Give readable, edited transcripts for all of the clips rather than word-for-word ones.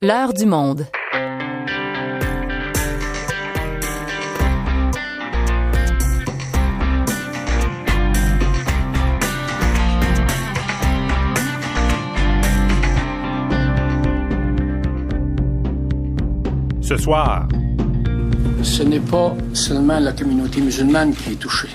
L'heure du monde. Ce soir. Ce n'est pas seulement la communauté musulmane qui est touchée.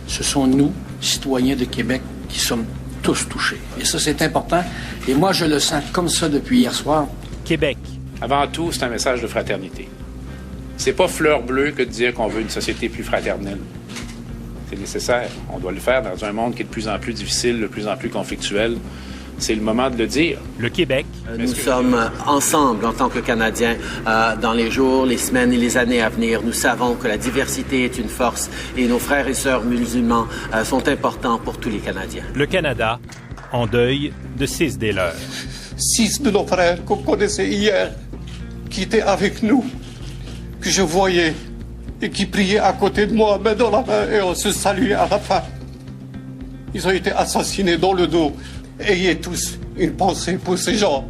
Ce sont nous, citoyens de Québec, qui sommes tous touchés. Et ça, c'est important. Et moi, je le sens comme ça depuis hier soir. Québec. Avant tout, c'est un message de fraternité. C'est pas fleur bleue que de dire qu'on veut une société plus fraternelle. C'est nécessaire. On doit le faire dans un monde qui est de plus en plus difficile, de plus en plus conflictuel. C'est le moment de le dire. Le Québec. Nous sommes ensemble en tant que Canadiens dans les jours, les semaines et les années à venir. Nous savons que la diversité est une force et nos frères et sœurs musulmans sont importants pour tous les Canadiens. Le Canada, en deuil de 6 des leurs. 6 de nos frères qu'on connaissait hier, qui étaient avec nous, que je voyais et qui priaient à côté de moi, main dans la main, et on se saluait à la fin. Ils ont été assassinés dans le dos. Ayez tous une pensée pour ces gens,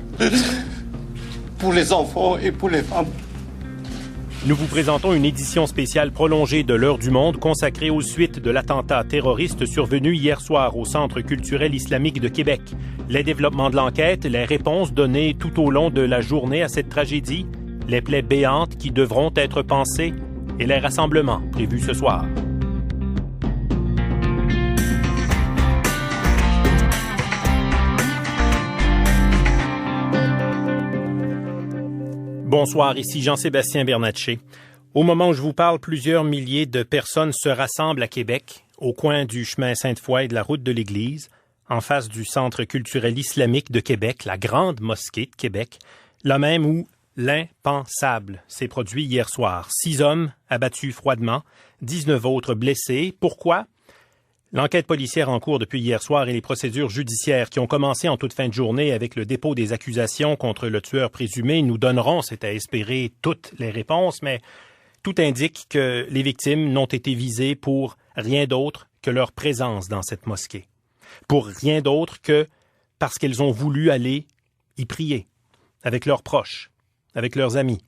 pour les enfants et pour les femmes. Nous vous présentons une édition spéciale prolongée de l'Heure du Monde consacrée aux suites de l'attentat terroriste survenu hier soir au Centre culturel islamique de Québec. Les développements de l'enquête, les réponses données tout au long de la journée à cette tragédie, les plaies béantes qui devront être pansées et les rassemblements prévus ce soir. Bonsoir, ici Jean-Sébastien Bernatchez. Au moment où je vous parle, plusieurs milliers de personnes se rassemblent à Québec, au coin du chemin Sainte-Foy et de la route de l'Église, en face du Centre culturel islamique de Québec, la Grande Mosquée de Québec, là même où l'impensable s'est produit hier soir. 6 hommes abattus froidement, 19 autres blessés. Pourquoi? L'enquête policière en cours depuis hier soir et les procédures judiciaires qui ont commencé en toute fin de journée avec le dépôt des accusations contre le tueur présumé nous donneront, c'est à espérer, toutes les réponses, mais tout indique que les victimes n'ont été visées pour rien d'autre que leur présence dans cette mosquée. Pour rien d'autre que parce qu'elles ont voulu aller y prier avec leurs proches, avec leurs amis.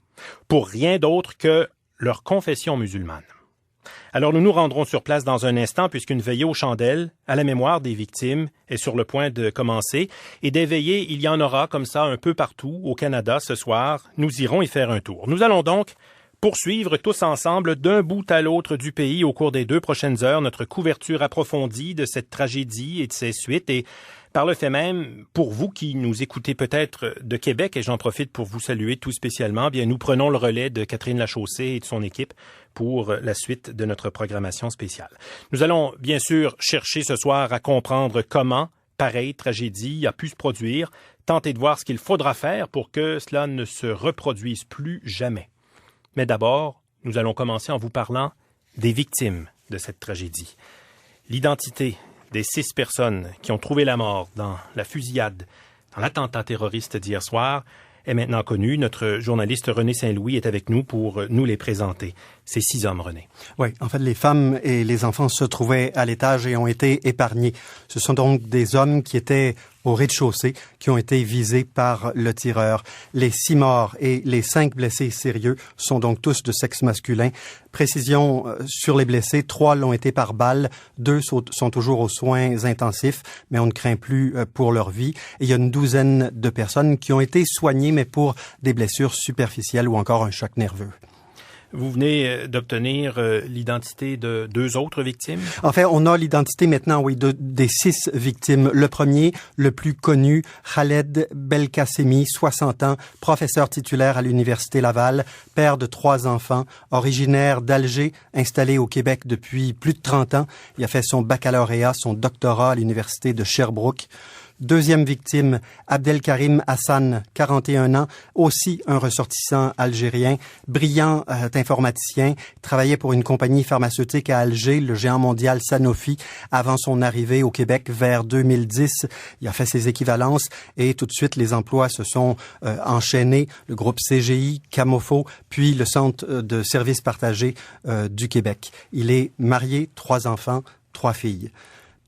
Pour rien d'autre que leur confession musulmane. Alors nous nous rendrons sur place dans un instant puisqu'une veillée aux chandelles à la mémoire des victimes est sur le point de commencer. Et des veillées, il y en aura comme ça un peu partout au Canada ce soir. Nous irons y faire un tour. Nous allons donc poursuivre tous ensemble d'un bout à l'autre du pays au cours des 2 prochaines heures notre couverture approfondie de cette tragédie et de ses suites. Et par le fait même, pour vous qui nous écoutez peut-être de Québec, et j'en profite pour vous saluer tout spécialement, bien nous prenons le relais de Catherine Lachaussée et de son équipe pour la suite de notre programmation spéciale. Nous allons bien sûr chercher ce soir à comprendre comment pareille tragédie a pu se produire, tenter de voir ce qu'il faudra faire pour que cela ne se reproduise plus jamais. Mais d'abord, nous allons commencer en vous parlant des victimes de cette tragédie. L'identité des 6 personnes qui ont trouvé la mort dans la fusillade, dans l'attentat terroriste d'hier soir, est maintenant connue. Notre journaliste René Saint-Louis est avec nous pour nous les présenter. Ces 6 hommes, René. Oui, en fait, les femmes et les enfants se trouvaient à l'étage et ont été épargnés. Ce sont donc des hommes qui étaient au rez-de-chaussée qui ont été visés par le tireur. Les 6 morts et les 5 blessés sérieux sont donc tous de sexe masculin. Précision sur les blessés, 3 l'ont été par balle, 2 sont toujours aux soins intensifs, mais on ne craint plus pour leur vie. Et il y a une douzaine de personnes qui ont été soignées, mais pour des blessures superficielles ou encore un choc nerveux. Vous venez d'obtenir l'identité de 2 autres victimes? En fait, on a l'identité maintenant, oui, des 6 victimes. Le premier, le plus connu, Khaled Belkacemi, 60 ans, professeur titulaire à l'Université Laval, père de 3 enfants, originaire d'Alger, installé au Québec depuis plus de 30 ans. Il a fait son baccalauréat, son doctorat à l'Université de Sherbrooke. Deuxième victime, Abdelkarim Hassan, 41 ans, aussi un ressortissant algérien, brillant informaticien, travaillait pour une compagnie pharmaceutique à Alger, le géant mondial Sanofi, avant son arrivée au Québec vers 2010. Il a fait ses équivalences et tout de suite les emplois se sont enchaînés. Le groupe CGI, Camofo, puis le Centre de services partagés du Québec. Il est marié, 3 enfants, 3 filles.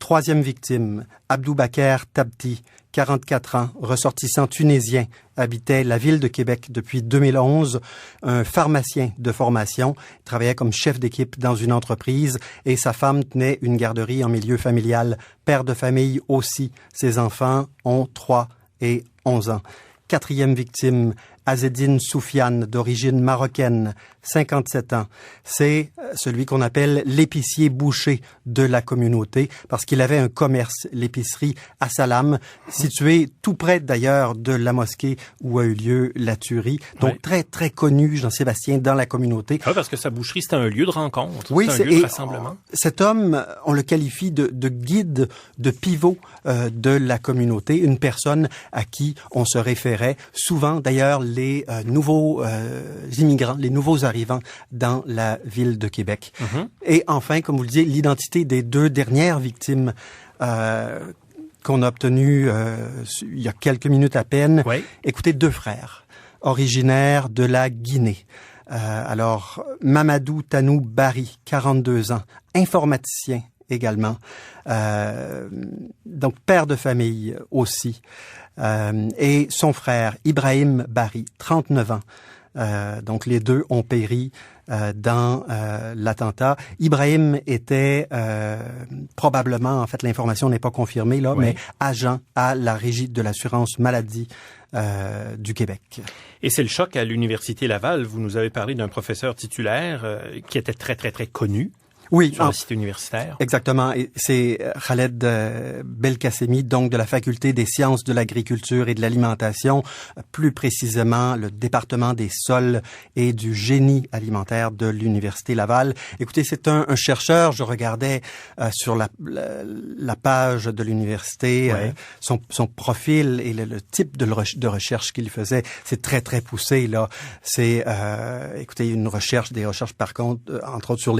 Troisième victime, Abdoubaker Tabti, 44 ans, ressortissant tunisien, habitait la ville de Québec depuis 2011, un pharmacien de formation, travaillait comme chef d'équipe dans une entreprise et sa femme tenait une garderie en milieu familial. Père de famille aussi, ses enfants ont 3 et 11 ans. Quatrième victime, Azedine Soufiane, d'origine marocaine, 57 ans. C'est celui qu'on appelle l'épicier boucher de la communauté parce qu'il avait un commerce, l'épicerie Assalam, situé tout près d'ailleurs de la mosquée où a eu lieu la tuerie. Donc très, très connu, Jean-Sébastien, dans la communauté. Ah, parce que sa boucherie, c'était un lieu de rencontre. Oui, c'est un lieu de rassemblement. Cet homme, on le qualifie de guide, de pivot de la communauté, une personne à qui on se référait souvent, d'ailleurs, les nouveaux immigrants, les nouveaux arrivants dans la ville de Québec. Et enfin, comme vous le disiez, l'identité des 2 dernières victimes qu'on a obtenues il y a quelques minutes à peine. Oui. Écoutez, 2 frères originaires de la Guinée. Alors, Mamadou Tanou Bari, 42 ans, informaticien également, donc père de famille aussi, et son frère Ibrahim Bari, 39 ans. Donc les 2 ont péri dans l'attentat. Ibrahim était probablement, en fait l'information n'est pas confirmée là, mais agent à la Régie de l'assurance maladie du Québec. Et c'est le choc à l'Université Laval. Vous nous avez parlé d'un professeur titulaire qui était très, très, très connu. Oui, sur la cité universitaire. Exactement. Et c'est Khaled Belkacemi, donc de la Faculté des sciences de l'agriculture et de l'alimentation, plus précisément le département des sols et du génie alimentaire de l'Université Laval. Écoutez, c'est un chercheur, je regardais sur la page de l'université, son profil et le type de recherche qu'il faisait, c'est très, très poussé, là. C'est, écoutez, des recherches par contre, entre autres sur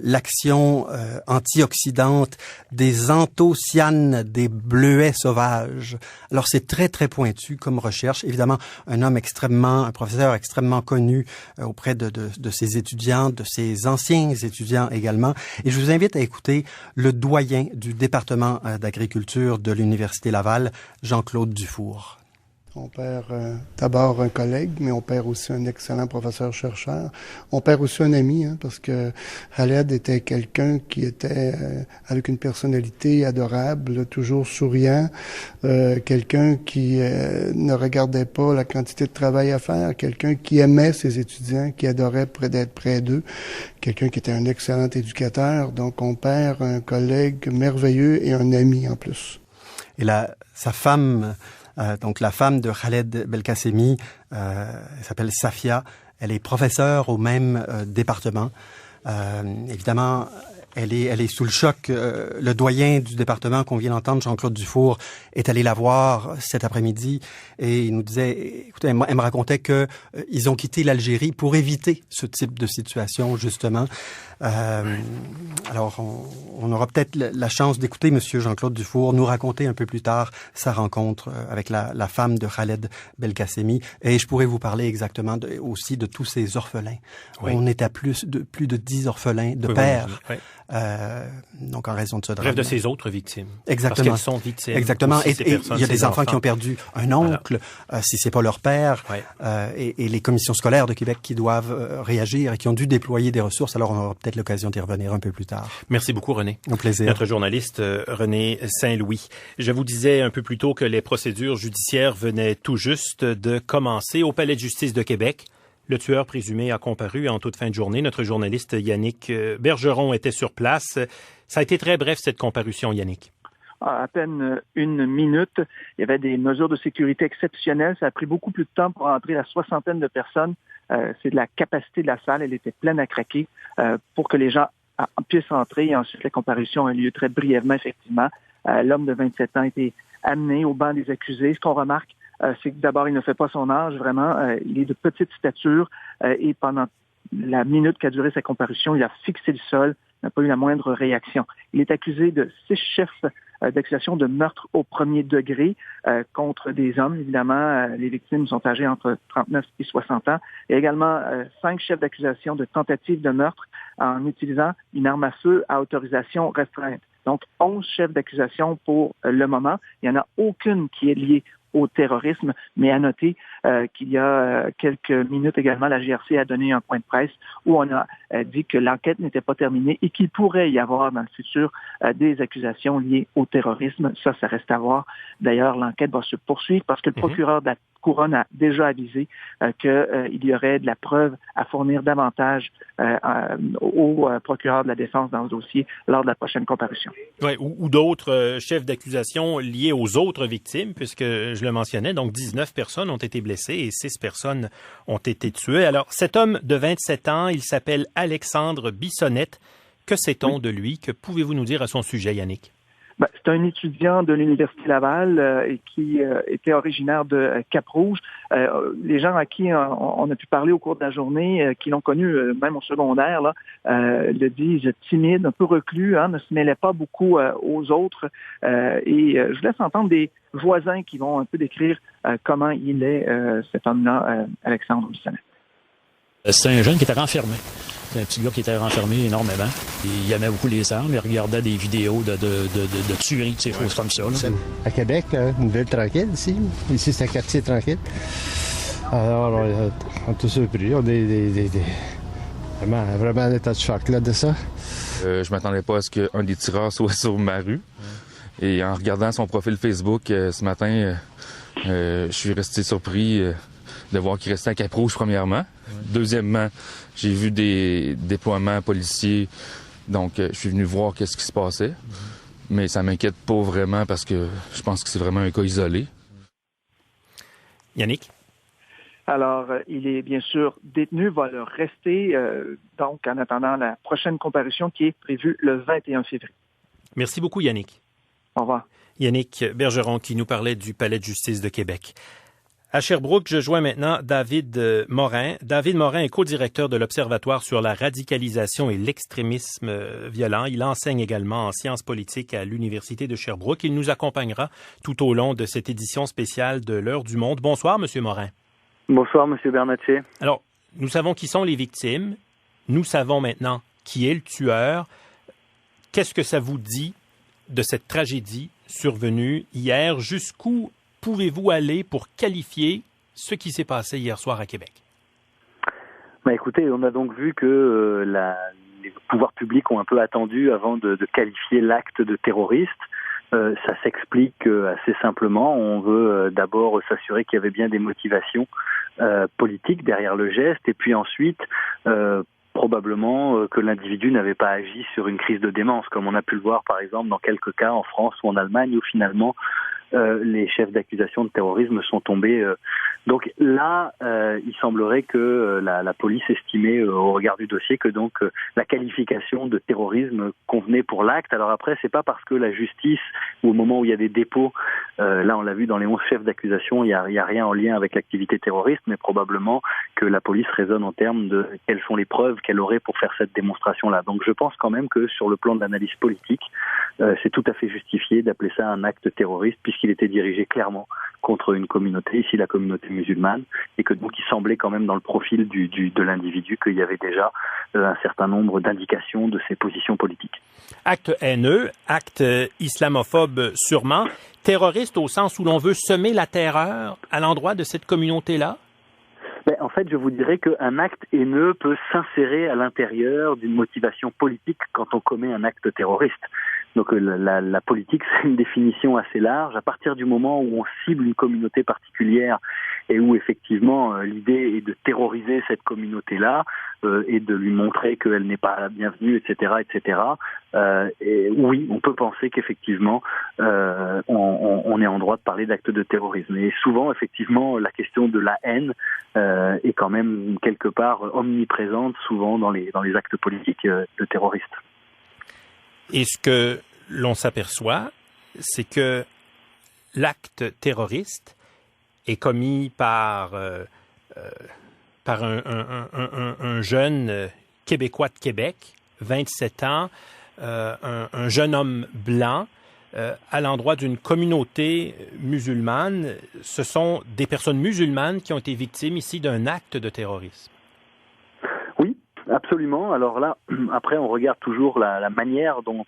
l'action antioxydante des anthocyanes des bleuets sauvages. Alors, c'est très, très pointu comme recherche. Évidemment, un professeur extrêmement connu auprès de ses étudiants, de ses anciens étudiants également. Et je vous invite à écouter le doyen du département d'agriculture de l'Université Laval, Jean-Claude Dufour. On perd d'abord un collègue, mais on perd aussi un excellent professeur-chercheur. On perd aussi un ami, parce que Khaled était quelqu'un qui était avec une personnalité adorable, toujours souriant, quelqu'un qui ne regardait pas la quantité de travail à faire, quelqu'un qui aimait ses étudiants, qui adorait d'être près d'eux, quelqu'un qui était un excellent éducateur. Donc on perd un collègue merveilleux et un ami en plus. Et sa femme... donc la femme de Khaled Belkacemi, elle s'appelle Safia, elle est professeure au même département. Évidemment, elle est sous le choc. Le doyen du département qu'on vient d'entendre, Jean-Claude Dufour, est allé la voir cet après-midi et il nous disait, écoutez, elle me racontait que ils ont quitté l'Algérie pour éviter ce type de situation, justement. Alors, on aura peut-être la chance d'écouter Monsieur Jean-Claude Dufour nous raconter un peu plus tard sa rencontre avec la femme de Khaled Belkacemi. Et je pourrais vous parler exactement aussi de tous ces orphelins. Oui. On est à plus de 10 orphelins de pères. Oui. Donc, en raison de ce drame. Bref, de ces autres victimes. Exactement. Parce qu'elles sont victimes. Exactement. Et il y a des enfants qui ont perdu un oncle, si c'est pas leur père. Oui. Et les commissions scolaires de Québec qui doivent réagir et qui ont dû déployer des ressources. Alors, on aura peut-être l'occasion d'y revenir un peu plus tard. Merci beaucoup, René. Un plaisir. Notre journaliste René Saint-Louis. Je vous disais un peu plus tôt que les procédures judiciaires venaient tout juste de commencer au Palais de justice de Québec. Le tueur présumé a comparu en toute fin de journée. Notre journaliste Yannick Bergeron était sur place. Ça a été très bref, cette comparution, Yannick. À peine 1 minute. Il y avait des mesures de sécurité exceptionnelles. Ça a pris beaucoup plus de temps pour entrer la 60aine de personnes. C'est de la capacité de la salle. Elle était pleine à craquer pour que les gens puissent entrer. Et ensuite, la comparution a lieu très brièvement, effectivement. L'homme de 27 ans a été amené au banc des accusés. Ce qu'on remarque, c'est que d'abord, il ne fait pas son âge, vraiment. Il est de petite stature et pendant la minute qu'a duré sa comparution, il a fixé le sol, n'a pas eu la moindre réaction. Il est accusé de 6 chefs d'accusation de meurtre au premier degré contre des hommes. Évidemment, les victimes sont âgées entre 39 et 60 ans. Il y a également 5 chefs d'accusation de tentative de meurtre en utilisant une arme à feu à autorisation restreinte. Donc, 11 chefs d'accusation pour le moment. Il n'y en a aucune qui est liée au terrorisme, mais à noter qu'il y a quelques minutes également, la GRC a donné un point de presse où on a dit que l'enquête n'était pas terminée et qu'il pourrait y avoir dans le futur des accusations liées au terrorisme. Ça reste à voir. D'ailleurs, l'enquête va se poursuivre parce que le procureur de la Couronne a déjà avisé qu'il y aurait de la preuve à fournir davantage au procureur de la Défense dans le dossier lors de la prochaine comparution. Ouais, ou d'autres chefs d'accusation liés aux autres victimes, puisque je le mentionnais, donc 19 personnes ont été blessées et 6 personnes ont été tuées. Alors, cet homme de 27 ans, il s'appelle Alexandre Bissonnette. Que sait-on de lui? Que pouvez-vous nous dire à son sujet, Yannick? C'est un étudiant de l'Université Laval et qui était originaire de Cap-Rouge. Les gens à qui on a pu parler au cours de la journée, qui l'ont connu même au secondaire, le disent timide, un peu reclus, ne se mêlait pas beaucoup aux autres. Et je laisse entendre des voisins qui vont un peu décrire comment il est, cet homme-là, Alexandre Bissonnette. C'est un jeune qui était renfermé. C'est un petit gars qui était renfermé énormément. Il aimait beaucoup les armes. Il regardait des vidéos de tueries, ces choses comme ça. Là. À Québec, une ville tranquille ici. Ici, c'est un quartier tranquille. Alors, on est tous surpris. On est vraiment en état de choc là, de ça. Je m'attendais pas à ce qu'un des tireurs soit sur ma rue. Et en regardant son profil Facebook ce matin, je suis resté surpris de voir qu'il restait à Cap-Rouge, premièrement. Deuxièmement, j'ai vu des déploiements policiers, donc je suis venu voir qu'est-ce qui se passait. Mais ça m'inquiète pas vraiment parce que je pense que c'est vraiment un cas isolé. Yannick? Alors, il est bien sûr détenu, va le rester, donc en attendant la prochaine comparution qui est prévue le 21 février. Merci beaucoup, Yannick. Au revoir. Yannick Bergeron qui nous parlait du Palais de justice de Québec. À Sherbrooke, je joins maintenant David Morin. David Morin est co-directeur de l'Observatoire sur la radicalisation et l'extrémisme violent. Il enseigne également en sciences politiques à l'Université de Sherbrooke. Il nous accompagnera tout au long de cette édition spéciale de l'Heure du Monde. Bonsoir, Monsieur Morin. Bonsoir, Monsieur Bernatchez. Alors, nous savons qui sont les victimes. Nous savons maintenant qui est le tueur. Qu'est-ce que ça vous dit de cette tragédie survenue hier? Jusqu'où pouvez-vous aller pour qualifier ce qui s'est passé hier soir à Québec? Écoutez, on a donc vu que les pouvoirs publics ont un peu attendu avant de qualifier l'acte de terroriste. Ça s'explique assez simplement. On veut d'abord s'assurer qu'il y avait bien des motivations politiques derrière le geste, et puis ensuite probablement que l'individu n'avait pas agi sur une crise de démence, comme on a pu le voir par exemple dans quelques cas en France ou en Allemagne, où finalement les chefs d'accusation de terrorisme sont tombés. Donc là, il semblerait que la police estimait au regard du dossier que donc la qualification de terrorisme convenait pour l'acte. Alors après, c'est pas parce que la justice, ou au moment où il y a des dépôts, là on l'a vu dans les 11 chefs d'accusation, il y a rien en lien avec l'activité terroriste, mais probablement que la police raisonne en termes de quelles sont les preuves qu'elle aurait pour faire cette démonstration-là. Donc je pense quand même que sur le plan de l'analyse politique, c'est tout à fait justifié d'appeler ça un acte terroriste, puisqu'il était dirigé clairement contre une communauté, ici la communauté musulmane, et que donc il semblait quand même dans le profil de l'individu qu'il y avait déjà un certain nombre d'indications de ses positions politiques. Acte haineux, acte islamophobe sûrement, terroriste au sens où l'on veut semer la terreur à l'endroit de cette communauté-là? En fait, je vous dirais qu'un acte haineux peut s'insérer à l'intérieur d'une motivation politique quand on commet un acte terroriste. Donc la politique, c'est une définition assez large. À partir du moment où on cible une communauté particulière et où effectivement l'idée est de terroriser cette communauté-là et de lui montrer qu'elle n'est pas la bienvenue, etc., etc. Et oui, on peut penser qu'effectivement on est en droit de parler d'actes de terrorisme. Et souvent, effectivement, la question de la haine est quand même quelque part omniprésente, souvent dans les actes politiques de terroristes. Et ce que l'on s'aperçoit, c'est que l'acte terroriste est commis par un jeune Québécois de Québec, 27 ans, un jeune homme blanc, à l'endroit d'une communauté musulmane. Ce sont des personnes musulmanes qui ont été victimes ici d'un acte de terrorisme. Oui, absolument. Alors là, après, on regarde toujours la manière dont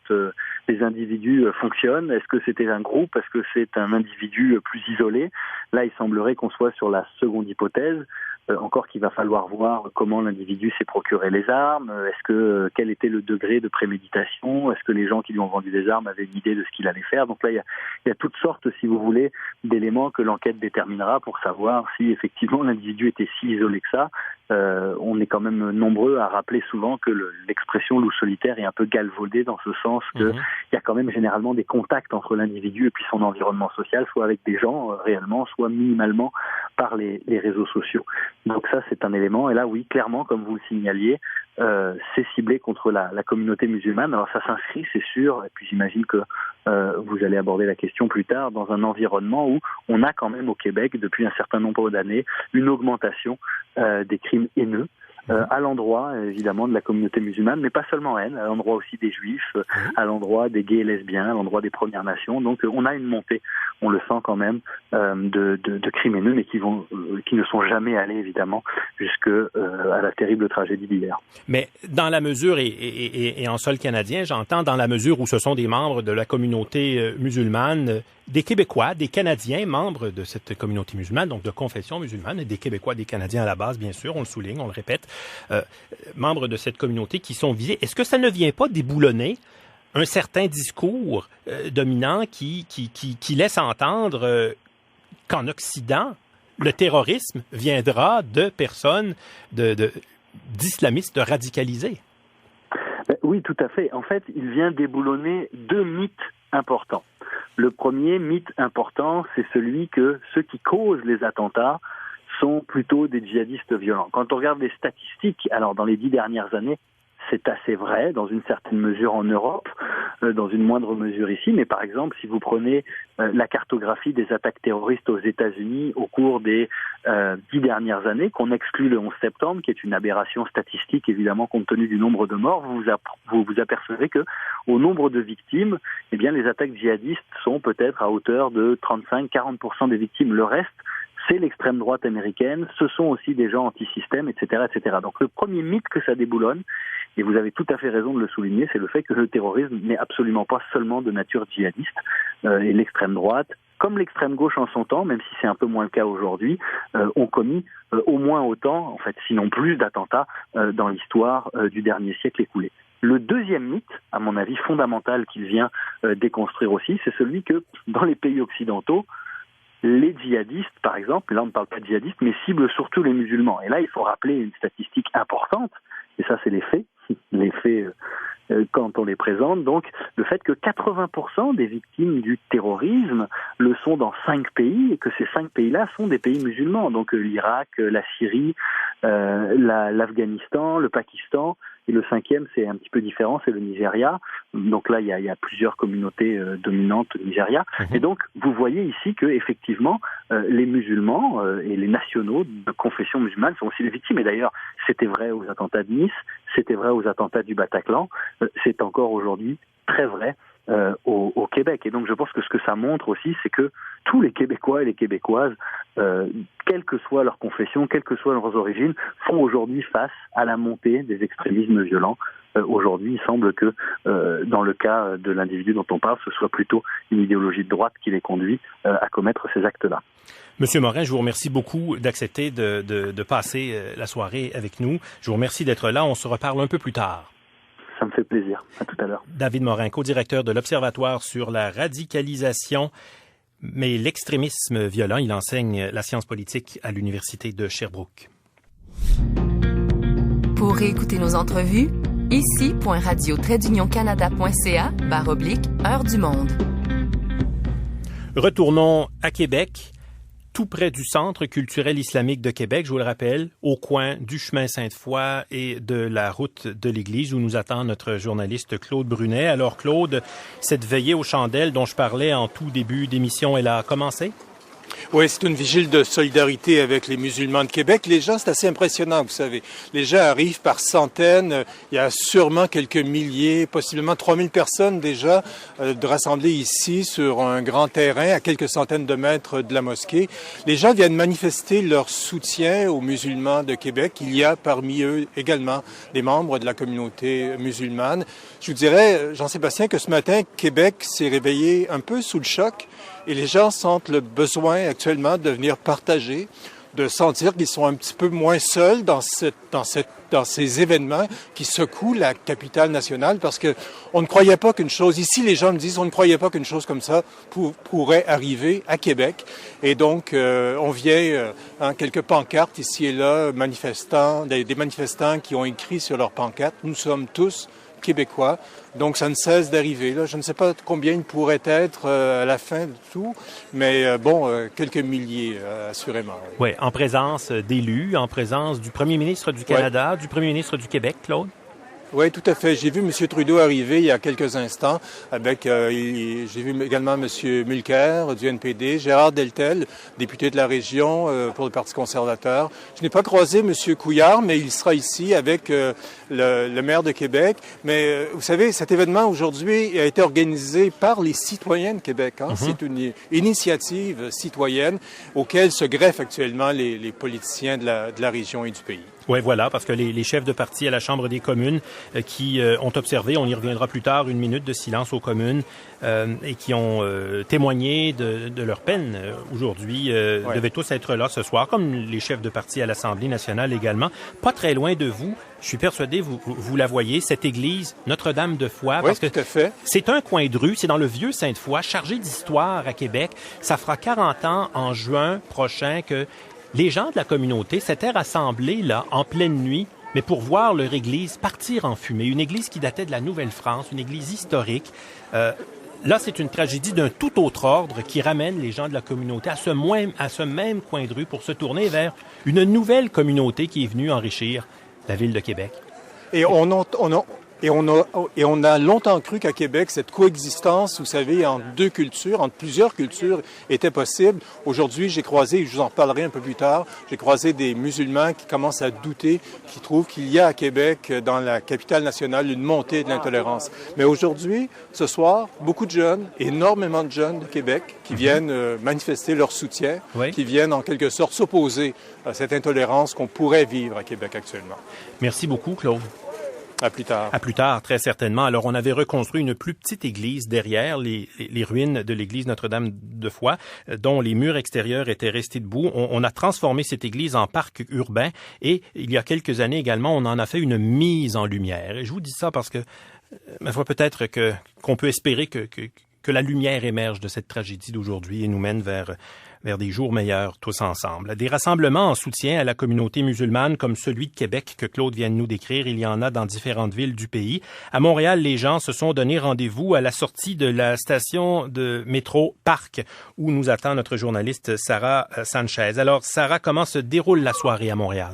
les individus fonctionnent? Est-ce que c'était un groupe? Est-ce que c'est un individu plus isolé? Là, il semblerait qu'on soit sur la seconde hypothèse. Encore qu'il va falloir voir comment l'individu s'est procuré les armes, quel était le degré de préméditation, est-ce que les gens qui lui ont vendu des armes avaient une idée de ce qu'il allait faire. Donc là, il y a toutes sortes, si vous voulez, d'éléments que l'enquête déterminera pour savoir si effectivement l'individu était si isolé que ça. On est quand même nombreux à rappeler souvent que l'expression loup solitaire est un peu galvaudée dans ce sens qu'il y a quand même généralement des contacts entre l'individu et puis son environnement social, soit avec des gens réellement, soit minimalement par les réseaux sociaux. Donc ça, c'est un élément. Et là, oui, clairement, comme vous le signaliez, c'est ciblé contre la communauté musulmane. Alors ça s'inscrit, c'est sûr, et puis j'imagine que vous allez aborder la question plus tard, dans un environnement où on a quand même au Québec, depuis un certain nombre d'années, une augmentation des crimes haineux. À l'endroit, évidemment, de la communauté musulmane, mais pas seulement elle, à l'endroit aussi des juifs, à l'endroit des gays et lesbiens, à l'endroit des Premières Nations. Donc on a une montée, on le sent quand même, de crimes haineux, mais qui ne sont jamais allés, évidemment, jusque à la terrible tragédie d'hier. Mais dans la mesure, et en sol canadien, j'entends dans la mesure où ce sont des membres de la communauté musulmane, des Québécois, des Canadiens, membres de cette communauté musulmane, donc de confession musulmane, et des Québécois, des Canadiens à la base, bien sûr, on le souligne, on le répète, membres de cette communauté qui sont visés. Est-ce que ça ne vient pas déboulonner un certain discours dominant qui laisse entendre qu'en Occident, le terrorisme viendra de personnes, d'islamistes radicalisés? Oui, tout à fait. En fait, il vient déboulonner deux mythes importants. Le premier mythe important, c'est celui que ceux qui causent les attentats sont plutôt des djihadistes violents. Quand on regarde les statistiques, alors dans les 10 dernières années, c'est assez vrai, dans une certaine mesure en Europe, dans une moindre mesure ici, mais par exemple, si vous prenez la cartographie des attaques terroristes aux États-Unis au cours des 10 dernières années, qu'on exclut le 11 septembre, qui est une aberration statistique, évidemment, compte tenu du nombre de morts, vous vous apercevez que au nombre de victimes, eh bien, les attaques djihadistes sont peut-être à hauteur de 35-40% des victimes. Le reste, c'est l'extrême droite américaine, ce sont aussi des gens anti-système, etc., etc. Donc le premier mythe que ça déboulonne, et vous avez tout à fait raison de le souligner, c'est le fait que le terrorisme n'est absolument pas seulement de nature djihadiste. Et l'extrême droite, comme l'extrême gauche en son temps, même si c'est un peu moins le cas aujourd'hui, ont commis au moins autant, en fait, sinon plus d'attentats dans l'histoire du dernier siècle écoulé. Le deuxième mythe, à mon avis fondamental qu'il vient déconstruire aussi, c'est celui que dans les pays occidentaux, les djihadistes, par exemple, là on ne parle pas de djihadistes, mais ciblent surtout les musulmans. Et là, il faut rappeler une statistique importante, et ça c'est les faits quand on les présente. Donc, le fait que 80% des victimes du terrorisme le sont dans 5 pays, et que ces 5 pays-là sont des pays musulmans. Donc l'Irak, la Syrie, l'Afghanistan, le Pakistan, et le 5e, c'est un petit peu différent, c'est le Nigeria. Donc là, il y a plusieurs communautés dominantes au Nigeria. Et donc, vous voyez ici que effectivement, les musulmans et les nationaux de confession musulmane sont aussi les victimes. Et d'ailleurs, c'était vrai aux attentats de Nice, c'était vrai aux attentats du Bataclan, c'est encore aujourd'hui très vrai au Québec. Et donc je pense que ce que ça montre aussi, c'est que tous les Québécois et les Québécoises, quelle que soit leur confession, quelles que soient leurs origines, font aujourd'hui face à la montée des extrémismes violents. Aujourd'hui, il semble que dans le cas de l'individu dont on parle, ce soit plutôt une idéologie de droite qui les conduit à commettre ces actes-là. Monsieur Morin, je vous remercie beaucoup d'accepter de passer la soirée avec nous. Je vous remercie d'être là. On se reparle un peu plus tard. Ça me fait plaisir. À tout à l'heure. David Morin, co-directeur de l'Observatoire sur la radicalisation, mais l'extrémisme violent. Il enseigne la science politique à l'Université de Sherbrooke. Pour réécouter nos entrevues, ici.radio-canada.ca/heure du monde. Retournons à Québec, tout près du Centre culturel islamique de Québec, je vous le rappelle, au coin du chemin Sainte-Foy et de la route de l'Église, où nous attend notre journaliste Claude Brunet. Alors Claude, cette veillée aux chandelles dont je parlais en tout début d'émission, elle a commencé? Oui, c'est une vigile de solidarité avec les musulmans de Québec. Les gens, c'est assez impressionnant, vous savez. Les gens arrivent par centaines. Il y a sûrement quelques milliers, possiblement 3000 personnes déjà de rassemblées ici sur un grand terrain à quelques centaines de mètres de la mosquée. Les gens viennent manifester leur soutien aux musulmans de Québec. Il y a parmi eux également des membres de la communauté musulmane. Je vous dirais, Jean-Sébastien, que ce matin, Québec s'est réveillé un peu sous le choc. Et les gens sentent le besoin actuellement de venir partager, de sentir qu'ils sont un petit peu moins seuls dans ces événements qui secouent la capitale nationale, parce que on ne croyait pas qu'une chose, ici les gens me disent, on ne croyait pas qu'une chose comme ça pourrait arriver à Québec. Et donc, on vient, quelques pancartes ici et là, des manifestants qui ont écrit sur leurs pancartes, nous sommes tous québécois. Donc, ça ne cesse d'arriver. Là, je ne sais pas combien il pourrait être à la fin de tout, mais quelques milliers, assurément. Oui, en présence d'élus, en présence du premier ministre du Canada, du premier ministre du Québec, Claude? Oui, tout à fait. J'ai vu M. Trudeau arriver il y a quelques instants avec, j'ai vu également M. Mulcair du NPD, Gérard Deltel, député de la région pour le Parti conservateur. Je n'ai pas croisé M. Couillard, mais il sera ici avec le maire de Québec. Mais vous savez, cet événement aujourd'hui a été organisé par les citoyens de Québec. Hein? C'est une initiative citoyenne auquel se greffent actuellement les politiciens de la région et du pays. Oui, voilà, parce que les chefs de parti à la Chambre des communes qui ont observé, on y reviendra plus tard, 1 minute de silence aux communes et qui ont témoigné de leur peine aujourd'hui, devaient tous être là ce soir, comme les chefs de parti à l'Assemblée nationale également. Pas très loin de vous, je suis persuadé, vous la voyez, cette église Notre-Dame de Foix, parce que c'est un coin de rue, c'est dans le vieux Sainte-Foy, chargé d'histoire à Québec. Ça fera 40 ans en juin prochain que les gens de la communauté s'étaient rassemblés là en pleine nuit, mais pour voir leur église partir en fumée. Une église qui datait de la Nouvelle-France, une église historique. Là, c'est une tragédie d'un tout autre ordre qui ramène les gens de la communauté à ce même coin de rue pour se tourner vers une nouvelle communauté qui est venue enrichir la ville de Québec. Et on a longtemps cru qu'à Québec, cette coexistence, vous savez, entre deux cultures, entre plusieurs cultures, était possible. Aujourd'hui, j'ai croisé, je vous en reparlerai un peu plus tard, j'ai croisé des musulmans qui commencent à douter, qui trouvent qu'il y a à Québec, dans la capitale nationale, une montée de l'intolérance. Mais aujourd'hui, ce soir, beaucoup de jeunes, énormément de jeunes de Québec, qui viennent manifester leur soutien, qui viennent en quelque sorte s'opposer à cette intolérance qu'on pourrait vivre à Québec actuellement. Merci beaucoup, Claude. À plus tard. À plus tard, très certainement. Alors, on avait reconstruit une plus petite église derrière les ruines de l'église Notre-Dame de Foix, dont les murs extérieurs étaient restés debout. On a transformé cette église en parc urbain et il y a quelques années également, on en a fait une mise en lumière. Et je vous dis ça parce que, ma foi, peut-être qu'on peut espérer que la lumière émerge de cette tragédie d'aujourd'hui et nous mène vers des jours meilleurs tous ensemble. Des rassemblements en soutien à la communauté musulmane comme celui de Québec que Claude vient de nous décrire, il y en a dans différentes villes du pays. À Montréal, les gens se sont donné rendez-vous à la sortie de la station de métro Parc où nous attend notre journaliste Sarah Sanchez. Alors Sarah, comment se déroule la soirée à Montréal?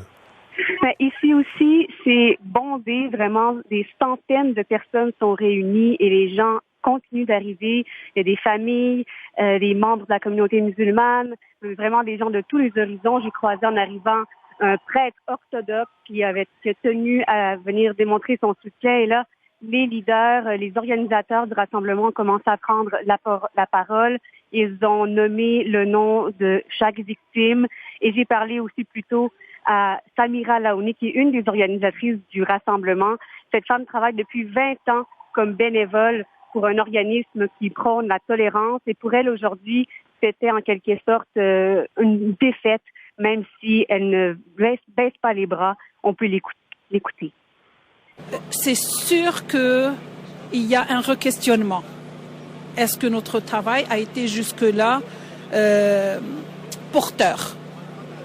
Ici aussi, c'est bondé, vraiment des centaines de personnes sont réunies et les gens continuent d'arriver. Il y a des familles, des membres de la communauté musulmane, vraiment des gens de tous les horizons. J'ai croisé en arrivant un prêtre orthodoxe qui avait tenu à venir démontrer son soutien. Et là, les leaders, les organisateurs du rassemblement commencent à prendre la parole. Ils ont nommé le nom de chaque victime. Et j'ai parlé aussi plutôt à Samira Laouni, qui est une des organisatrices du rassemblement. Cette femme travaille depuis 20 ans comme bénévole pour un organisme qui prône la tolérance. Et pour elle, aujourd'hui, c'était en quelque sorte une défaite, même si elle ne baisse pas les bras. On peut l'écouter. C'est sûr qu'il y a un re-questionnement. Est-ce que notre travail a été jusque-là porteur?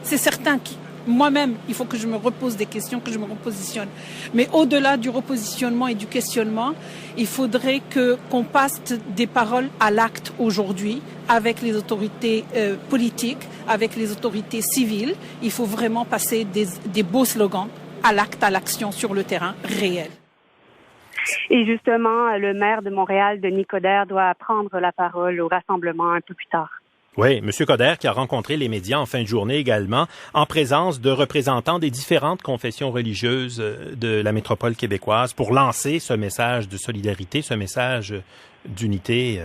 C'est certain que moi-même, il faut que je me repose des questions, que je me repositionne. Mais au-delà du repositionnement et du questionnement, il faudrait qu'on passe des paroles à l'acte aujourd'hui avec les autorités politiques, avec les autorités civiles. Il faut vraiment passer des beaux slogans à l'acte, à l'action sur le terrain réel. Et justement, le maire de Montréal, Denis Coderre, doit prendre la parole au rassemblement un peu plus tard. Oui, M. Coderre qui a rencontré les médias en fin de journée également, en présence de représentants des différentes confessions religieuses de la métropole québécoise pour lancer ce message de solidarité, ce message d'unité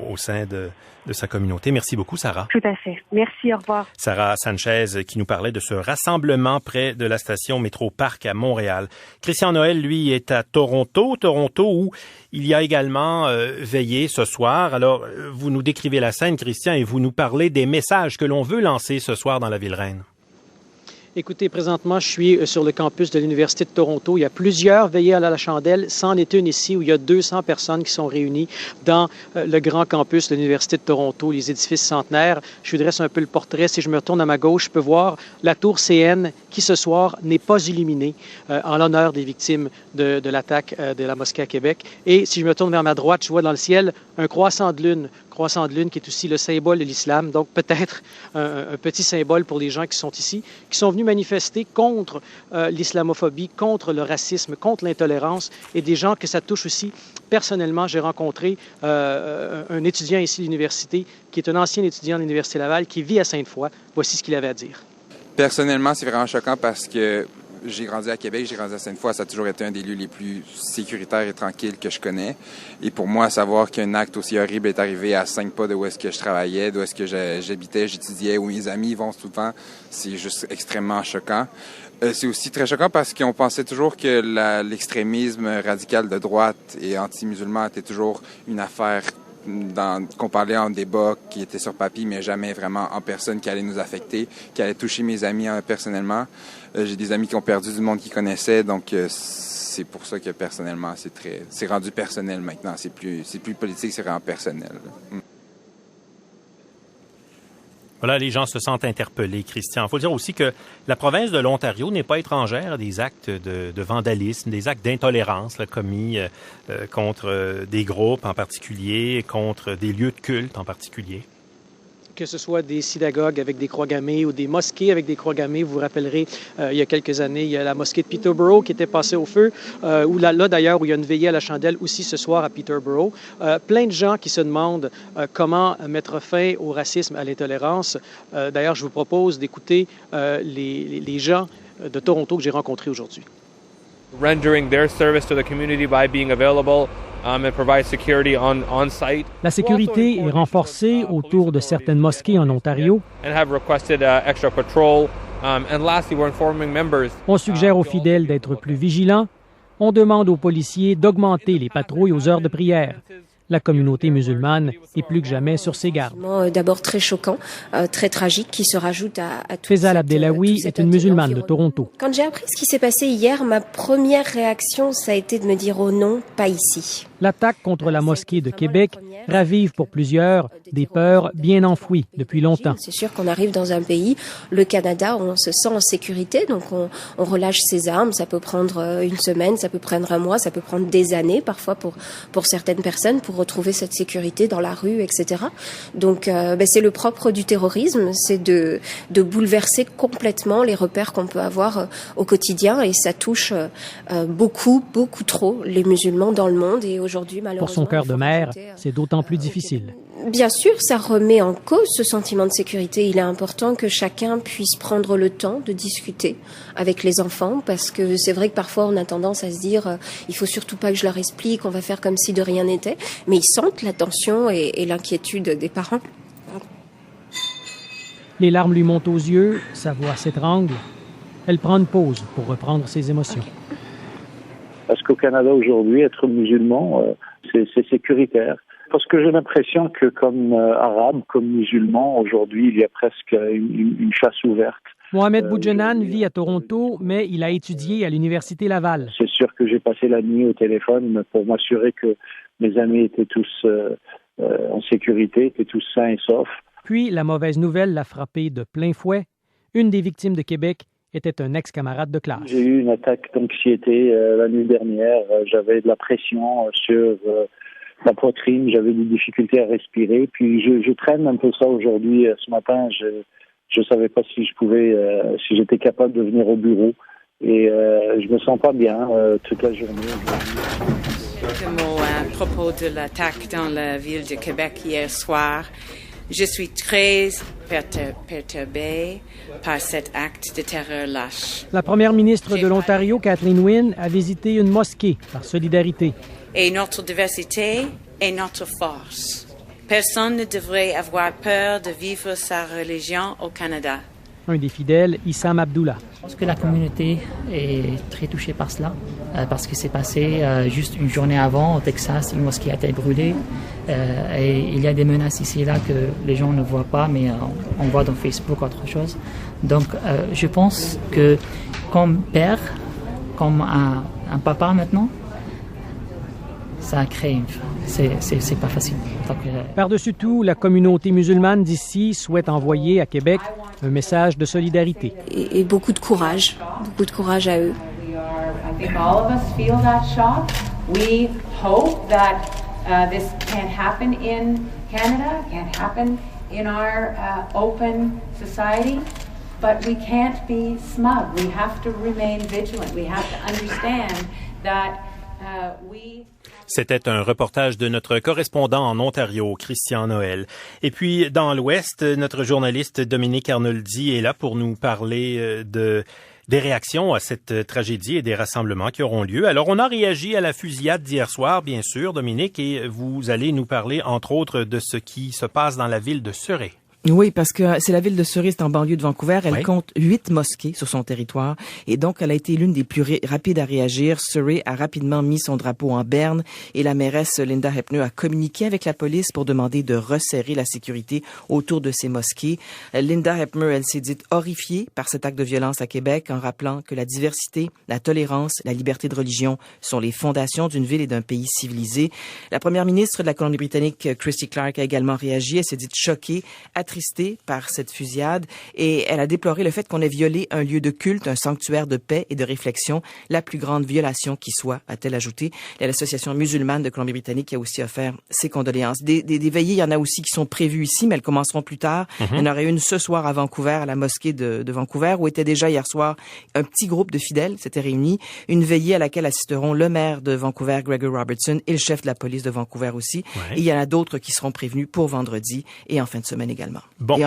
au sein de sa communauté. Merci beaucoup, Sarah. Tout à fait. Merci, au revoir. Sarah Sanchez qui nous parlait de ce rassemblement près de la station Métro Parc à Montréal. Christian Noël, lui, est à Toronto où il y a également veillé ce soir. Alors, vous nous décrivez la scène, Christian, et vous nous parlez des messages que l'on veut lancer ce soir dans la Ville-Reine. Écoutez, présentement, je suis sur le campus de l'Université de Toronto. Il y a plusieurs veillées à la chandelle. C'en est une ici où il y a 200 personnes qui sont réunies dans le grand campus de l'Université de Toronto, les édifices centenaires. Je vous dresse un peu le portrait. Si je me retourne à ma gauche, je peux voir la tour CN qui, ce soir, n'est pas illuminée en l'honneur des victimes de l'attaque de la mosquée à Québec. Et si je me tourne vers ma droite, je vois dans le ciel un croissant de lune qui est aussi le symbole de l'islam, donc peut-être un petit symbole pour les gens qui sont ici, qui sont venus manifester contre l'islamophobie, contre le racisme, contre l'intolérance, et des gens que ça touche aussi. Personnellement, j'ai rencontré un étudiant ici de l'université, qui est un ancien étudiant de l'Université Laval, qui vit à Sainte-Foy. Voici ce qu'il avait à dire. Personnellement, c'est vraiment choquant parce que j'ai grandi à Québec, j'ai grandi à Sainte-Foy, ça a toujours été un des lieux les plus sécuritaires et tranquilles que je connais. Et pour moi, savoir qu'un acte aussi horrible est arrivé à 5 pas de où est-ce que je travaillais, d'où est-ce que j'habitais, j'étudiais, où mes amis vont souvent, c'est juste extrêmement choquant. C'est aussi très choquant parce qu'on pensait toujours que l'extrémisme radical de droite et anti-musulman était toujours une affaire qu'on parlait en débat, qui était sur papier, mais jamais vraiment en personne, qui allait nous affecter, qui allait toucher mes amis personnellement. J'ai des amis qui ont perdu du monde qu'ils connaissaient, donc c'est pour ça que personnellement, c'est rendu personnel maintenant. C'est plus politique, c'est vraiment personnel. Voilà, les gens se sentent interpellés, Christian. Il faut dire aussi que la province de l'Ontario n'est pas étrangère à des actes de vandalisme, des actes d'intolérance commis contre des groupes en particulier, contre des lieux de culte en particulier. Que ce soit des synagogues avec des croix gammées ou des mosquées avec des croix gammées. Vous vous rappellerez, il y a quelques années, il y a la mosquée de Peterborough qui était passée au feu, ou là d'ailleurs, où il y a une veillée à la chandelle aussi ce soir à Peterborough. Plein de gens qui se demandent comment mettre fin au racisme, à l'intolérance. D'ailleurs, je vous propose d'écouter les gens de Toronto que j'ai rencontrés aujourd'hui. Rendering their service to the community by being available and provide security on site. La sécurité est renforcée autour de certaines mosquées en Ontario. And have requested extra patrol. And lastly, we're informing members. On suggère aux fidèles d'être plus vigilants. On demande aux policiers d'augmenter les patrouilles aux heures de prière. La communauté musulmane est plus que jamais sur ses gardes. D'abord très choquant, très tragique, qui se rajoute à tout. Faisal Abdellaoui est une musulmane de Toronto. Quand j'ai appris ce qui s'est passé hier, ma première réaction, ça a été de me dire « Oh non, pas ici ». L'attaque contre la mosquée de Québec ravive pour plusieurs des peurs bien enfouies depuis longtemps. C'est sûr qu'on arrive dans un pays, le Canada, où on se sent en sécurité, donc on relâche ses armes. Ça peut prendre une semaine, ça peut prendre un mois, ça peut prendre des années parfois pour certaines personnes pour retrouver cette sécurité dans la rue, etc. Donc c'est le propre du terrorisme, c'est de bouleverser complètement les repères qu'on peut avoir au quotidien, et ça touche beaucoup trop les musulmans dans le monde. Et aujourd'hui, malheureusement, pour son cœur de mère, c'est d'autant plus difficile. Bien sûr, ça remet en cause ce sentiment de sécurité. Il est important que chacun puisse prendre le temps de discuter avec les enfants, parce que c'est vrai que parfois on a tendance à se dire il faut surtout pas que je leur explique, on va faire comme si de rien n'était. Mais ils sentent la tension et l'inquiétude des parents. Les larmes lui montent aux yeux, sa voix s'étrangle. Elle prend une pause pour reprendre ses émotions. Parce qu'au Canada aujourd'hui, être musulman, c'est sécuritaire. Parce que j'ai l'impression que comme arabe, comme musulman, aujourd'hui, il y a presque une chasse ouverte. Mohamed Boudjenan vit à Toronto, mais il a étudié à l'Université Laval. C'est sûr que j'ai passé la nuit au téléphone pour m'assurer que mes amis étaient tous en sécurité, étaient tous sains et saufs. Puis, la mauvaise nouvelle l'a frappé de plein fouet. Une des victimes de Québec était un ex-camarade de classe. J'ai eu une attaque d'anxiété la nuit dernière. J'avais de la pression sur la poitrine, j'avais des difficultés à respirer. Puis je traîne un peu ça aujourd'hui. Ce matin, je savais pas si je pouvais, si j'étais capable de venir au bureau. Et je me sens pas bien toute la journée aujourd'hui. Quelques mots à propos de l'attaque dans la ville de Québec hier soir. Je suis très perturbée par cet acte de terreur lâche. La première ministre de l'Ontario, Kathleen Wynne, a visité une mosquée par solidarité. Et notre diversité est notre force. Personne ne devrait avoir peur de vivre sa religion au Canada. Un des fidèles, Issam Abdullah. Je pense que la communauté est très touchée par cela, parce que c'est passé juste une journée avant au Texas, une mosquée a été brûlée, et il y a des menaces ici et là que les gens ne voient pas, mais on voit dans Facebook autre chose. Donc je pense que comme père, comme un papa maintenant, ça crée, c'est pas facile. Donc, par-dessus tout, la communauté musulmane d'ici souhaite envoyer à Québec un message de solidarité. Et beaucoup de courage à eux. I think all of us feel that shock. We hope that this can't happen in Canada, can't happen in our open society, but we can't be smug. We have to remain vigilant. We have to understand that we... C'était un reportage de notre correspondant en Ontario, Christian Noël. Et puis, dans l'Ouest, notre journaliste Dominique Arnoldi est là pour nous parler des réactions à cette tragédie et des rassemblements qui auront lieu. Alors, on a réagi à la fusillade d'hier soir, bien sûr, Dominique, et vous allez nous parler, entre autres, de ce qui se passe dans la ville de Surrey. Oui, parce que c'est la ville de Surrey, c'est en banlieue de Vancouver. Elle compte 8 mosquées sur son territoire et donc elle a été l'une des plus rapides à réagir. Surrey a rapidement mis son drapeau en berne et la mairesse Linda Hepner a communiqué avec la police pour demander de resserrer la sécurité autour de ces mosquées. Linda Hepner, elle s'est dite horrifiée par cet acte de violence à Québec en rappelant que la diversité, la tolérance, la liberté de religion sont les fondations d'une ville et d'un pays civilisé. La première ministre de la Colombie-Britannique, Christy Clark, a également réagi. Elle s'est dite choquée, attristée par cette fusillade et elle a déploré le fait qu'on ait violé un lieu de culte, un sanctuaire de paix et de réflexion, la plus grande violation qui soit, a-t-elle ajouté. Et l'Association musulmane de Colombie-Britannique a aussi offert ses condoléances. Des veillées, il y en a aussi qui sont prévues ici, mais elles commenceront plus tard. Il y en aurait une ce soir à Vancouver, à la mosquée de Vancouver, où était déjà hier soir un petit groupe de fidèles s'était réuni. Une veillée à laquelle assisteront le maire de Vancouver, Gregor Robertson, et le chef de la police de Vancouver aussi. Et il y en a d'autres qui seront prévenus pour vendredi et en fin de semaine également. Bon,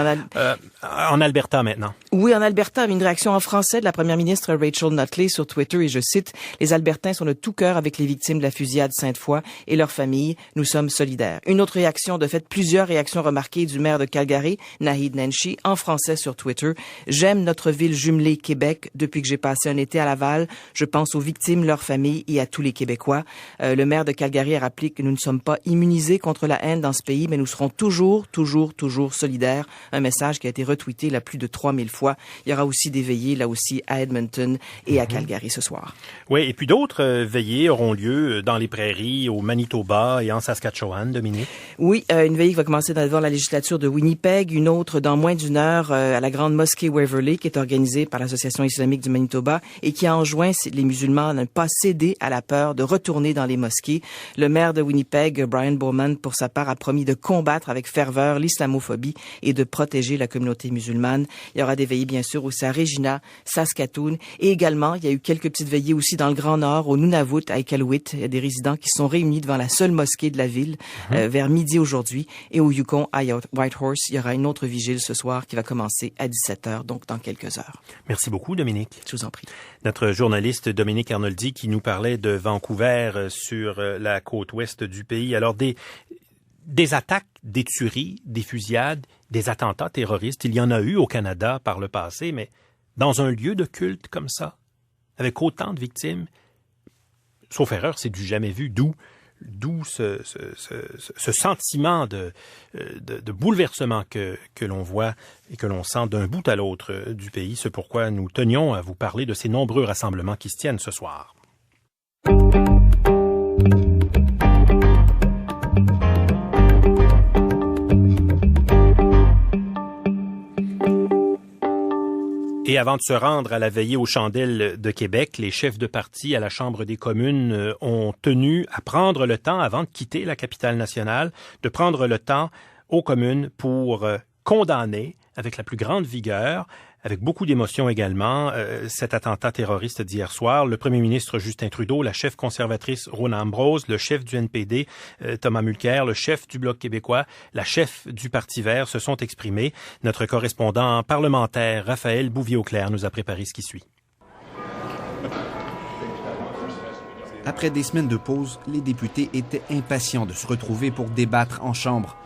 en Alberta maintenant. Oui, en Alberta, une réaction en français de la première ministre Rachel Notley sur Twitter, et je cite, « Les Albertains sont de tout cœur avec les victimes de la fusillade Sainte-Foy et leurs familles. Nous sommes solidaires. » Une autre réaction, de fait, plusieurs réactions remarquées du maire de Calgary, Naheed Nenshi, en français sur Twitter. « J'aime notre ville jumelée Québec. Depuis que j'ai passé un été à Laval, je pense aux victimes, leurs familles et à tous les Québécois. » Le maire de Calgary a rappelé que nous ne sommes pas immunisés contre la haine dans ce pays, mais nous serons toujours solidaires. Un message qui a été retweeté là plus de 3000 fois. Il y aura aussi des veillées, là aussi, à Edmonton et à Calgary ce soir. Oui, et puis d'autres veillées auront lieu dans les prairies, au Manitoba et en Saskatchewan, Dominique. Oui, une veillée qui va commencer devant la législature de Winnipeg, une autre dans moins d'une heure à la grande mosquée Waverley, qui est organisée par l'Association islamique du Manitoba et qui a enjoint les musulmans à ne pas céder à la peur de retourner dans les mosquées. Le maire de Winnipeg, Brian Bowman, pour sa part, a promis de combattre avec ferveur l'islamophobie et de protéger la communauté musulmane. Il y aura des veillées, bien sûr, aussi à Regina, Saskatoon, et également, il y a eu quelques petites veillées aussi dans le Grand Nord, au Nunavut, à Iqaluit. Il y a des résidents qui sont réunis devant la seule mosquée de la ville vers midi aujourd'hui. Et au Yukon, à Whitehorse, il y aura une autre vigile ce soir qui va commencer à 17h, donc dans quelques heures. Merci beaucoup, Dominique. Je vous en prie. Notre journaliste Dominique Arnoldi qui nous parlait de Vancouver sur la côte ouest du pays. Alors, des attaques, des tueries, des fusillades, des attentats terroristes, il y en a eu au Canada par le passé, mais dans un lieu de culte comme ça, avec autant de victimes, sauf erreur, c'est du jamais vu. D'où ce sentiment de bouleversement que l'on voit et que l'on sent d'un bout à l'autre du pays. C'est pourquoi nous tenions à vous parler de ces nombreux rassemblements qui se tiennent ce soir. Et avant de se rendre à la veillée aux chandelles de Québec, les chefs de parti à la Chambre des communes ont tenu à prendre le temps, avant de quitter la capitale nationale, de prendre le temps aux communes pour condamner avec la plus grande vigueur, avec beaucoup d'émotion également, cet attentat terroriste d'hier soir. Le premier ministre Justin Trudeau, la chef conservatrice Rona Ambrose, le chef du NPD Thomas Mulcair, le chef du Bloc québécois, la chef du Parti vert se sont exprimés. Notre correspondant parlementaire Raphaël Bouvier-Auclair nous a préparé ce qui suit. Après des semaines de pause, les députés étaient impatients de se retrouver pour débattre en Chambre.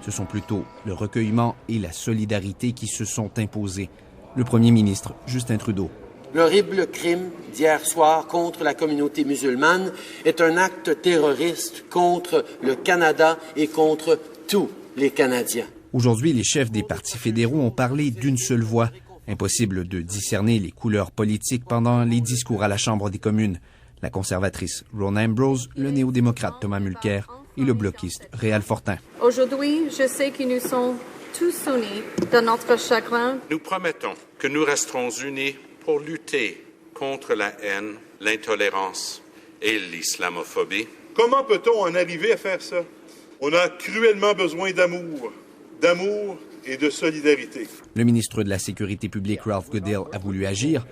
Ce sont plutôt le recueillement et la solidarité qui se sont imposés. Le premier ministre, Justin Trudeau. L'horrible crime d'hier soir contre la communauté musulmane est un acte terroriste contre le Canada et contre tous les Canadiens. Aujourd'hui, les chefs des partis fédéraux ont parlé d'une seule voix. Impossible de discerner les couleurs politiques pendant les discours à la Chambre des communes. La conservatrice Rona Ambrose, le néo-démocrate Thomas Mulcair et le bloquiste Réal Fortin. Aujourd'hui, je sais que nous sommes tous unis dans notre chagrin. Nous promettons que nous resterons unis pour lutter contre la haine, l'intolérance et l'islamophobie. Comment peut-on en arriver à faire ça? On a cruellement besoin d'amour et de solidarité. Le ministre de la Sécurité publique, Ralph Goodale, a voulu agir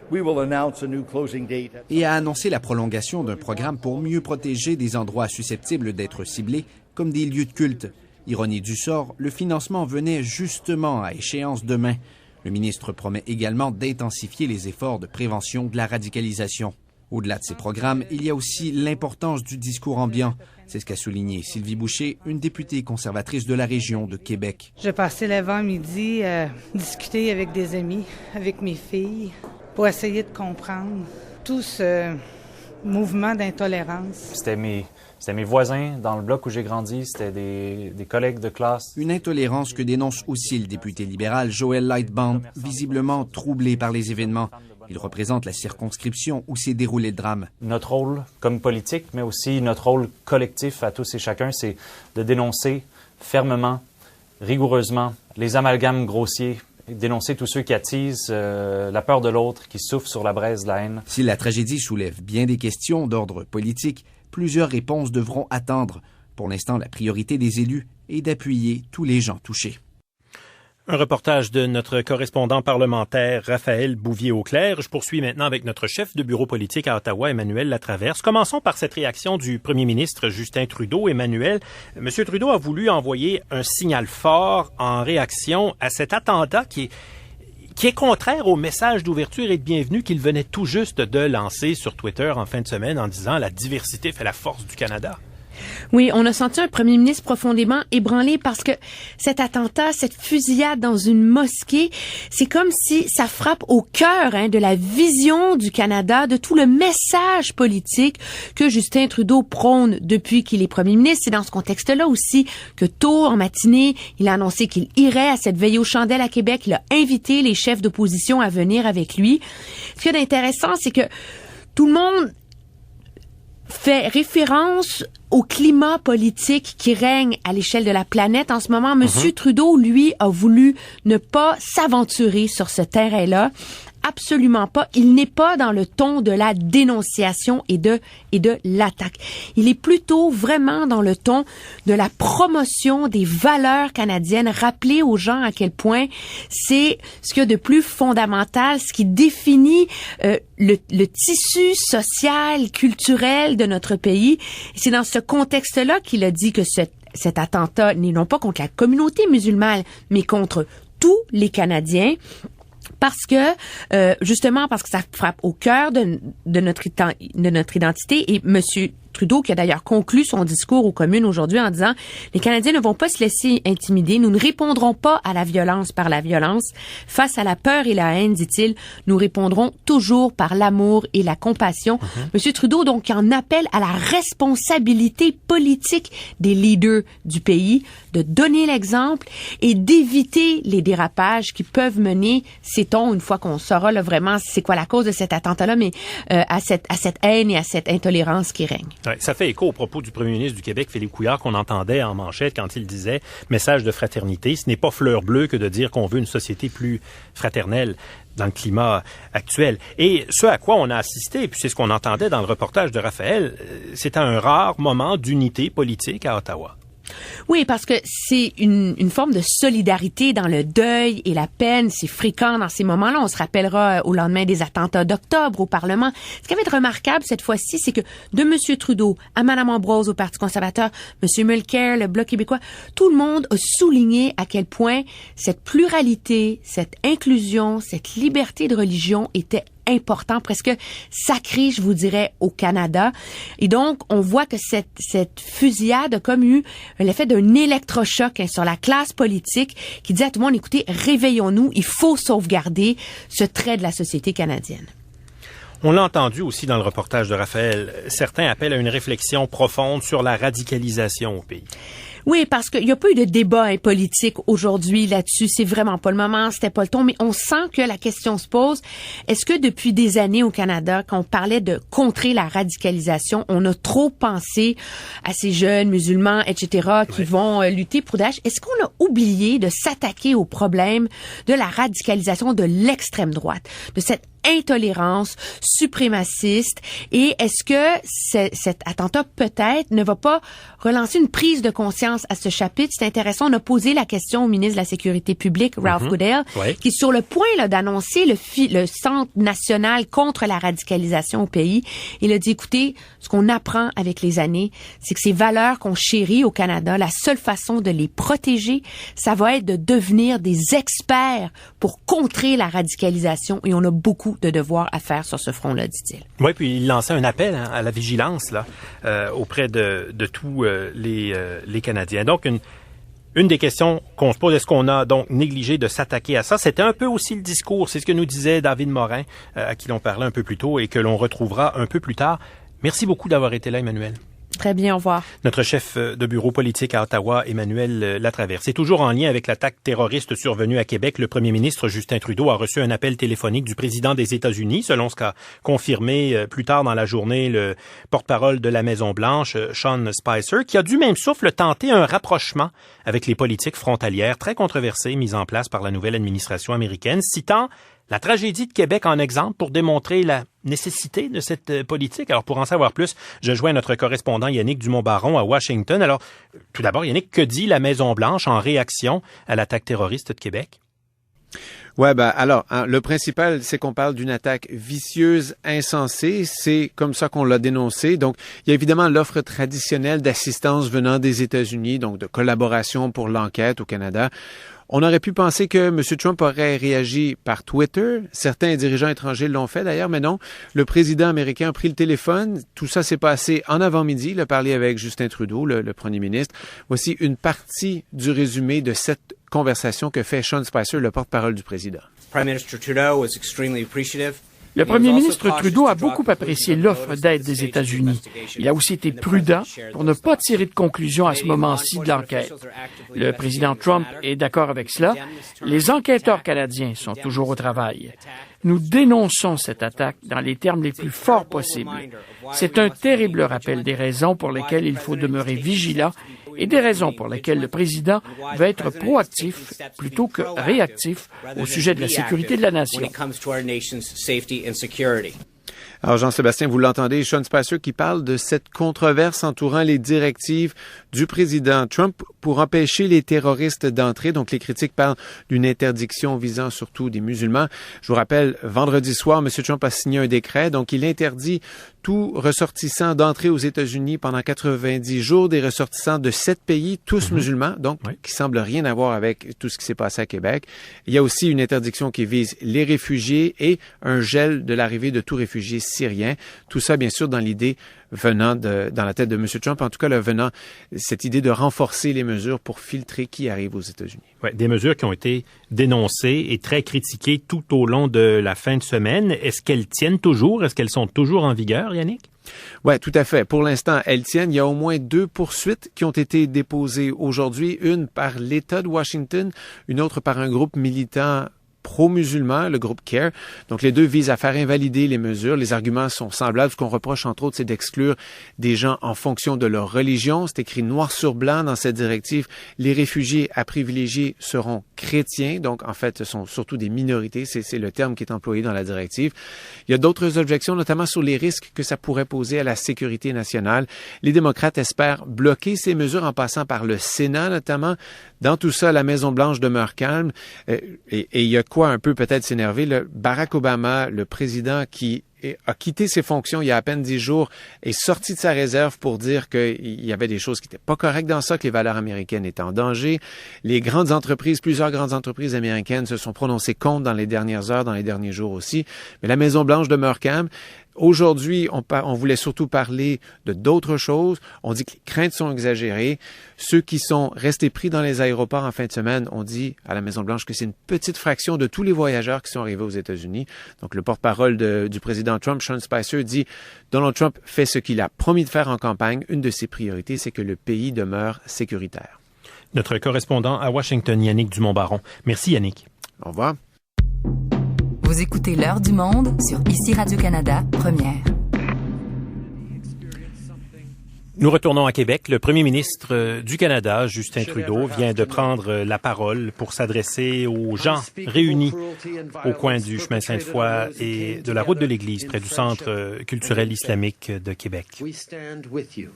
et a annoncé la prolongation d'un programme pour mieux protéger des endroits susceptibles d'être ciblés, comme des lieux de culte. Ironie du sort, le financement venait justement à échéance demain. Le ministre promet également d'intensifier les efforts de prévention de la radicalisation. Au-delà de ces programmes, il y a aussi l'importance du discours ambiant. C'est ce qu'a souligné Sylvie Boucher, une députée conservatrice de la région de Québec. Je passais l'avant-midi à discuter avec des amis, avec mes filles, pour essayer de comprendre tout ce mouvement d'intolérance. C'était mes voisins dans le bloc où j'ai grandi, c'était des collègues de classe. Une intolérance que dénonce aussi le député libéral Joel Lightbound, visiblement troublé par les événements. Il représente la circonscription où s'est déroulé le drame. Notre rôle comme politique, mais aussi notre rôle collectif à tous et chacun, c'est de dénoncer fermement, rigoureusement, les amalgames grossiers, dénoncer tous ceux qui attisent la peur de l'autre, qui souffrent sur la braise de la haine. Si la tragédie soulève bien des questions d'ordre politique, plusieurs réponses devront attendre. Pour l'instant, la priorité des élus est d'appuyer tous les gens touchés. Un reportage de notre correspondant parlementaire Raphaël Bouvier-Auclair. Je poursuis maintenant avec notre chef de bureau politique à Ottawa, Emmanuel Latraverse. Commençons par cette réaction du premier ministre Justin Trudeau. Emmanuel, M. Trudeau a voulu envoyer un signal fort en réaction à cet attentat qui est contraire au message d'ouverture et de bienvenue qu'il venait tout juste de lancer sur Twitter en fin de semaine en disant « La diversité fait la force du Canada ». Oui, on a senti un premier ministre profondément ébranlé parce que cet attentat, cette fusillade dans une mosquée, c'est comme si ça frappe au cœur de la vision du Canada, de tout le message politique que Justin Trudeau prône depuis qu'il est premier ministre. C'est dans ce contexte-là aussi que tôt en matinée, il a annoncé qu'il irait à cette veillée aux chandelles à Québec. Il a invité les chefs d'opposition à venir avec lui. Ce qui est intéressant, c'est que tout le monde fait référence au climat politique qui règne à l'échelle de la planète en ce moment. Monsieur Trudeau, lui, a voulu ne pas s'aventurer sur ce terrain-là. Absolument pas. Il n'est pas dans le ton de la dénonciation et de l'attaque. Il est plutôt vraiment dans le ton de la promotion des valeurs canadiennes, rappeler aux gens à quel point c'est ce qu'il y a de plus fondamental, ce qui définit le tissu social, culturel de notre pays. C'est dans ce contexte-là qu'il a dit que cet attentat n'est non pas contre la communauté musulmane, mais contre tous les Canadiens. Parce que, justement, parce que ça frappe au cœur de notre identité. Et Monsieur Trudeau, qui a d'ailleurs conclu son discours aux communes aujourd'hui en disant « Les Canadiens ne vont pas se laisser intimider. Nous ne répondrons pas à la violence par la violence. Face à la peur et la haine, dit-il, nous répondrons toujours par l'amour et la compassion. » Monsieur Trudeau, donc, en appelle à la responsabilité politique des leaders du pays de donner l'exemple et d'éviter les dérapages qui peuvent mener, sait-on, une fois qu'on saura là, vraiment c'est quoi la cause de cet attentat-là, mais à cette haine et à cette intolérance qui règne. Ouais, ça fait écho au propos du premier ministre du Québec, Philippe Couillard, qu'on entendait en manchette quand il disait « Message de fraternité ». Ce n'est pas fleur bleue que de dire qu'on veut une société plus fraternelle dans le climat actuel. Et ce à quoi on a assisté, et puis c'est ce qu'on entendait dans le reportage de Raphaël, c'était un rare moment d'unité politique à Ottawa. Oui, parce que c'est une forme de solidarité dans le deuil et la peine. C'est fréquent dans ces moments-là. On se rappellera au lendemain des attentats d'octobre au Parlement. Ce qui va être remarquable cette fois-ci, c'est que de M. Trudeau à Mme Ambrose au Parti conservateur, M. Mulcair, le Bloc québécois, tout le monde a souligné à quel point cette pluralité, cette inclusion, cette liberté de religion était important, presque sacré, je vous dirais, au Canada. Et donc, on voit que cette fusillade a comme eu l'effet d'un électrochoc sur la classe politique qui dit à tout le monde, écoutez, réveillons-nous, il faut sauvegarder ce trait de la société canadienne. On l'a entendu aussi dans le reportage de Raphaël. Certains appellent à une réflexion profonde sur la radicalisation au pays. Oui, parce qu'il n'y a pas eu de débat politique aujourd'hui là-dessus. C'est vraiment pas le moment, c'était pas le ton, mais on sent que la question se pose. Est-ce que depuis des années au Canada, quand on parlait de contrer la radicalisation, on a trop pensé à ces jeunes musulmans, etc., qui vont lutter pour Daesh? Est-ce qu'on a oublié de s'attaquer au problème de la radicalisation de l'extrême droite, de cette intolérance suprémaciste, et est-ce que cet attentat peut-être ne va pas relancer une prise de conscience à ce chapitre? C'est intéressant, on a posé la question au ministre de la Sécurité publique, Ralph Goodale, qui est sur le point d'annoncer le Centre national contre la radicalisation au pays. Il a dit, écoutez, ce qu'on apprend avec les années, c'est que ces valeurs qu'on chérit au Canada, la seule façon de les protéger, ça va être de devenir des experts pour contrer la radicalisation, et on a beaucoup de devoirs à faire sur ce front-là, dit-il. Oui, puis il lançait un appel à la vigilance là auprès de tous les Canadiens. Donc, une des questions qu'on se pose, est-ce qu'on a donc négligé de s'attaquer à ça? C'était un peu aussi le discours, c'est ce que nous disait David Morin, à qui l'on parlait un peu plus tôt et que l'on retrouvera un peu plus tard. Merci beaucoup d'avoir été là, Emmanuel. Très bien, au revoir. Notre chef de bureau politique à Ottawa, Emmanuel Latraverse. C'est toujours en lien avec l'attaque terroriste survenue à Québec. Le premier ministre Justin Trudeau a reçu un appel téléphonique du président des États-Unis, selon ce qu'a confirmé plus tard dans la journée le porte-parole de la Maison-Blanche, Sean Spicer, qui a du même souffle tenté un rapprochement avec les politiques frontalières très controversées mises en place par la nouvelle administration américaine, citant la tragédie de Québec en exemple pour démontrer la nécessité de cette politique. Alors, pour en savoir plus, je joins notre correspondant Yannick Dumont-Baron à Washington. Alors, tout d'abord, Yannick, que dit la Maison-Blanche en réaction à l'attaque terroriste de Québec? Ouais, alors, le principal, c'est qu'on parle d'une attaque vicieuse, insensée. C'est comme ça qu'on l'a dénoncé. Donc, il y a évidemment l'offre traditionnelle d'assistance venant des États-Unis, donc de collaboration pour l'enquête au Canada. On aurait pu penser que M. Trump aurait réagi par Twitter. Certains dirigeants étrangers l'ont fait d'ailleurs, mais non. Le président américain a pris le téléphone. Tout ça s'est passé en avant-midi. Il a parlé avec Justin Trudeau, le premier ministre. Voici une partie du résumé de cette conversation que fait Sean Spicer, le porte-parole du président. Le premier ministre Trudeau a beaucoup apprécié l'offre d'aide des États-Unis. Il a aussi été prudent pour ne pas tirer de conclusion à ce moment-ci de l'enquête. Le président Trump est d'accord avec cela. Les enquêteurs canadiens sont toujours au travail. Nous dénonçons cette attaque dans les termes les plus forts possibles. C'est un terrible rappel des raisons pour lesquelles il faut demeurer vigilant et des raisons pour lesquelles le président va être proactif plutôt que réactif au sujet de la sécurité de la nation. Alors, Jean-Sébastien, vous l'entendez, Sean Spicer qui parle de cette controverse entourant les directives du président Trump pour empêcher les terroristes d'entrer. Donc, les critiques parlent d'une interdiction visant surtout des musulmans. Je vous rappelle, vendredi soir, M. Trump a signé un décret. Donc, il interdit tout ressortissant d'entrer aux États-Unis pendant 90 jours, des ressortissants de 7 pays, tous musulmans, donc qui semblent rien avoir avec tout ce qui s'est passé à Québec. Il y a aussi une interdiction qui vise les réfugiés et un gel de l'arrivée de tout réfugié syrien. Tout ça, bien sûr, dans l'idée venant dans la tête de M. Trump, en tout cas, cette idée de renforcer les mesures pour filtrer qui arrive aux États-Unis. Ouais, des mesures qui ont été dénoncées et très critiquées tout au long de la fin de semaine. Est-ce qu'elles tiennent toujours? Est-ce qu'elles sont toujours en vigueur, Yannick? Oui, tout à fait. Pour l'instant, elles tiennent. Il y a au moins 2 poursuites qui ont été déposées aujourd'hui. Une par l'État de Washington, une autre par un groupe militant pro-musulman, le groupe CARE. Donc, les deux visent à faire invalider les mesures. Les arguments sont semblables. Ce qu'on reproche, entre autres, c'est d'exclure des gens en fonction de leur religion. C'est écrit noir sur blanc dans cette directive. Les réfugiés à privilégier seront chrétiens. Donc, en fait, ce sont surtout des minorités. C'est le terme qui est employé dans la directive. Il y a d'autres objections, notamment sur les risques que ça pourrait poser à la sécurité nationale. Les démocrates espèrent bloquer ces mesures en passant par le Sénat, notamment. Dans tout ça, la Maison-Blanche demeure calme. Et il y a quoi un peu peut-être s'énerver? Barack Obama, le président qui a quitté ses fonctions il y a à peine 10 jours, est sorti de sa réserve pour dire qu'il y avait des choses qui n'étaient pas correctes dans ça, que les valeurs américaines étaient en danger. Plusieurs grandes entreprises américaines se sont prononcées contre dans les dernières heures, dans les derniers jours aussi. Mais la Maison-Blanche demeure calme. Aujourd'hui, on voulait surtout parler de d'autres choses. On dit que les craintes sont exagérées. Ceux qui sont restés pris dans les aéroports en fin de semaine, on dit à la Maison-Blanche que c'est une petite fraction de tous les voyageurs qui sont arrivés aux États-Unis. Donc, le porte-parole du président Trump, Sean Spicer, dit « Donald Trump fait ce qu'il a promis de faire en campagne. Une de ses priorités, c'est que le pays demeure sécuritaire. » Notre correspondant à Washington, Yannick Dumont-Baron. Merci, Yannick. Au revoir. Vous écoutez L'heure du monde sur ICI Radio-Canada, première. Nous retournons à Québec. Le premier ministre du Canada, Justin Trudeau, vient de prendre la parole pour s'adresser aux gens réunis au coin du chemin Sainte-Foy et de la route de l'Église, près du Centre culturel islamique de Québec. We stand with you.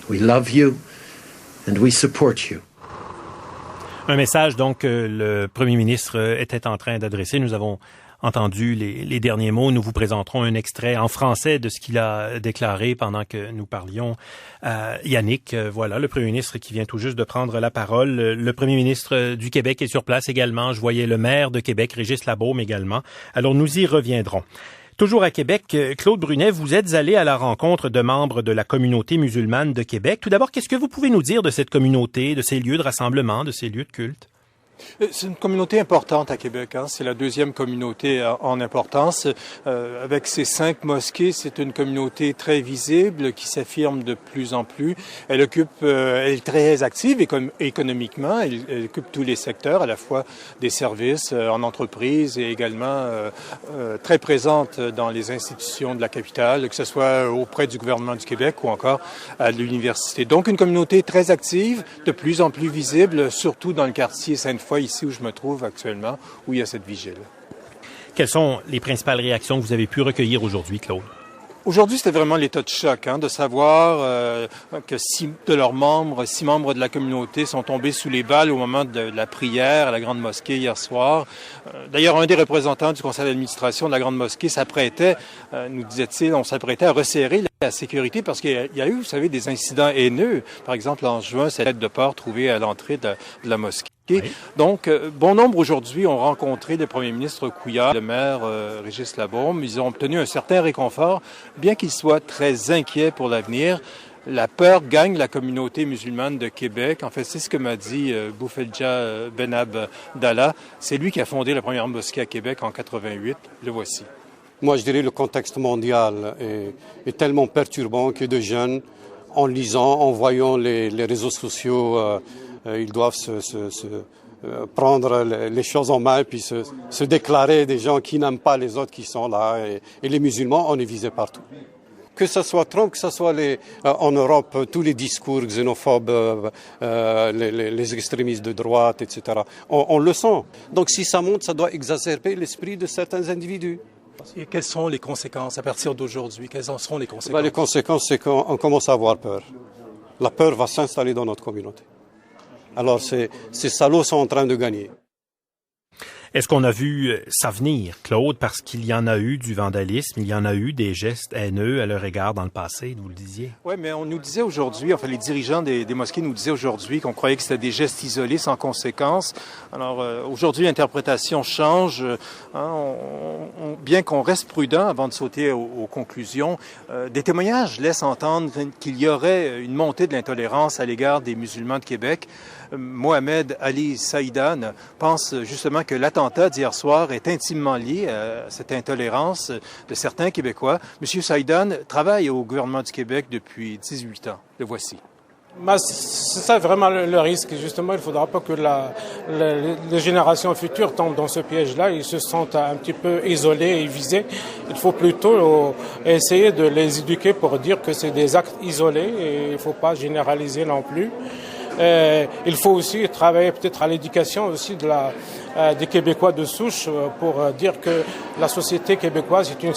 We love you and we support you. Un message, donc, que le premier ministre était en train d'adresser. Nous avons entendu les derniers mots. Nous vous présenterons un extrait en français de ce qu'il a déclaré pendant que nous parlions. Yannick, voilà, le premier ministre qui vient tout juste de prendre la parole. Le premier ministre du Québec est sur place également. Je voyais le maire de Québec, Régis Labaume, également. Alors, nous y reviendrons. Toujours à Québec, Claude Brunet, vous êtes allé à la rencontre de membres de la communauté musulmane de Québec. Tout d'abord, qu'est-ce que vous pouvez nous dire de cette communauté, de ces lieux de rassemblement, de ces lieux de culte? C'est une communauté importante à Québec. C'est la deuxième communauté en importance. Avec ses 5 mosquées, c'est une communauté très visible qui s'affirme de plus en plus. Elle est très active économiquement. Elle occupe tous les secteurs, à la fois des services en entreprise et également très présente dans les institutions de la capitale, que ce soit auprès du gouvernement du Québec ou encore à l'université. Donc, une communauté très active, de plus en plus visible, surtout dans le quartier Sainte-Foy, ici où je me trouve actuellement, où il y a cette vigile. Quelles sont les principales réactions que vous avez pu recueillir aujourd'hui, Claude? Aujourd'hui, c'était vraiment l'état de choc, de savoir que 6 membres de la communauté sont tombés sous les balles au moment de la prière à la Grande Mosquée hier soir. D'ailleurs, un des représentants du conseil d'administration de la Grande Mosquée s'apprêtait, nous disait-il, on s'apprêtait à resserrer la sécurité parce qu'il y a eu, vous savez, des incidents haineux. Par exemple, en juin, cette lettre de port trouvée à l'entrée de la mosquée. Oui. Donc, bon nombre aujourd'hui ont rencontré le premier ministre Couillard, le maire Régis Labaume. Ils ont obtenu un certain réconfort, bien qu'ils soient très inquiets pour l'avenir. La peur gagne la communauté musulmane de Québec. En fait, c'est ce que m'a dit Boufeldja Benabdallah. C'est lui qui a fondé la première mosquée à Québec en 88. Le voici. Moi, je dirais le contexte mondial est tellement perturbant que de jeunes, en lisant, en voyant les réseaux sociaux, ils doivent prendre les choses en main puis se déclarer des gens qui n'aiment pas les autres qui sont là. Et les musulmans, on est visés partout. Que ce soit Trump, que ce soit en Europe, tous les discours xénophobes, les extrémistes de droite, etc. On le sent. Donc si ça monte, ça doit exacerber l'esprit de certains individus. Et quelles sont les conséquences à partir d'aujourd'hui? Quelles en seront les conséquences? Les conséquences, c'est qu'on commence à avoir peur. La peur va s'installer dans notre communauté. Alors, ces salauds sont en train de gagner. Est-ce qu'on a vu ça venir, Claude, parce qu'il y en a eu du vandalisme, il y en a eu des gestes haineux à leur égard dans le passé, vous le disiez? Oui, mais on nous disait aujourd'hui, enfin les dirigeants des mosquées nous disaient aujourd'hui qu'on croyait que c'était des gestes isolés sans conséquence. Alors aujourd'hui, l'interprétation change. Bien qu'on reste prudent avant de sauter aux conclusions, des témoignages laissent entendre qu'il y aurait une montée de l'intolérance à l'égard des musulmans de Québec. Mohamed Ali Saïdan pense justement que l'attentat d'hier soir est intimement lié à cette intolérance de certains Québécois. Monsieur Saïdan travaille au gouvernement du Québec depuis 18 ans. Le voici. C'est ça vraiment le risque. Justement, il ne faudra pas que les générations futures tombent dans ce piège-là. Ils se sentent un petit peu isolés et visés. Il faut plutôt essayer de les éduquer pour dire que c'est des actes isolés et il ne faut pas généraliser non plus. Il faut aussi travailler peut-être à l'éducation aussi des Québécois de souche pour dire que la société québécoise est une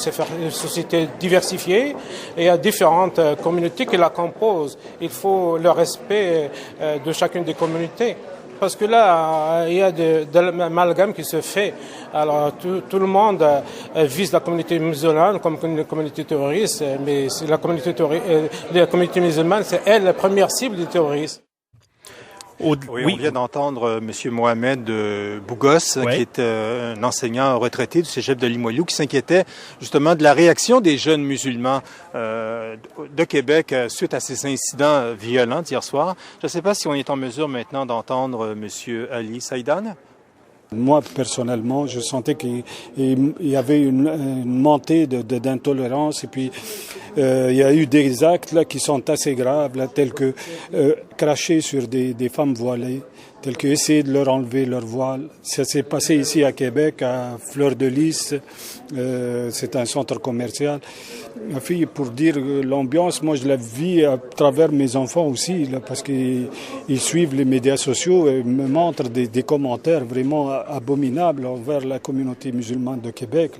société diversifiée et il y a différentes communautés qui la composent. Il faut le respect de chacune des communautés. Parce que là, il y a de l'amalgame qui se fait. Alors, tout le monde vise la communauté musulmane comme une communauté terroriste, mais la communauté musulmane, c'est elle la première cible des terroristes. Oui, on vient d'entendre M. Mohamed Bougos, qui est un enseignant retraité du cégep de Limoilou, qui s'inquiétait justement de la réaction des jeunes musulmans de Québec suite à ces incidents violents d'hier soir. Je ne sais pas si on est en mesure maintenant d'entendre M. Ali Saïdan. Moi, personnellement, je sentais qu'il y avait une montée d'intolérance et puis il y a eu des actes là qui sont assez graves, là, tels que cracher sur des femmes voilées, tels que essayer de leur enlever leur voile. Ça s'est passé ici à Québec, à Fleur-de-Lys, c'est un centre commercial. Pour dire l'ambiance, moi je la vis à travers mes enfants aussi, là, parce qu'ils suivent les médias sociaux et me montrent des commentaires vraiment abominables envers la communauté musulmane de Québec.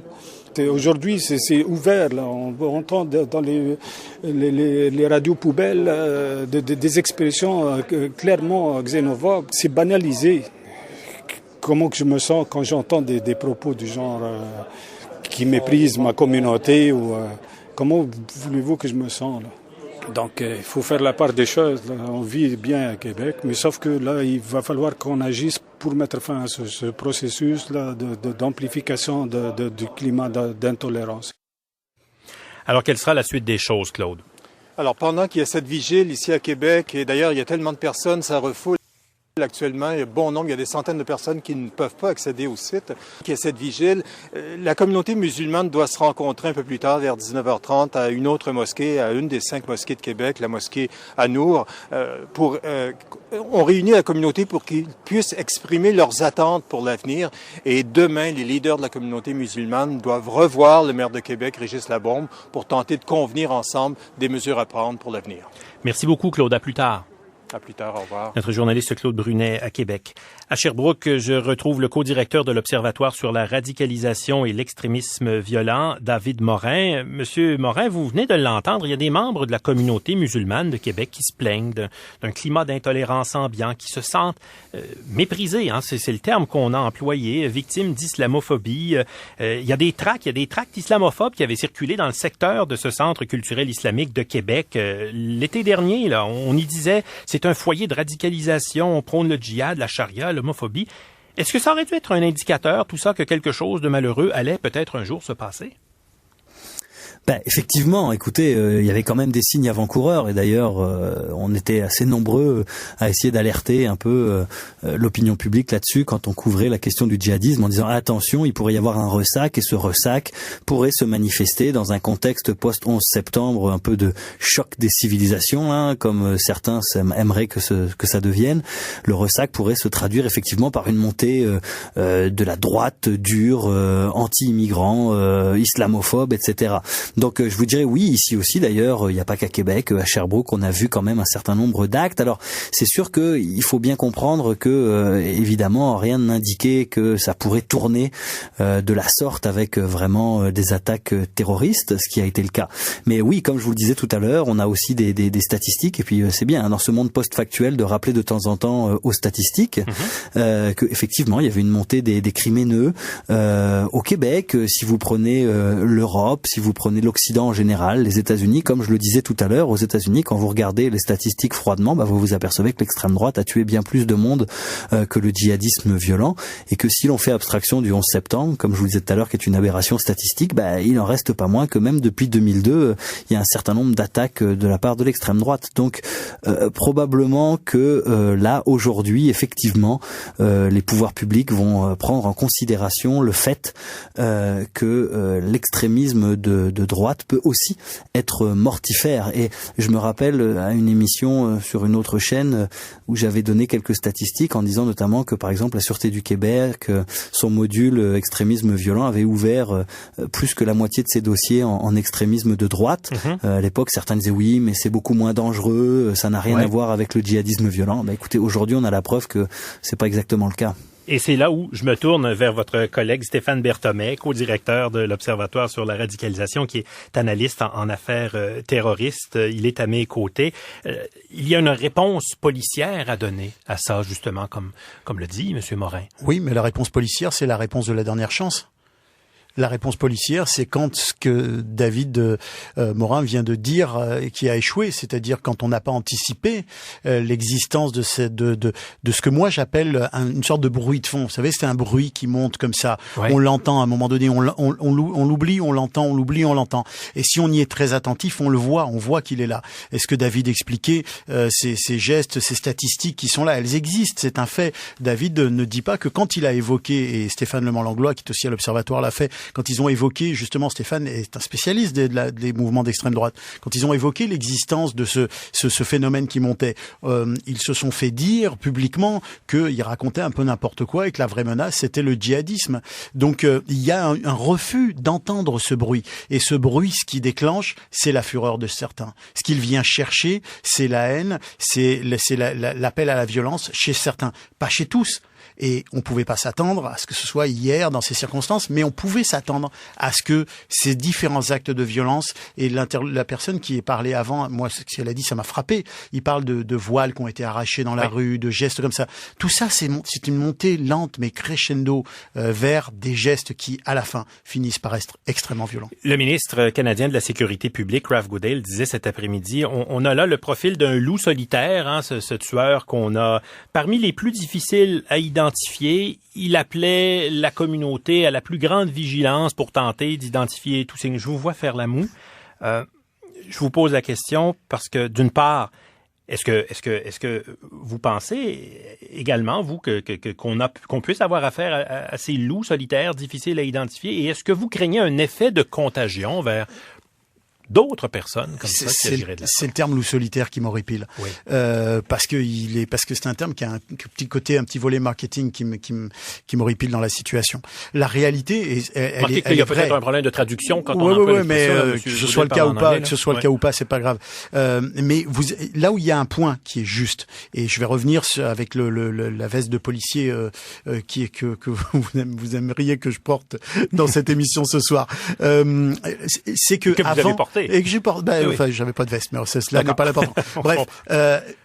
Aujourd'hui, c'est ouvert. Là. On entend dans les radios poubelles des expressions clairement xénophobes. C'est banalisé. Comment que je me sens quand j'entends des propos du genre qui méprisent ma communauté ou comment voulez-vous que je me sens là? Donc, il faut faire la part des choses. Là. On vit bien à Québec, mais sauf que là, il va falloir qu'on agisse pour mettre fin à ce processus-là d'amplification du climat d'intolérance. Alors, quelle sera la suite des choses, Claude? Alors, pendant qu'il y a cette vigile ici à Québec, et d'ailleurs, il y a tellement de personnes, ça refoule. Actuellement, il y a bon nombre, il y a des centaines de personnes qui ne peuvent pas accéder au site. Il y a cette vigile. La communauté musulmane doit se rencontrer un peu plus tard, vers 19h30, à une autre mosquée, à une des 5 mosquées de Québec, la mosquée An-Nour. On réunit la communauté pour qu'ils puissent exprimer leurs attentes pour l'avenir. Et demain, les leaders de la communauté musulmane doivent revoir le maire de Québec, Régis Labaume, pour tenter de convenir ensemble des mesures à prendre pour l'avenir. Merci beaucoup, Claude. À plus tard. À plus tard, au revoir. Notre journaliste Claude Brunet à Québec. À Sherbrooke, je retrouve le co-directeur de l'Observatoire sur la radicalisation et l'extrémisme violent, David Morin. Monsieur Morin, vous venez de l'entendre, il y a des membres de la communauté musulmane de Québec qui se plaignent d'un climat d'intolérance ambiant, qui se sentent méprisés, hein, c'est le terme qu'on a employé, victimes d'islamophobie. Il y a des tracts islamophobes qui avaient circulé dans le secteur de ce centre culturel islamique de Québec. L'été dernier, là, on y disait, c'est un foyer de radicalisation, on prône le djihad, la charia, l'homophobie. Est-ce que ça aurait dû être un indicateur, tout ça, que quelque chose de malheureux allait peut-être un jour se passer? Effectivement, écoutez, il y avait quand même des signes avant-coureurs et d'ailleurs on était assez nombreux à essayer d'alerter un peu l'opinion publique là-dessus quand on couvrait la question du djihadisme en disant attention, il pourrait y avoir un ressac et ce ressac pourrait se manifester dans un contexte post-11 septembre, un peu de choc des civilisations, hein, comme certains aimeraient que ça devienne. Le ressac pourrait se traduire effectivement par une montée de la droite dure, anti-immigrants, islamophobe, etc. Donc je vous dirais oui, ici aussi d'ailleurs, il n'y a pas qu'à Québec, à Sherbrooke, on a vu quand même un certain nombre d'actes. Alors c'est sûr que il faut bien comprendre que évidemment rien n'indiquait que ça pourrait tourner de la sorte avec vraiment des attaques terroristes, ce qui a été le cas. Mais oui, comme je vous le disais tout à l'heure, on a aussi des statistiques et puis c'est bien hein, dans ce monde post-factuel de rappeler de temps en temps aux statistiques que effectivement il y avait une montée des crimes haineux au Québec. Si vous prenez l'Europe, si vous prenez l'Occident en général, les États-Unis, comme je le disais tout à l'heure, aux États-Unis, quand vous regardez les statistiques froidement, vous vous apercevez que l'extrême droite a tué bien plus de monde que le djihadisme violent, et que si l'on fait abstraction du 11 septembre, comme je vous le disais tout à l'heure, qui est une aberration statistique, il en reste pas moins que même depuis 2002, il y a un certain nombre d'attaques de la part de l'extrême droite. Donc probablement que là, aujourd'hui, effectivement, les pouvoirs publics vont prendre en considération le fait que l'extrémisme de droite peut aussi être mortifère. Et je me rappelle à une émission sur une autre chaîne où j'avais donné quelques statistiques en disant notamment que par exemple la Sûreté du Québec, son module extrémisme violent avait ouvert plus que la moitié de ses dossiers en extrémisme de droite. À l'époque, certains disaient oui, mais c'est beaucoup moins dangereux, ça n'a rien à voir avec le djihadisme violent. Écoutez, aujourd'hui, on a la preuve que c'est pas exactement le cas. Et c'est là où je me tourne vers votre collègue Stéphane Berthommet, co-directeur de l'Observatoire sur la radicalisation, qui est analyste en affaires terroristes. Il est à mes côtés. Il y a une réponse policière à donner à ça, justement, comme le dit M. Morin. Oui, mais la réponse policière, c'est la réponse de la dernière chance. La réponse policière, c'est quand ce que David Morin vient de dire qui a échoué, c'est-à-dire quand on n'a pas anticipé l'existence de ce que moi j'appelle une sorte de bruit de fond. Vous savez, c'est un bruit qui monte comme ça. Ouais. On l'entend à un moment donné, on l'oublie, on l'entend, on l'oublie, on l'entend. Et si on y est très attentif, on le voit, on voit qu'il est là. Et ce que David expliquait, ces gestes, ces statistiques qui sont là, elles existent, c'est un fait. David ne dit pas que quand il a évoqué, et Stéphane Lemant-Langlois, qui est aussi à l'Observatoire, l'a fait, quand ils ont évoqué, justement, Stéphane est un spécialiste des mouvements d'extrême droite, quand ils ont évoqué l'existence de ce phénomène qui montait, ils se sont fait dire publiquement qu'ils racontaient un peu n'importe quoi et que la vraie menace, c'était le djihadisme. Donc, il y a un refus d'entendre ce bruit. Et ce bruit, ce qui déclenche, c'est la fureur de certains. Ce qu'il vient chercher, c'est la haine, c'est l'appel à la violence chez certains, pas chez tous. Et on pouvait pas s'attendre à ce que ce soit hier dans ces circonstances, mais on pouvait s'attendre à ce que ces différents actes de violence et la personne qui est parlé avant, moi, ce qu'elle a dit, ça m'a frappé. Il parle de voiles qui ont été arrachés dans la rue, de gestes comme ça. Tout ça, c'est une montée lente, mais crescendo, vers des gestes qui, à la fin, finissent par être extrêmement violents. Le ministre canadien de la Sécurité publique, Ralph Goodale, disait cet après-midi, on a là le profil d'un loup solitaire, hein, ce tueur qu'on a parmi les plus difficiles à identifier. Il appelait la communauté à la plus grande vigilance pour tenter d'identifier tous ces... Je vous vois faire la moue. Je vous pose la question parce que, d'une part, est-ce que vous pensez également, vous, qu'on puisse avoir affaire à ces loups solitaires difficiles à identifier, et est-ce que vous craignez un effet de contagion vers d'autres personnes comme ça qui agiraient de la sorte? C'est le terme loup solitaire qui m'horripile. Oui. Parce que c'est un terme qui a un petit volet marketing qui m'horripile dans la situation. La réalité elle il y a peut-être un problème de traduction quand on emploie mais que ce soit le cas ou pas, que ce soit le cas ou pas, c'est pas grave. Mais là où il y a un point qui est juste, et je vais revenir avec la veste de policier que vous aimeriez que je porte dans cette émission ce soir, c'est que avant, avez porté. Et que j'ai porté. Oui. Enfin, j'avais pas de veste, mais cela n'est pas l'important. Bref,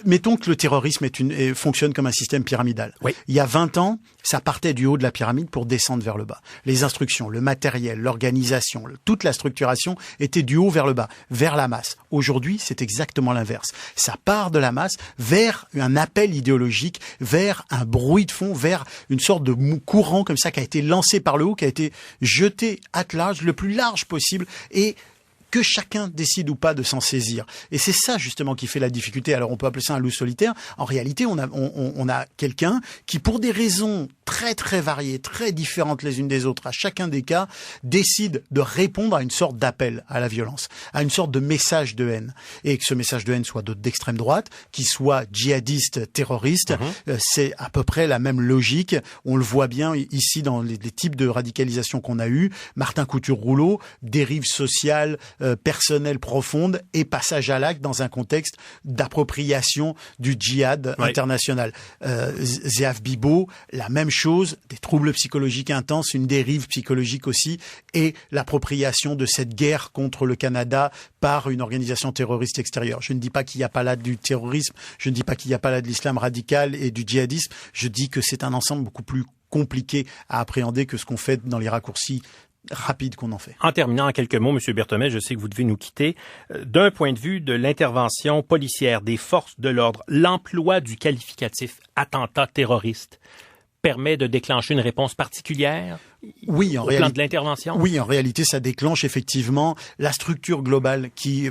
mettons que le terrorisme fonctionne comme un système pyramidal. Oui. Il y a 20 ans, ça partait du haut de la pyramide pour descendre vers le bas. Les instructions, le matériel, l'organisation, toute la structuration était du haut vers le bas, vers la masse. Aujourd'hui, c'est exactement l'inverse. Ça part de la masse vers un appel idéologique, vers un bruit de fond, vers une sorte de courant comme ça qui a été lancé par le haut, qui a été jeté à large, le plus large possible, et que chacun décide ou pas de s'en saisir. Et c'est ça justement qui fait la difficulté. Alors on peut appeler ça un loup solitaire. En réalité, on a quelqu'un qui, pour des raisons très très variées, très différentes les unes des autres, à chacun des cas, décide de répondre à une sorte d'appel à la violence, à une sorte de message de haine. Et que ce message de haine soit d'extrême droite, qu'il soit djihadiste, terroriste, c'est à peu près la même logique. On le voit bien ici dans les types de radicalisation qu'on a eu. Martin Couture-Rouleau, dérive sociale, personnelle profonde et passage à l'acte dans un contexte d'appropriation du djihad international. Zéaf Bibo, la même chose, des troubles psychologiques intenses, une dérive psychologique aussi, et l'appropriation de cette guerre contre le Canada par une organisation terroriste extérieure. Je ne dis pas qu'il n'y a pas là du terrorisme, je ne dis pas qu'il n'y a pas là de l'islam radical et du djihadisme, je dis que c'est un ensemble beaucoup plus compliqué à appréhender que ce qu'on fait dans les raccourcis rapide qu'on en fait. En terminant, en quelques mots, M. Berthommet, je sais que vous devez nous quitter. D'un point de vue de l'intervention policière des forces de l'ordre, l'emploi du qualificatif attentat terroriste permet de déclencher une réponse particulière? Oui, au plan de l'intervention. Oui, en réalité, ça déclenche effectivement la structure globale qui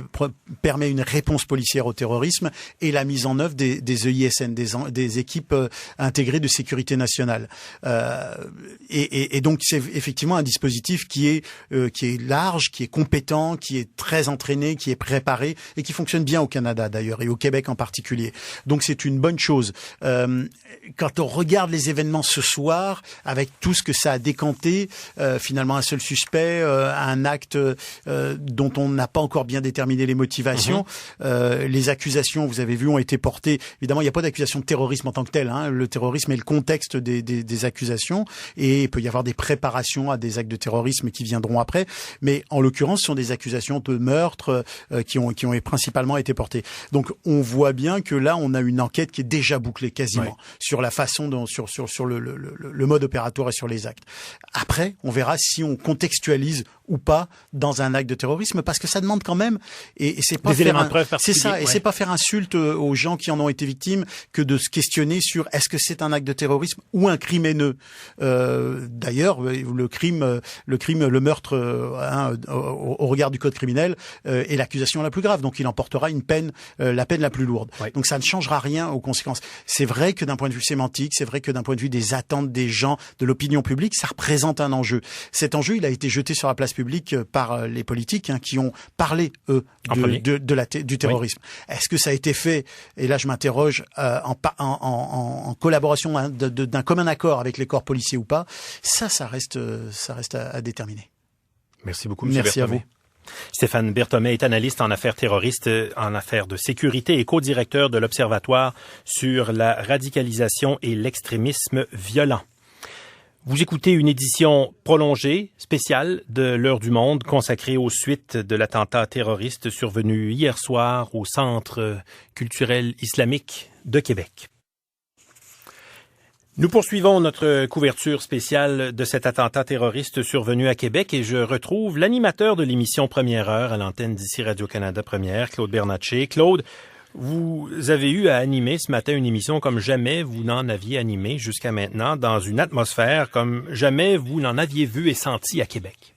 permet une réponse policière au terrorisme et la mise en œuvre des EISN, des équipes intégrées de sécurité nationale. Et donc, c'est effectivement un dispositif qui est large, qui est compétent, qui est très entraîné, qui est préparé et qui fonctionne bien au Canada d'ailleurs et au Québec en particulier. Donc, c'est une bonne chose. Quand on regarde les événements ce soir, avec tout ce que ça a décanté, finalement un seul suspect, un acte dont on n'a pas encore bien déterminé les motivations, les accusations, vous avez vu, ont été portées. Évidemment, il n'y a pas d'accusation de terrorisme en tant que tel. Le terrorisme est le contexte des accusations et il peut y avoir des préparations à des actes de terrorisme qui viendront après. Mais en l'occurrence, ce sont des accusations de meurtre qui ont principalement été portées. Donc, on voit bien que là, on a une enquête qui est déjà bouclée quasiment sur la façon dont, sur le mode opératoire et sur les actes. Après, on verra si on contextualise ou pas dans un acte de terrorisme, parce que ça demande quand même, et c'est pas des éléments de preuve c'est ça, et c'est pas faire insulte aux gens qui en ont été victimes que de se questionner sur est-ce que c'est un acte de terrorisme ou un crime haineux. D'ailleurs, le meurtre, au regard du code criminel, est l'accusation la plus grave, donc il emportera la peine la plus lourde. Donc ça ne changera rien aux conséquences. C'est vrai que d'un point de vue sémantique, c'est vrai que d'un point de vue des attentes des gens, de l'opinion publique, ça représente un enjeu. Cet enjeu, il a été jeté sur la place publique par les politiques qui ont parlé, eux, du terrorisme. Est-ce que ça a été fait, et là je m'interroge, en collaboration d'un commun accord avec les corps policiers ou pas? Ça reste à déterminer. Merci beaucoup, M. Merci Berthomé. À vous. Stéphane Berthomé est analyste en affaires terroristes, en affaires de sécurité et co-directeur de l'Observatoire sur la radicalisation et l'extrémisme violent. Vous écoutez une édition prolongée, spéciale de l'Heure du Monde, consacrée aux suites de l'attentat terroriste survenu hier soir au Centre culturel islamique de Québec. Nous poursuivons notre couverture spéciale de cet attentat terroriste survenu à Québec et je retrouve l'animateur de l'émission Première Heure à l'antenne d'ici Radio-Canada Première, Claude Bernatchez. Claude, vous avez eu à animer ce matin une émission comme jamais vous n'en aviez animé jusqu'à maintenant, dans une atmosphère comme jamais vous n'en aviez vu et senti à Québec.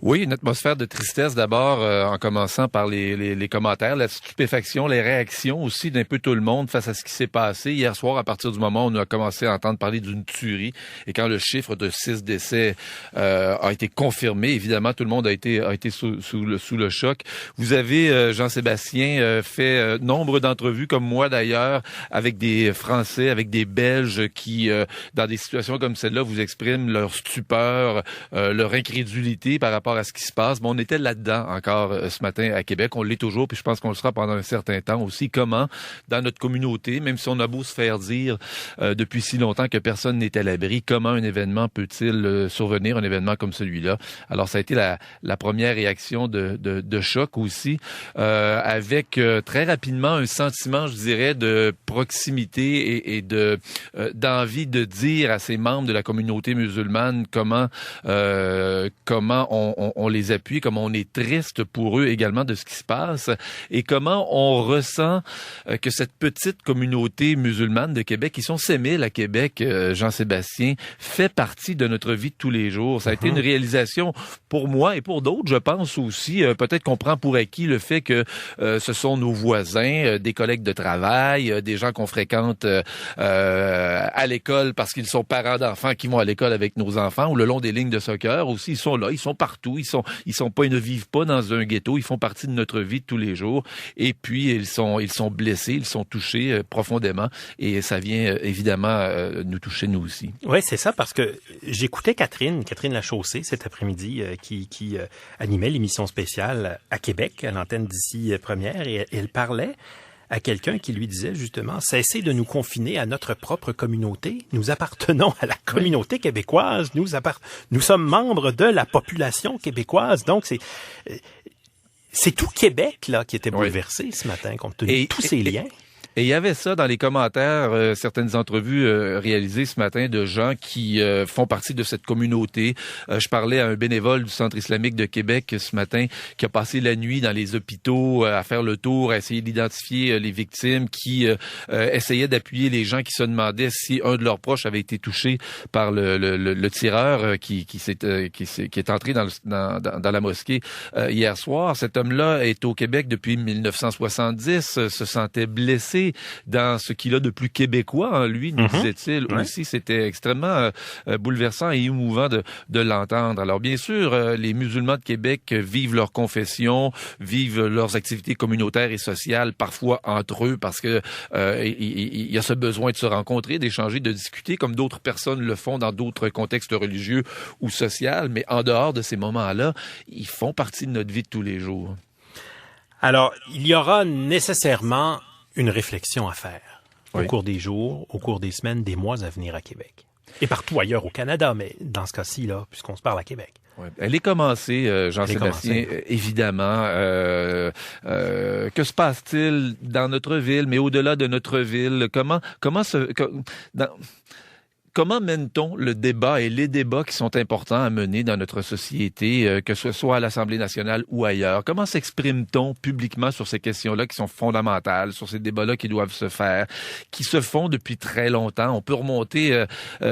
Oui, une atmosphère de tristesse d'abord, en commençant par les commentaires, la stupéfaction, les réactions aussi d'un peu tout le monde face à ce qui s'est passé. Hier soir, à partir du moment où on a commencé à entendre parler d'une tuerie et quand le chiffre de 6 décès a été confirmé, évidemment, tout le monde a été sous le choc. Vous avez, Jean-Sébastien, fait nombre d'entrevues, comme moi d'ailleurs, avec des Français, avec des Belges qui, dans des situations comme celle-là, vous expriment leur stupeur, leur incrédulité par rapport à ce qui se passe. Bon, on était là-dedans encore ce matin à Québec. On l'est toujours, puis je pense qu'on le sera pendant un certain temps aussi. Comment, dans notre communauté, même si on a beau se faire dire depuis si longtemps que personne n'est à l'abri, comment un événement peut-il survenir, un événement comme celui-là? Alors, ça a été la première réaction de choc aussi, avec très rapidement un sentiment, je dirais, de proximité et d'envie de dire à ces membres de la communauté musulmane comment on les appuie, comment on est triste pour eux également de ce qui se passe et comment on ressent que cette petite communauté musulmane de Québec, ils sont 5000 à Québec, Jean-Sébastien, fait partie de notre vie de tous les jours. Ça a été une réalisation pour moi et pour d'autres, je pense aussi. Peut-être qu'on prend pour acquis le fait que ce sont nos voisins, des collègues de travail, des gens qu'on fréquente à l'école parce qu'ils sont parents d'enfants qui vont à l'école avec nos enfants ou le long des lignes de soccer aussi. Ils sont là, ils sont partout. Ils ne vivent pas dans un ghetto. Ils font partie de notre vie de tous les jours. Et puis, ils sont blessés, ils sont touchés profondément. Et ça vient évidemment nous toucher nous aussi. Oui, c'est ça, parce que j'écoutais Catherine Lachaussée cet après-midi qui animait l'émission spéciale à Québec, à l'antenne d'ici Première, et elle parlait à quelqu'un qui lui disait justement « Cessez de nous confiner à notre propre communauté. Nous appartenons à la communauté québécoise. Nous sommes membres de la population québécoise. » Donc, c'est tout Québec là qui était bouleversé ce matin, compte tenu de tous ces liens. Et il y avait ça dans les commentaires, certaines entrevues réalisées ce matin de gens qui font partie de cette communauté. Je parlais à un bénévole du Centre islamique de Québec ce matin qui a passé la nuit dans les hôpitaux à faire le tour, à essayer d'identifier les victimes, qui essayait d'appuyer les gens qui se demandaient si un de leurs proches avait été touché par le tireur qui est entré dans la mosquée hier soir. Cet homme-là est au Québec depuis 1970, se sentait blessé dans ce qu'il a de plus québécois en lui, nous disait-il aussi. C'était extrêmement bouleversant et émouvant de l'entendre. Alors bien sûr, les musulmans de Québec vivent leur confession, vivent leurs activités communautaires et sociales, parfois entre eux, parce que il y a ce besoin de se rencontrer, d'échanger, de discuter, comme d'autres personnes le font dans d'autres contextes religieux ou sociaux, mais en dehors de ces moments-là, ils font partie de notre vie de tous les jours. Alors, il y aura nécessairement une réflexion à faire au cours des jours, au cours des semaines, des mois à venir à Québec. Et partout ailleurs au Canada, mais dans ce cas-ci, là, puisqu'on se parle à Québec. Ouais. Elle est commencée, Jean-Sébastien, évidemment. Que se passe-t-il dans notre ville, mais au-delà de notre ville? Comment mène-t-on le débat et les débats qui sont importants à mener dans notre société, que ce soit à l'Assemblée nationale ou ailleurs? Comment s'exprime-t-on publiquement sur ces questions-là qui sont fondamentales, sur ces débats-là qui doivent se faire, qui se font depuis très longtemps? On peut remonter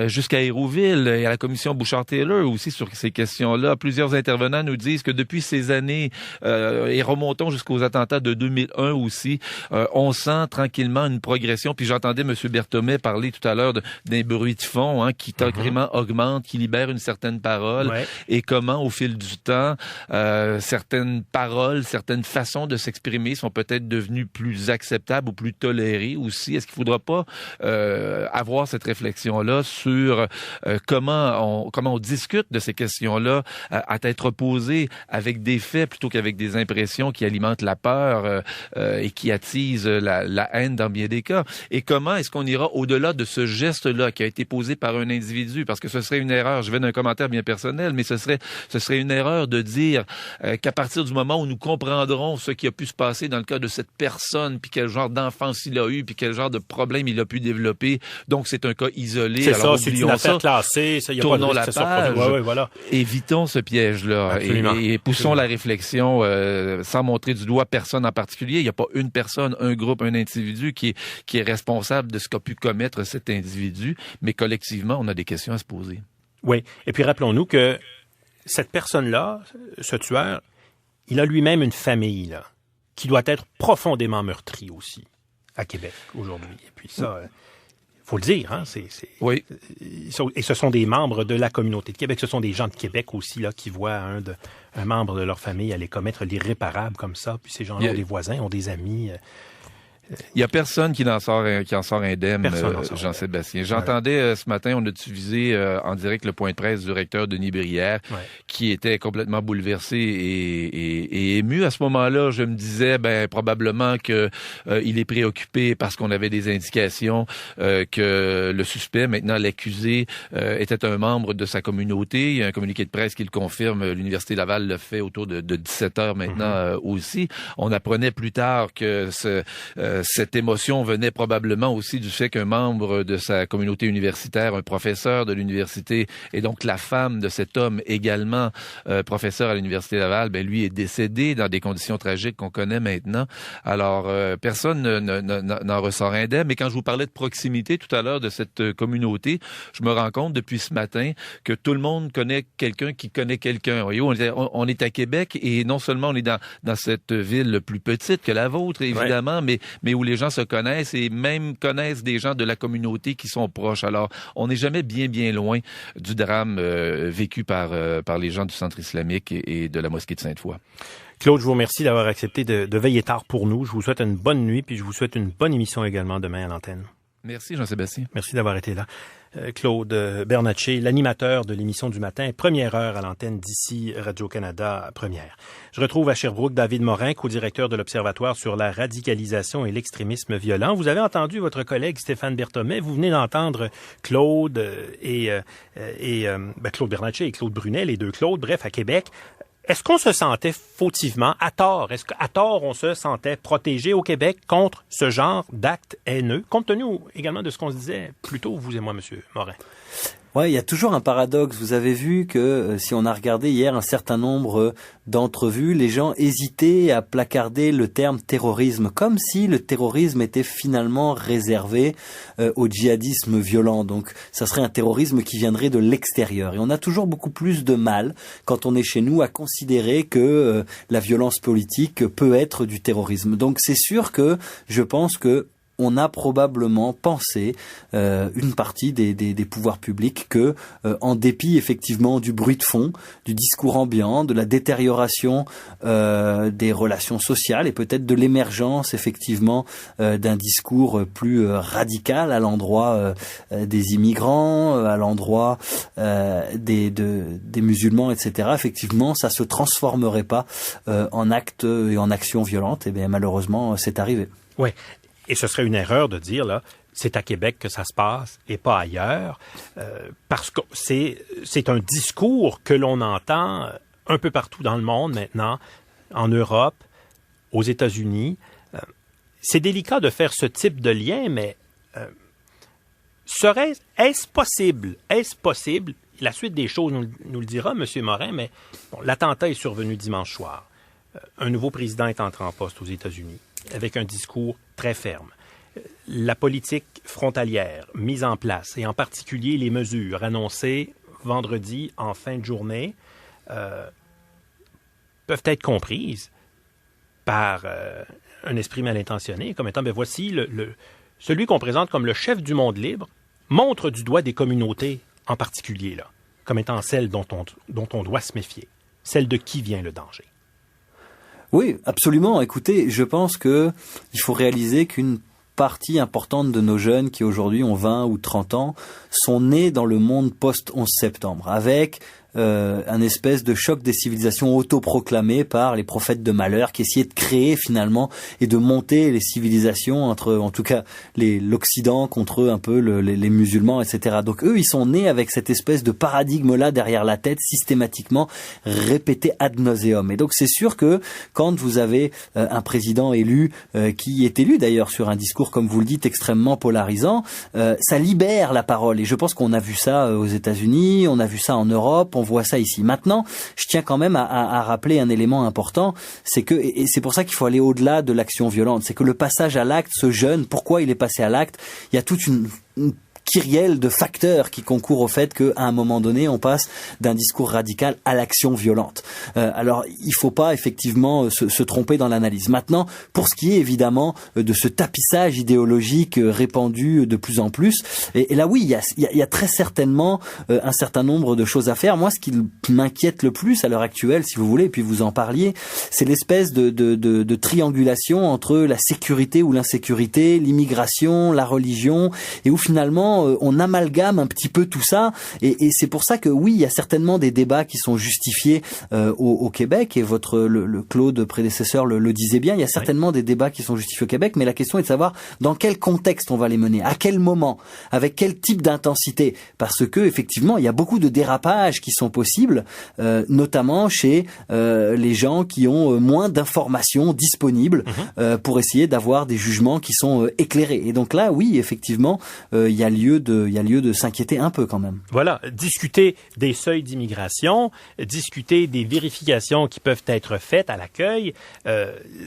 jusqu'à Hérouville et à la commission Bouchard-Taylor aussi sur ces questions-là. Plusieurs intervenants nous disent que depuis ces années, et remontons jusqu'aux attentats de 2001 aussi, on sent tranquillement une progression. Puis j'entendais M. Berthomet parler tout à l'heure d'un bruit de fond, qui tranquillement augmente, qui libère une certaine parole, et comment, au fil du temps, certaines paroles, certaines façons de s'exprimer sont peut-être devenues plus acceptables ou plus tolérées aussi. Est-ce qu'il ne faudra pas avoir cette réflexion-là sur comment on discute de ces questions-là à être posées avec des faits plutôt qu'avec des impressions qui alimentent la peur et qui attisent la haine dans bien des cas? Et comment est-ce qu'on ira au-delà de ce geste-là qui a été posé par un individu, parce que ce serait une erreur, je vais d'un commentaire bien personnel, mais ce serait une erreur de dire qu'à partir du moment où nous comprendrons ce qui a pu se passer dans le cas de cette personne, puis quel genre d'enfance il a eu, puis quel genre de problème il a pu développer, donc c'est un cas isolé. C'est alors, ça, c'est une affaire classée, ça, y a tournons pas de la page, voilà. Évitons ce piège-là et poussons la réflexion sans montrer du doigt personne en particulier. Il n'y a pas une personne, un groupe, un individu qui est responsable de ce qu'a pu commettre cet individu, mais collectivement, on a des questions à se poser. Oui, et puis rappelons-nous que cette personne-là, ce tueur, il a lui-même une famille là, qui doit être profondément meurtrie aussi à Québec aujourd'hui. Et puis ça, faut le dire, oui. Et ce sont des membres de la communauté de Québec, ce sont des gens de Québec aussi là qui voient un membre de leur famille aller commettre l'irréparable comme ça. Puis ces gens-là ont des voisins, ont des amis. Il y a personne qui en sort indemne, Jean-Sébastien. J'entendais ce matin, on a diffusé en direct le point de presse du recteur Denis Brière, qui était complètement bouleversé et ému. À ce moment-là, je me disais, probablement que il est préoccupé parce qu'on avait des indications que le suspect, maintenant l'accusé, était un membre de sa communauté. Il y a un communiqué de presse qui le confirme. L'Université Laval le fait autour de 17 heures maintenant aussi. On apprenait plus tard que cette émotion venait probablement aussi du fait qu'un membre de sa communauté universitaire, un professeur de l'université, et donc la femme de cet homme également professeur à l'Université Laval, lui est décédé dans des conditions tragiques qu'on connaît maintenant. Alors, personne n'en ressort indemne. Mais quand je vous parlais de proximité tout à l'heure de cette communauté, je me rends compte depuis ce matin que tout le monde connaît quelqu'un qui connaît quelqu'un. On est à Québec et non seulement on est dans cette ville plus petite que la vôtre, évidemment, mais où les gens se connaissent et même connaissent des gens de la communauté qui sont proches. Alors, on n'est jamais bien loin du drame vécu par les gens du Centre islamique et de la mosquée de Sainte-Foy. Claude, je vous remercie d'avoir accepté de veiller tard pour nous. Je vous souhaite une bonne nuit, puis je vous souhaite une bonne émission également demain à l'antenne. Merci, Jean-Sébastien. Merci d'avoir été là. Claude Bernatchez, l'animateur de l'émission du matin, première heure à l'antenne d'ici Radio-Canada première. Je retrouve à Sherbrooke David Morin, co-directeur de l'Observatoire sur la radicalisation et l'extrémisme violent. Vous avez entendu votre collègue Stéphane Berthomet. Vous venez d'entendre Claude Claude Bernatchez et Claude Brunet, les deux Claude. Bref, à Québec, Est-ce qu'on se sentait fautivement, à tort, est-ce qu'à tort on se sentait protégé au Québec contre ce genre d'actes haineux, compte tenu également de ce qu'on se disait plus tôt, vous et moi, M. Morin? Ouais, il y a toujours un paradoxe. Vous avez vu que si on a regardé hier un certain nombre d'entrevues, les gens hésitaient à placarder le terme terrorisme, comme si le terrorisme était finalement réservé au djihadisme violent. Donc, ça serait un terrorisme qui viendrait de l'extérieur. Et on a toujours beaucoup plus de mal, quand on est chez nous, à considérer que la violence politique peut être du terrorisme. Donc, c'est sûr que je pense que on a probablement pensé, une partie des pouvoirs publics, que en dépit effectivement du bruit de fond, du discours ambiant, de la détérioration des relations sociales et peut-être de l'émergence effectivement d'un discours plus radical à l'endroit des immigrants, à l'endroit des musulmans, etc. Effectivement, ça se transformerait pas en actes et en actions violentes. Et bien malheureusement, c'est arrivé. Ouais. Et ce serait une erreur de dire, là, c'est à Québec que ça se passe et pas ailleurs, parce que c'est un discours que l'on entend un peu partout dans le monde maintenant, en Europe, aux États-Unis. C'est délicat de faire ce type de lien, mais est-ce possible? Est-ce possible? La suite des choses nous le dira, M. Morin, mais bon, l'attentat est survenu dimanche soir. Un nouveau président est entré en poste aux États-Unis, avec un discours très ferme. La politique frontalière mise en place, et en particulier les mesures annoncées vendredi en fin de journée, peuvent être comprises par un esprit mal intentionné, comme étant, voici celui qu'on présente comme le chef du monde libre, montre du doigt des communautés en particulier, là, comme étant celles dont on doit se méfier, celles de qui vient le danger. Oui, absolument. Écoutez, je pense que il faut réaliser qu'une partie importante de nos jeunes qui aujourd'hui ont 20 ou 30 ans sont nés dans le monde post-11 septembre, avec un espèce de choc des civilisations autoproclamé par les prophètes de malheur qui essayaient de créer finalement et de monter les civilisations entre, en tout cas, l'Occident contre un peu les musulmans, etc. Donc eux, ils sont nés avec cette espèce de paradigme-là derrière la tête, systématiquement répété ad nauseum. Et donc c'est sûr que quand vous avez un président élu, qui est élu d'ailleurs sur un discours, comme vous le dites, extrêmement polarisant, ça libère la parole. Et je pense qu'on a vu ça aux États-Unis, on a vu ça en Europe, on voit ça ici. Maintenant, je tiens quand même à rappeler un élément important, c'est que, et c'est pour ça qu'il faut aller au-delà de l'action violente, c'est que le passage à l'acte, ce jeune, pourquoi il est passé à l'acte, il y a toute une kyrielle de facteurs qui concourent au fait qu'à un moment donné, on passe d'un discours radical à l'action violente. Alors, il faut pas effectivement se tromper dans l'analyse. Maintenant, pour ce qui est évidemment de ce tapissage idéologique répandu de plus en plus, et là oui, il y a très certainement un certain nombre de choses à faire. Moi, ce qui m'inquiète le plus à l'heure actuelle, si vous voulez, et puis vous en parliez, c'est l'espèce de triangulation entre la sécurité ou l'insécurité, l'immigration, la religion, et où finalement on amalgame un petit peu tout ça, et c'est pour ça que oui, il y a certainement des débats qui sont justifiés au Québec, et le Claude prédécesseur le disait bien, il y a certainement des débats qui sont justifiés au Québec, mais la question est de savoir dans quel contexte on va les mener, à quel moment, avec quel type d'intensité, parce que effectivement, il y a beaucoup de dérapages qui sont possibles, notamment chez les gens qui ont moins d'informations disponibles pour essayer d'avoir des jugements qui sont éclairés. Et donc là, oui, effectivement, il y a lieu de s'inquiéter un peu quand même. Voilà, discuter des seuils d'immigration, discuter des vérifications qui peuvent être faites à l'accueil,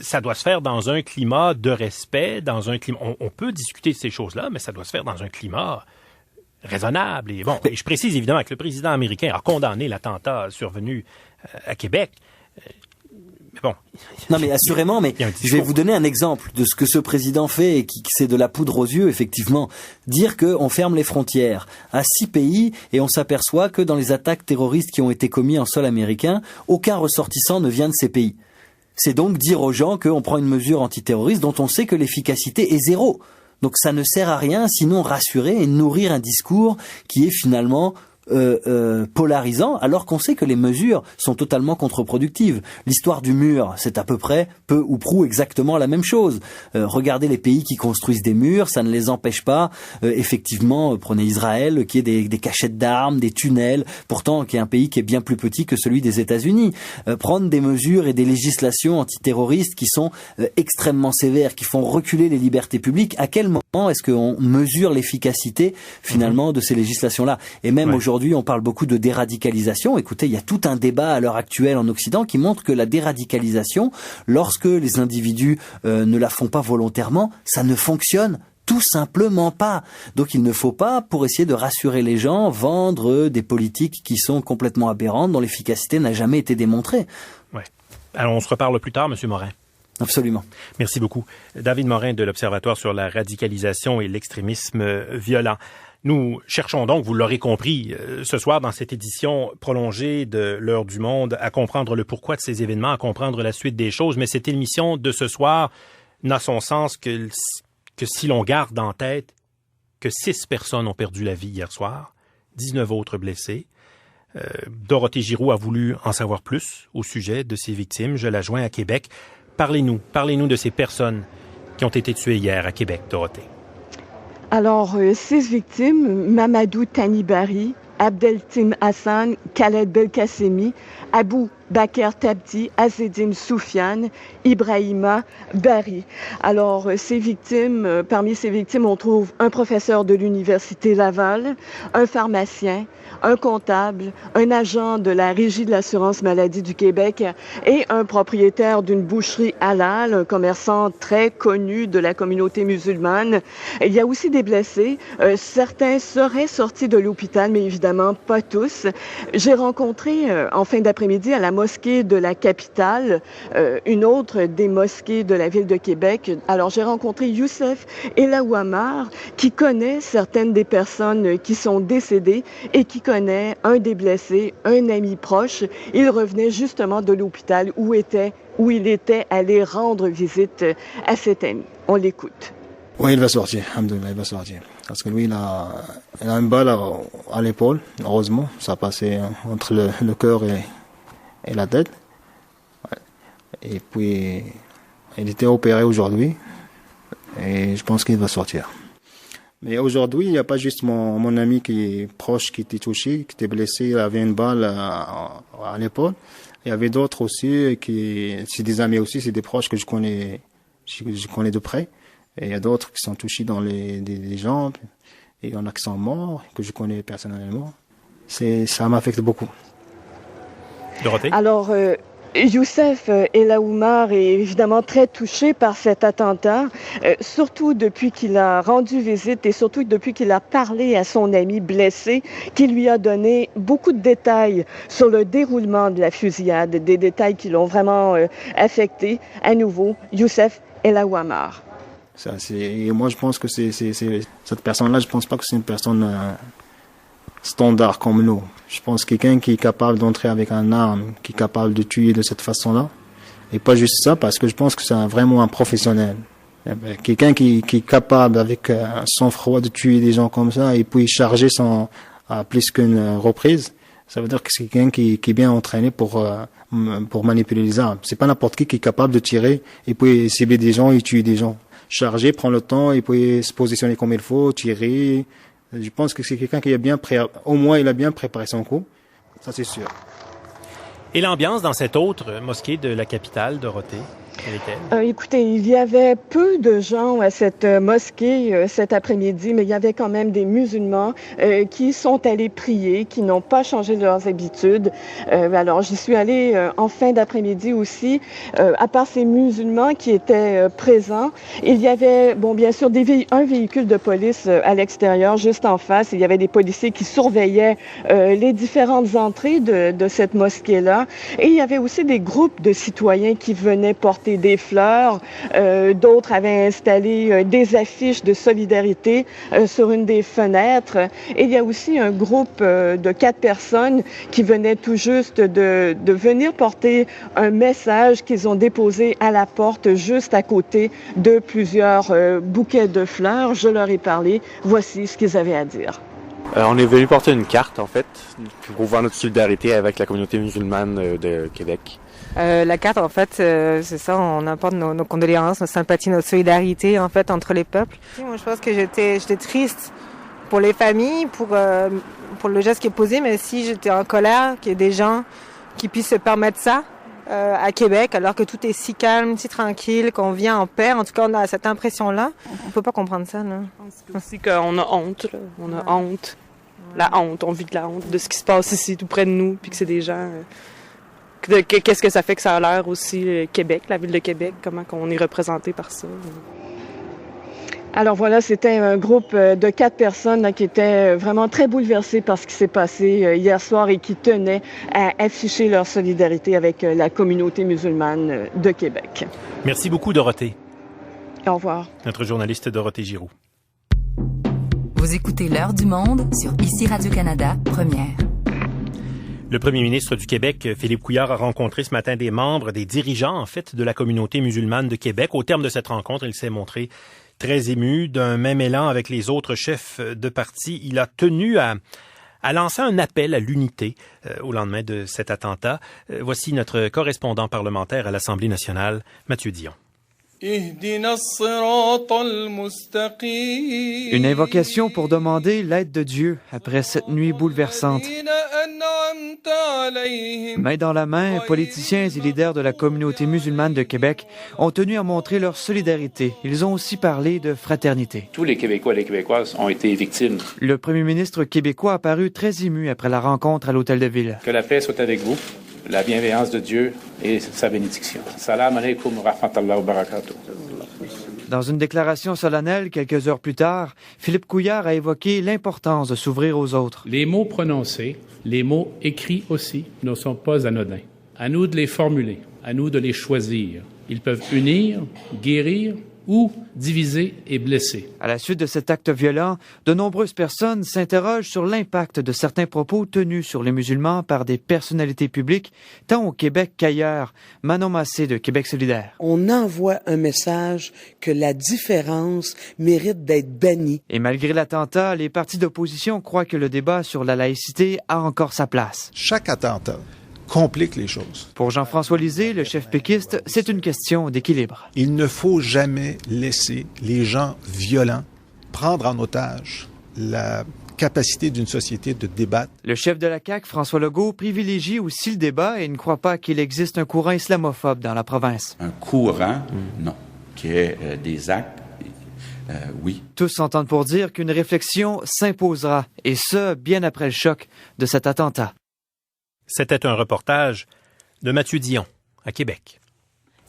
ça doit se faire dans un climat de respect, dans un climat. On peut discuter de ces choses-là, mais ça doit se faire dans un climat raisonnable. Et bon, et je précise évidemment que le président américain a condamné l'attentat survenu à Québec. Bon. Non mais assurément, mais je vais vous donner un exemple de ce que ce président fait et qui c'est de la poudre aux yeux, effectivement. Dire qu'on ferme les frontières à 6 pays et on s'aperçoit que dans les attaques terroristes qui ont été commises en sol américain, aucun ressortissant ne vient de ces pays. C'est donc dire aux gens qu'on prend une mesure antiterroriste dont on sait que l'efficacité est zéro. Donc ça ne sert à rien sinon rassurer et nourrir un discours qui est finalement polarisant, alors qu'on sait que les mesures sont totalement contre-productives. L'histoire du mur, c'est à peu près peu ou prou exactement la même chose. Regardez les pays qui construisent des murs, ça ne les empêche pas. Effectivement, prenez Israël, qui est des cachettes d'armes, des tunnels, pourtant qui est un pays qui est bien plus petit que celui des États-Unis. Prendre des mesures et des législations antiterroristes qui sont extrêmement sévères, qui font reculer les libertés publiques. À quel moment est-ce qu'on mesure l'efficacité finalement de ces législations-là? Et même aujourd'hui, on parle beaucoup de déradicalisation. Écoutez, il y a tout un débat à l'heure actuelle en Occident qui montre que la déradicalisation, lorsque les individus ne la font pas volontairement, ça ne fonctionne tout simplement pas. Donc il ne faut pas, pour essayer de rassurer les gens, vendre des politiques qui sont complètement aberrantes, dont l'efficacité n'a jamais été démontrée. Ouais. Alors on se reparle plus tard, Monsieur Morin. Absolument. Merci beaucoup. David Morin de l'Observatoire sur la radicalisation et l'extrémisme violent. Nous cherchons donc, vous l'aurez compris, ce soir dans cette édition prolongée de l'Heure du Monde, à comprendre le pourquoi de ces événements, à comprendre la suite des choses. Mais cette émission de ce soir n'a son sens que si l'on garde en tête que 6 personnes ont perdu la vie hier soir, 19 autres blessés. Dorothée Giroux a voulu en savoir plus au sujet de ces victimes. Je la joins à Québec. Parlez-nous de ces personnes qui ont été tuées hier à Québec, Dorothée. Alors, 6 victimes, Mamadou Tanibari, Abdeltim Hassan, Khaled Belkacemi, Abou Bakr Tabti, Azedim Soufiane, Ibrahima Bari. Alors, parmi ces victimes, on trouve un professeur de l'Université Laval, un pharmacien, un comptable, un agent de la Régie de l'assurance maladie du Québec et un propriétaire d'une boucherie halal, un commerçant très connu de la communauté musulmane. Il y a aussi des blessés. Certains seraient sortis de l'hôpital, mais évidemment pas tous. J'ai rencontré en fin d'après-midi à la mosquée de la capitale, une autre des mosquées de la ville de Québec. Alors j'ai rencontré Youssef Elaouamar qui connaît certaines des personnes qui sont décédées et qui connaît un des blessés, un ami proche. Il revenait justement de l'hôpital où il était allé rendre visite à cet ami. On l'écoute. Oui, il va sortir, alhamdoulilah, il va sortir. Parce que lui, il a une balle à l'épaule, heureusement. Ça a passé entre le cœur et la tête. Et puis, il était opéré aujourd'hui. Et je pense qu'il va sortir. Mais aujourd'hui, il n'y a pas juste mon ami qui est proche, qui était touché, qui était blessé, il avait une balle à l'épaule. Il y avait d'autres aussi, c'est des amis aussi, c'est des proches que je connais de près. Et il y a d'autres qui sont touchés dans les jambes. Et il y en a qui sont morts, que je connais personnellement. Ça m'affecte beaucoup. Dorothée? Alors, Youssef Elaouamar est évidemment très touché par cet attentat, surtout depuis qu'il a rendu visite et surtout depuis qu'il a parlé à son ami blessé, qui lui a donné beaucoup de détails sur le déroulement de la fusillade, des détails qui l'ont vraiment affecté. À nouveau, Youssef Elaouamar. Et moi, je pense que cette personne-là, je pense pas que c'est une personne standard comme nous. Je pense que quelqu'un qui est capable d'entrer avec un arme, qui est capable de tuer de cette façon-là, et pas juste ça, parce que je pense que c'est vraiment un professionnel. Quelqu'un qui est capable, avec son froid, de tuer des gens comme ça, et puis charger à plus qu'une reprise, ça veut dire que c'est quelqu'un qui est bien entraîné pour manipuler les armes. C'est pas n'importe qui est capable de tirer, et puis cibler des gens et tuer des gens. Charger, prendre le temps, et puis se positionner comme il faut, tirer. Je pense que c'est quelqu'un qui a bien au moins il a bien préparé son coup, ça c'est sûr. Et l'ambiance dans cette autre mosquée de la capitale, Dorothée? Écoutez, il y avait peu de gens à cette mosquée cet après-midi, mais il y avait quand même des musulmans qui sont allés prier, qui n'ont pas changé de leurs habitudes. Alors, j'y suis allée en fin d'après-midi aussi. À part ces musulmans qui étaient présents, il y avait, bien sûr, un véhicule de police à l'extérieur, juste en face. Il y avait des policiers qui surveillaient les différentes entrées de cette mosquée-là. Et il y avait aussi des groupes de citoyens qui venaient porter des fleurs. D'autres avaient installé des affiches de solidarité sur une des fenêtres. Et il y a aussi un groupe de 4 personnes qui venaient tout juste de venir porter un message qu'ils ont déposé à la porte juste à côté de plusieurs bouquets de fleurs. Je leur ai parlé. Voici ce qu'ils avaient à dire. On est venu porter une carte, en fait, pour voir notre solidarité avec la communauté musulmane de Québec. La carte, en fait, c'est ça, on apporte nos condoléances, nos sympathies, notre solidarité, en fait, entre les peuples. Moi, je pense que j'étais triste pour les familles, pour le geste qui est posé, mais si j'étais en colère qu'il y ait des gens qui puissent se permettre ça à Québec, alors que tout est si calme, si tranquille, qu'on vient en paix. En tout cas, on a cette impression-là. On peut pas comprendre ça, là. Je pense aussi qu'on a honte, là. On a honte. La honte, on vit de la honte de ce qui se passe ici, tout près de nous, puis que c'est des gens... Qu'est-ce que ça fait que ça a l'air aussi, Québec, la ville de Québec, comment qu'on est représenté par ça. Alors voilà, c'était un groupe de 4 personnes là, qui étaient vraiment très bouleversées par ce qui s'est passé hier soir et qui tenaient à afficher leur solidarité avec la communauté musulmane de Québec. Merci beaucoup, Dorothée. Au revoir. Notre journaliste Dorothée Giroux. Vous écoutez L'heure du monde sur ICI Radio-Canada, première. Le premier ministre du Québec, Philippe Couillard, a rencontré ce matin des membres, des dirigeants, en fait, de la communauté musulmane de Québec. Au terme de cette rencontre, il s'est montré très ému. D'un même élan avec les autres chefs de parti, il a tenu à lancer un appel à l'unité au lendemain de cet attentat. Voici notre correspondant parlementaire à l'Assemblée nationale, Mathieu Dion. Une invocation pour demander l'aide de Dieu après cette nuit bouleversante. Main dans la main, politiciens et leaders de la communauté musulmane de Québec ont tenu à montrer leur solidarité. Ils ont aussi parlé de fraternité. Tous les Québécois et les Québécoises ont été victimes. Le premier ministre québécois a paru très ému après la rencontre à l'Hôtel de Ville. Que la paix soit avec vous, la bienveillance de Dieu et sa bénédiction. Salam alaikum wa rahmatullahi wa barakatuh. Dans une déclaration solennelle, quelques heures plus tard, Philippe Couillard a évoqué l'importance de s'ouvrir aux autres. Les mots prononcés, les mots écrits aussi, ne sont pas anodins. À nous de les formuler, à nous de les choisir. Ils peuvent unir, guérir ou diviser et blesser. À la suite de cet acte violent, de nombreuses personnes s'interrogent sur l'impact de certains propos tenus sur les musulmans par des personnalités publiques, tant au Québec qu'ailleurs. Manon Massé de Québec solidaire. On envoie un message que la différence mérite d'être bannie. Et malgré l'attentat, les partis d'opposition croient que le débat sur la laïcité a encore sa place. Chaque attentat complique les choses. Pour Jean-François Lisée, le chef péquiste, c'est une question d'équilibre. Il ne faut jamais laisser les gens violents prendre en otage la capacité d'une société de débattre. Le chef de la CAQ, François Legault, privilégie aussi le débat et ne croit pas qu'il existe un courant islamophobe dans la province. Un courant, non. Qui est des actes, oui. Tous s'entendent pour dire qu'une réflexion s'imposera, et ce, bien après le choc de cet attentat. C'était un reportage de Mathieu Dion, à Québec.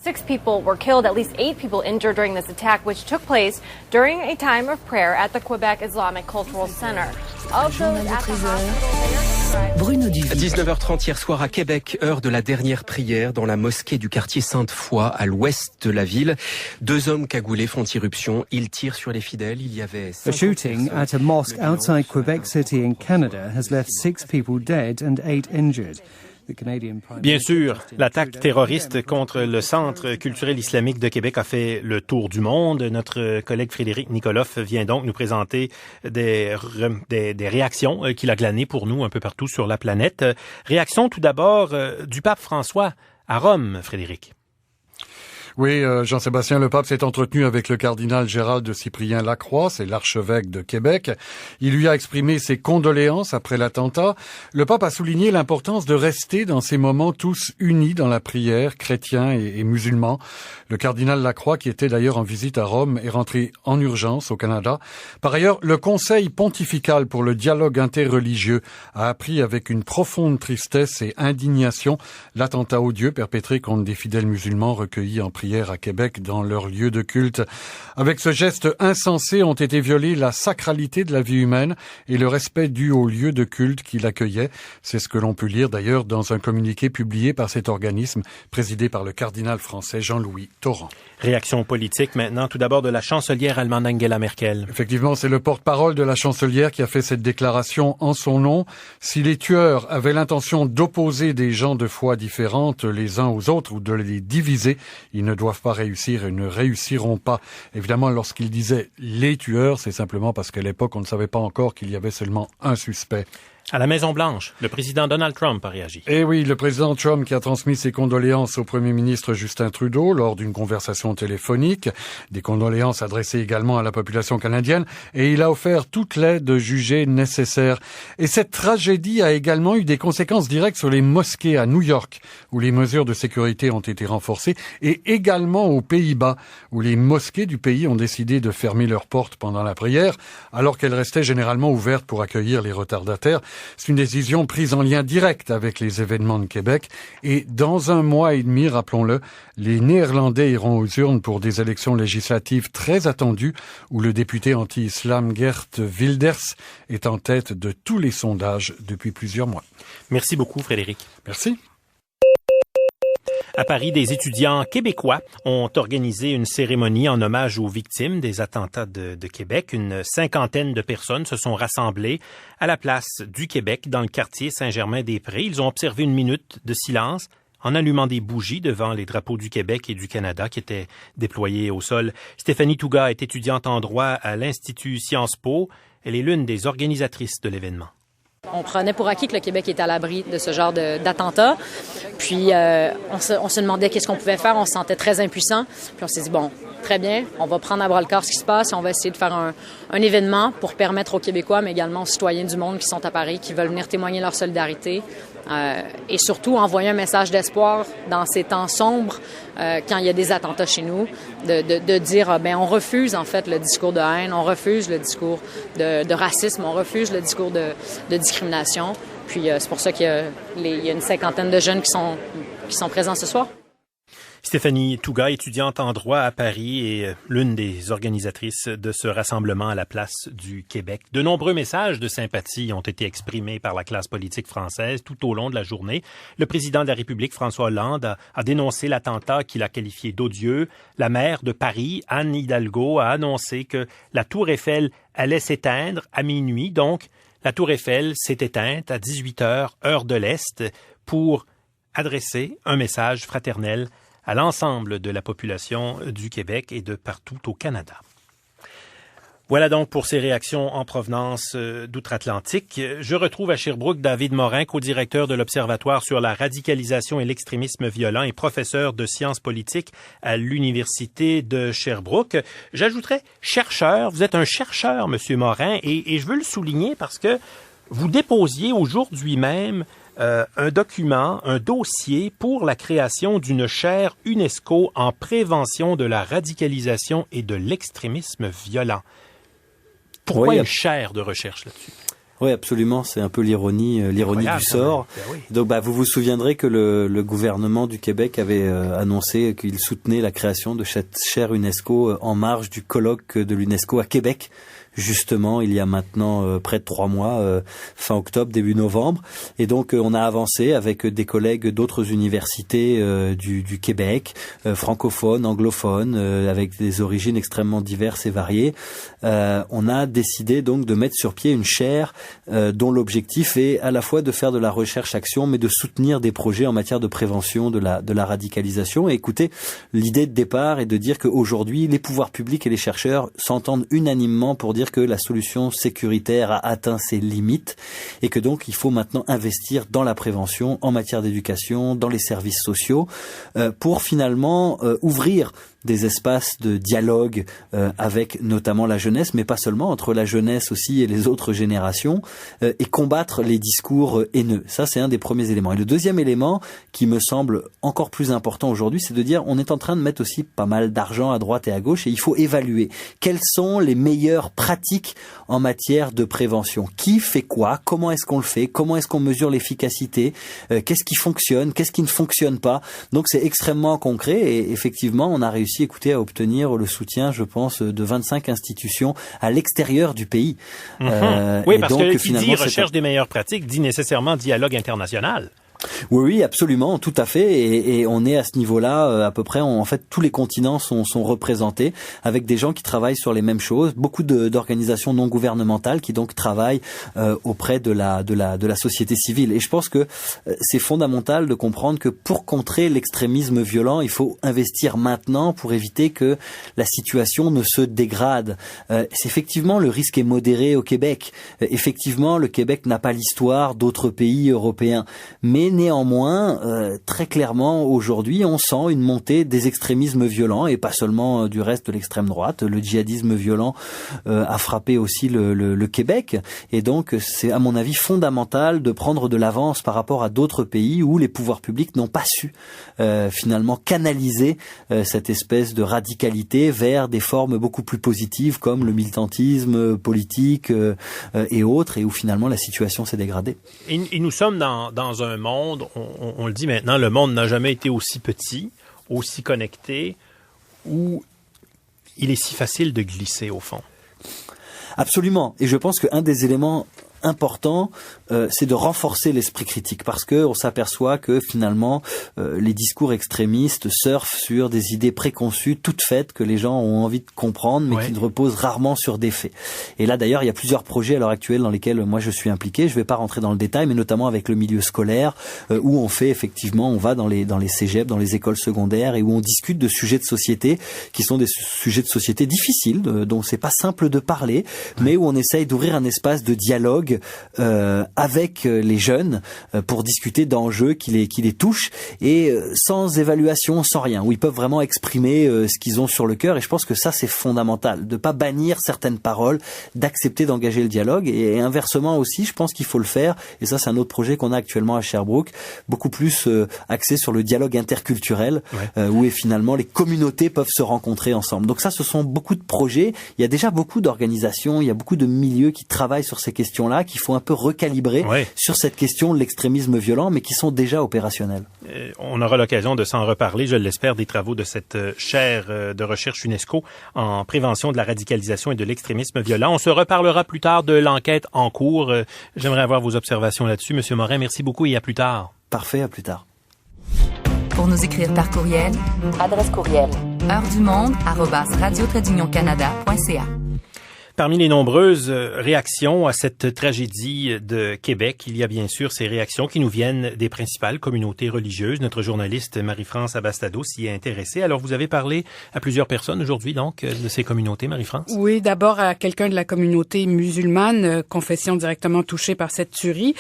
6 people were killed, at least 8 people injured during this attack, which took place during a time of prayer at the Quebec Islamic Cultural Center. Bruno Duvis. 19h30 hier soir à Québec, heure de la dernière prière dans la mosquée du quartier Sainte-Foy, à l'ouest de la ville. 2 hommes cagoulés font irruption. Ils tirent sur les fidèles. Il y avait... A shooting at a mosque outside Quebec City in Canada has left 6 people dead and 8 injured. Bien sûr, l'attaque terroriste contre le Centre culturel islamique de Québec a fait le tour du monde. Notre collègue Frédéric Nikoloff vient donc nous présenter des réactions qu'il a glanées pour nous un peu partout sur la planète. Réaction tout d'abord du pape François à Rome, Frédéric. Oui, Jean-Sébastien, le pape s'est entretenu avec le cardinal Gérald de Cyprien Lacroix, c'est l'archevêque de Québec. Il lui a exprimé ses condoléances après l'attentat. Le pape a souligné l'importance de rester dans ces moments tous unis dans la prière, chrétiens et musulmans. Le cardinal Lacroix, qui était d'ailleurs en visite à Rome, est rentré en urgence au Canada. Par ailleurs, le Conseil pontifical pour le dialogue interreligieux a appris avec une profonde tristesse et indignation l'attentat odieux perpétré contre des fidèles musulmans recueillis en prière à Québec dans leur lieu de culte. Avec ce geste insensé ont été violés la sacralité de la vie humaine et le respect dû au lieu de culte qui l'accueillait. C'est ce que l'on peut lire d'ailleurs dans un communiqué publié par cet organisme présidé par le cardinal français Jean-Louis Torrent. Réaction politique maintenant, tout d'abord de la chancelière allemande Angela Merkel. Effectivement, c'est le porte-parole de la chancelière qui a fait cette déclaration en son nom. Si les tueurs avaient l'intention d'opposer des gens de foi différentes les uns aux autres ou de les diviser, ils ne doivent pas réussir et ne réussiront pas. Évidemment, lorsqu'il disait les tueurs, c'est simplement parce qu'à l'époque, on ne savait pas encore qu'il y avait seulement un suspect. À la Maison-Blanche, le président Donald Trump a réagi. Eh oui, le président Trump qui a transmis ses condoléances au premier ministre Justin Trudeau lors d'une conversation téléphonique. Des condoléances adressées également à la population canadienne et il a offert toute l'aide jugée nécessaire. Et cette tragédie a également eu des conséquences directes sur les mosquées à New York, où les mesures de sécurité ont été renforcées, et également aux Pays-Bas, où les mosquées du pays ont décidé de fermer leurs portes pendant la prière, alors qu'elles restaient généralement ouvertes pour accueillir les retardataires. C'est une décision prise en lien direct avec les événements de Québec. Et dans 1 mois et demi, rappelons-le, les Néerlandais iront aux urnes pour des élections législatives très attendues où le député anti-islam Geert Wilders est en tête de tous les sondages depuis plusieurs mois. Merci beaucoup, Frédéric. Merci. À Paris, des étudiants québécois ont organisé une cérémonie en hommage aux victimes des attentats de Québec. Une 50aine de personnes se sont rassemblées à la place du Québec dans le quartier Saint-Germain-des-Prés. Ils ont observé 1 minute de silence en allumant des bougies devant les drapeaux du Québec et du Canada qui étaient déployés au sol. Stéphanie Touga est étudiante en droit à l'Institut Sciences Po. Elle est l'une des organisatrices de l'événement. On prenait pour acquis que le Québec est à l'abri de ce genre d'attentats. Puis on se demandait qu'est-ce qu'on pouvait faire. On se sentait très impuissant. Puis on s'est dit, bon, très bien, on va prendre à bras le corps ce qui se passe et on va essayer de faire un événement pour permettre aux Québécois, mais également aux citoyens du monde qui sont à Paris, qui veulent venir témoigner leur solidarité et surtout envoyer un message d'espoir dans ces temps sombres quand il y a des attentats chez nous, de dire, on refuse en fait le discours de haine, on refuse le discours de racisme, on refuse le discours de discrimination. Puis c'est pour ça qu'il y a une 50aine de jeunes qui sont présents ce soir. Stéphanie Touga, étudiante en droit à Paris et l'une des organisatrices de ce rassemblement à la place du Québec. De nombreux messages de sympathie ont été exprimés par la classe politique française tout au long de la journée. Le président de la République, François Hollande, a dénoncé l'attentat qu'il a qualifié d'odieux. La maire de Paris, Anne Hidalgo, a annoncé que la tour Eiffel allait s'éteindre à minuit. Donc, la tour Eiffel s'est éteinte à 18h, heure de l'Est, pour adresser un message fraternel à l'ensemble de la population du Québec et de partout au Canada. Voilà donc pour ces réactions en provenance d'outre-Atlantique. Je retrouve à Sherbrooke David Morin, co-directeur de l'Observatoire sur la radicalisation et l'extrémisme violent et professeur de sciences politiques à l'Université de Sherbrooke. J'ajouterais chercheur. Vous êtes un chercheur, Monsieur Morin, et je veux le souligner parce que vous déposiez aujourd'hui même un document, un dossier pour la création d'une chaire UNESCO en prévention de la radicalisation et de l'extrémisme violent. Pourquoi une chaire de recherche là-dessus? Oui, absolument. C'est un peu l'ironie du sort. Oui. Donc, vous vous souviendrez que le gouvernement du Québec avait annoncé qu'il soutenait la création de cette chaire UNESCO en marge du colloque de l'UNESCO à Québec. Justement, il y a maintenant près de 3 mois, fin octobre, début novembre. Et donc, on a avancé avec des collègues d'autres universités du Québec, francophones, anglophones, avec des origines extrêmement diverses et variées. On a décidé donc de mettre sur pied une chaire dont l'objectif est à la fois de faire de la recherche-action, mais de soutenir des projets en matière de prévention de la radicalisation. Et écoutez, l'idée de départ est de dire qu'aujourd'hui, les pouvoirs publics et les chercheurs s'entendent unanimement pour dire que la solution sécuritaire a atteint ses limites et que donc il faut maintenant investir dans la prévention en matière d'éducation, dans les services sociaux, pour finalement ouvrir des espaces de dialogue avec notamment la jeunesse, mais pas seulement, entre la jeunesse aussi et les autres générations, et combattre les discours haineux. Ça, c'est un des premiers éléments. Et le deuxième élément, qui me semble encore plus important aujourd'hui, c'est de dire on est en train de mettre aussi pas mal d'argent à droite et à gauche, et il faut évaluer quelles sont les meilleures pratiques en matière de prévention. Qui fait quoi? Comment est-ce qu'on le fait? Comment est-ce qu'on mesure l'efficacité? Qu'est-ce qui fonctionne? Qu'est-ce qui ne fonctionne pas? Donc c'est extrêmement concret, et effectivement, on a réussi à obtenir le soutien, je pense, de 25 institutions à l'extérieur du pays. Oui, parce que qui dit recherche des meilleures pratiques dit nécessairement dialogue international. Oui, absolument, tout à fait, et on est à ce niveau-là à peu près. En fait, tous les continents sont représentés avec des gens qui travaillent sur les mêmes choses. Beaucoup d'organisations non gouvernementales qui donc travaillent auprès de la société civile. Et je pense que c'est fondamental de comprendre que pour contrer l'extrémisme violent, il faut investir maintenant pour éviter que la situation ne se dégrade. C'est effectivement, le risque est modéré au Québec. Effectivement, le Québec n'a pas l'histoire d'autres pays européens, mais néanmoins, très clairement, aujourd'hui, on sent une montée des extrémismes violents, et pas seulement du reste de l'extrême droite. Le djihadisme violent a frappé aussi le Québec, et donc c'est à mon avis fondamental de prendre de l'avance par rapport à d'autres pays où les pouvoirs publics n'ont pas su finalement canaliser cette espèce de radicalité vers des formes beaucoup plus positives comme le militantisme politique et autres, et où finalement la situation s'est dégradée. Et nous sommes dans un monde, on le dit maintenant, le monde n'a jamais été aussi petit, aussi connecté, où il est si facile de glisser au fond. Absolument. Et je pense qu'un des éléments important, c'est de renforcer l'esprit critique, parce que on s'aperçoit que finalement les discours extrémistes surfent sur des idées préconçues toutes faites que les gens ont envie de comprendre, mais qui ne reposent rarement sur des faits. Et là d'ailleurs, il y a plusieurs projets à l'heure actuelle dans lesquels moi je suis impliqué. Je vais pas rentrer dans le détail, mais notamment avec le milieu scolaire, où on fait effectivement, on va dans les cégeps, dans les écoles secondaires, et où on discute de sujets de société qui sont des sujets de société difficiles, dont c'est pas simple de parler, mais où on essaye d'ouvrir un espace de dialogue avec les jeunes pour discuter d'enjeux qui les touchent, et sans évaluation, sans rien, où ils peuvent vraiment exprimer ce qu'ils ont sur le cœur. Et je pense que ça, c'est fondamental, de pas bannir certaines paroles, d'accepter d'engager le dialogue. Et inversement aussi, je pense qu'il faut le faire, et ça c'est un autre projet qu'on a actuellement à Sherbrooke, beaucoup plus axé sur le dialogue interculturel, où finalement les communautés peuvent se rencontrer ensemble. Donc ça, ce sont beaucoup de projets. Il y a déjà beaucoup d'organisations, il y a beaucoup de milieux qui travaillent sur ces questions-là, qu'il faut un peu recalibrer sur cette question de l'extrémisme violent, mais qui sont déjà opérationnels. On aura l'occasion de s'en reparler, je l'espère, des travaux de cette chaire de recherche UNESCO en prévention de la radicalisation et de l'extrémisme violent. On se reparlera plus tard de l'enquête en cours. J'aimerais avoir vos observations là-dessus. Monsieur Morin, merci beaucoup et à plus tard. Parfait, à plus tard. Pour nous écrire par courriel, adresse courriel heure-du-monde@radio-canada.ca. Parmi les nombreuses réactions à cette tragédie de Québec, il y a bien sûr ces réactions qui nous viennent des principales communautés religieuses. Notre journaliste Marie-France Abastado s'y est intéressée. Alors, vous avez parlé à plusieurs personnes aujourd'hui, donc, de ces communautés, Marie-France? Oui, d'abord à quelqu'un de la communauté musulmane, confession directement touchée par cette tuerie.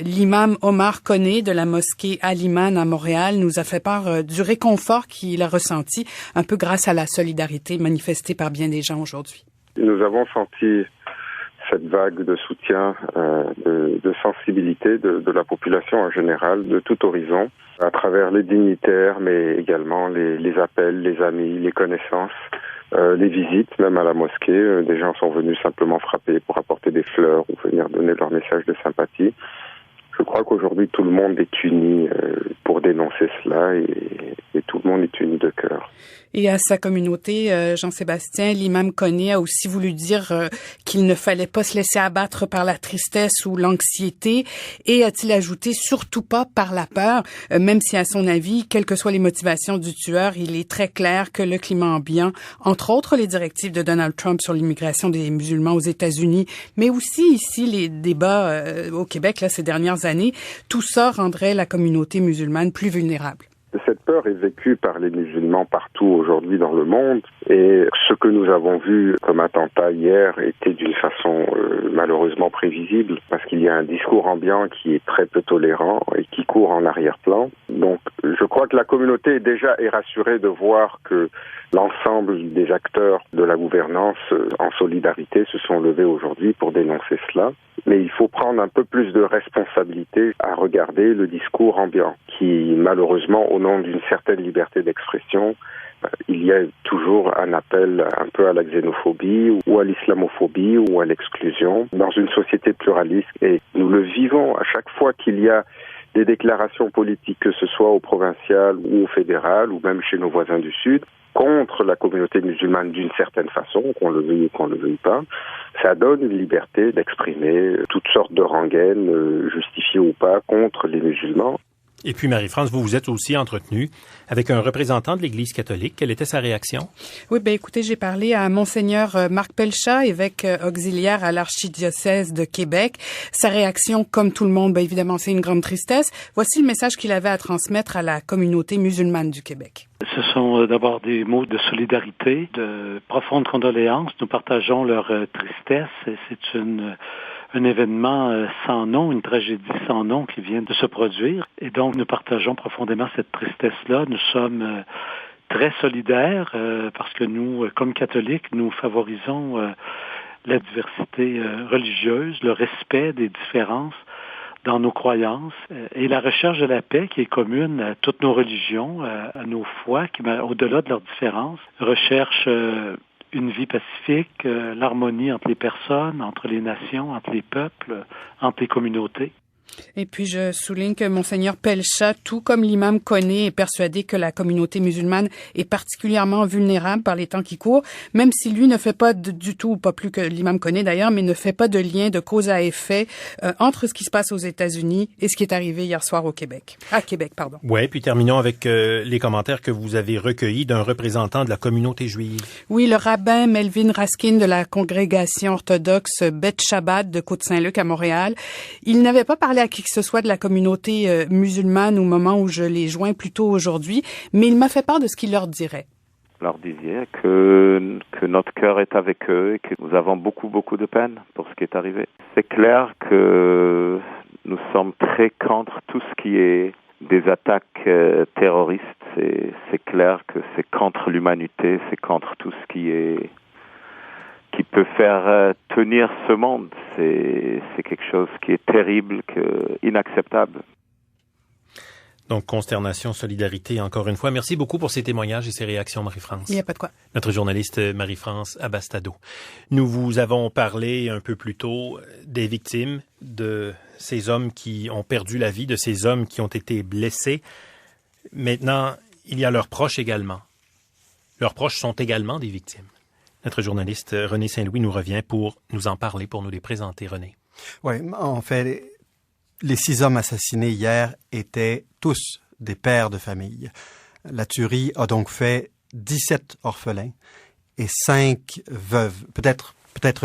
L'imam Omar Koné de la mosquée Al-Iman à Montréal nous a fait part du réconfort qu'il a ressenti, un peu grâce à la solidarité manifestée par bien des gens aujourd'hui. Nous avons senti cette vague de soutien, de sensibilité de la population en général, de tout horizon, à travers les dignitaires, mais également les appels, les amis, les connaissances, les visites, même à la mosquée. Des gens sont venus simplement frapper pour apporter des fleurs ou venir donner leur message de sympathie. Je crois qu'aujourd'hui, tout le monde est uni pour dénoncer cela, et tout le monde est uni de cœur. Et à sa communauté, Jean-Sébastien, l'imam Koné a aussi voulu dire qu'il ne fallait pas se laisser abattre par la tristesse ou l'anxiété, et a-t-il ajouté surtout pas par la peur, même si à son avis, quelles que soient les motivations du tueur, il est très clair que le climat ambiant, entre autres les directives de Donald Trump sur l'immigration des musulmans aux États-Unis, mais aussi ici les débats au Québec là ces dernières années, tout ça rendrait la communauté musulmane plus vulnérable. Cette peur est vécue par les musulmans partout aujourd'hui dans le monde, et ce que nous avons vu comme attentat hier était d'une façon malheureusement prévisible, parce qu'il y a un discours ambiant qui est très peu tolérant et qui court en arrière-plan. Donc je crois que la communauté est rassurée de voir que l'ensemble des acteurs de la gouvernance en solidarité se sont levés aujourd'hui pour dénoncer cela. Mais il faut prendre un peu plus de responsabilité à regarder le discours ambiant qui, malheureusement, au nom d'une certaine liberté d'expression, il y a toujours un appel un peu à la xénophobie ou à l'islamophobie ou à l'exclusion dans une société pluraliste. Et nous le vivons à chaque fois qu'il y a des déclarations politiques, que ce soit au provincial ou au fédéral ou même chez nos voisins du Sud, contre la communauté musulmane d'une certaine façon, qu'on le veuille ou qu'on ne le veuille pas. Ça donne une liberté d'exprimer toutes sortes de rengaines, justifiées ou pas, contre les musulmans. Et puis, Marie-France, vous êtes aussi entretenue avec un représentant de l'Église catholique. Quelle était sa réaction? Oui, écoutez, j'ai parlé à Monseigneur Marc Pelchat, évêque auxiliaire à l'archidiocèse de Québec. Sa réaction, comme tout le monde, évidemment, c'est une grande tristesse. Voici le message qu'il avait à transmettre à la communauté musulmane du Québec. Ce sont d'abord des mots de solidarité, de profondes condoléances. Nous partageons leur tristesse. C'est un événement sans nom, une tragédie sans nom qui vient de se produire. Et donc, nous partageons profondément cette tristesse-là. Nous sommes très solidaires parce que nous, comme catholiques, nous favorisons la diversité religieuse, le respect des différences dans nos croyances et la recherche de la paix qui est commune à toutes nos religions, à nos foi, qui, au-delà de leurs différences, recherche une vie pacifique, l'harmonie entre les personnes, entre les nations, entre les peuples, entre les communautés. Et puis, je souligne que Monseigneur Pelchat, tout comme l'imam Koné, est persuadé que la communauté musulmane est particulièrement vulnérable par les temps qui courent, même si lui ne fait pas du tout, pas plus que l'imam Koné d'ailleurs, mais ne fait pas de lien de cause à effet entre ce qui se passe aux États-Unis et ce qui est arrivé hier soir au Québec. À Québec, pardon. Ouais, puis terminons avec les commentaires que vous avez recueillis d'un représentant de la communauté juive. Oui, le rabbin Melvin Raskin de la congrégation orthodoxe Beth Shabbat de Côte-Saint-Luc à Montréal. Il n'avait pas parlé à qui que ce soit de la communauté musulmane au moment où je l'ai joint plus tôt aujourd'hui, mais il m'a fait part de ce qu'il leur dirait. Leur disiez que notre cœur est avec eux et que nous avons beaucoup de peine pour ce qui est arrivé. C'est clair que nous sommes très contre tout ce qui est des attaques terroristes. C'est clair que c'est contre l'humanité, c'est contre tout ce qui peut faire tenir ce monde. C'est quelque chose qui est terrible, inacceptable. Donc, consternation, solidarité, encore une fois. Merci beaucoup pour ces témoignages et ces réactions, Marie-France. Il n'y a pas de quoi. Notre journaliste Marie-France Abastado. Nous vous avons parlé un peu plus tôt des victimes, de ces hommes qui ont perdu la vie, de ces hommes qui ont été blessés. Maintenant, il y a leurs proches également. Leurs proches sont également des victimes. Notre journaliste René Saint-Louis nous revient pour nous en parler, pour nous les présenter. René. Oui, en fait, les 6 hommes assassinés hier étaient tous des pères de famille. La tuerie a donc fait 17 orphelins et 5 veuves, peut-être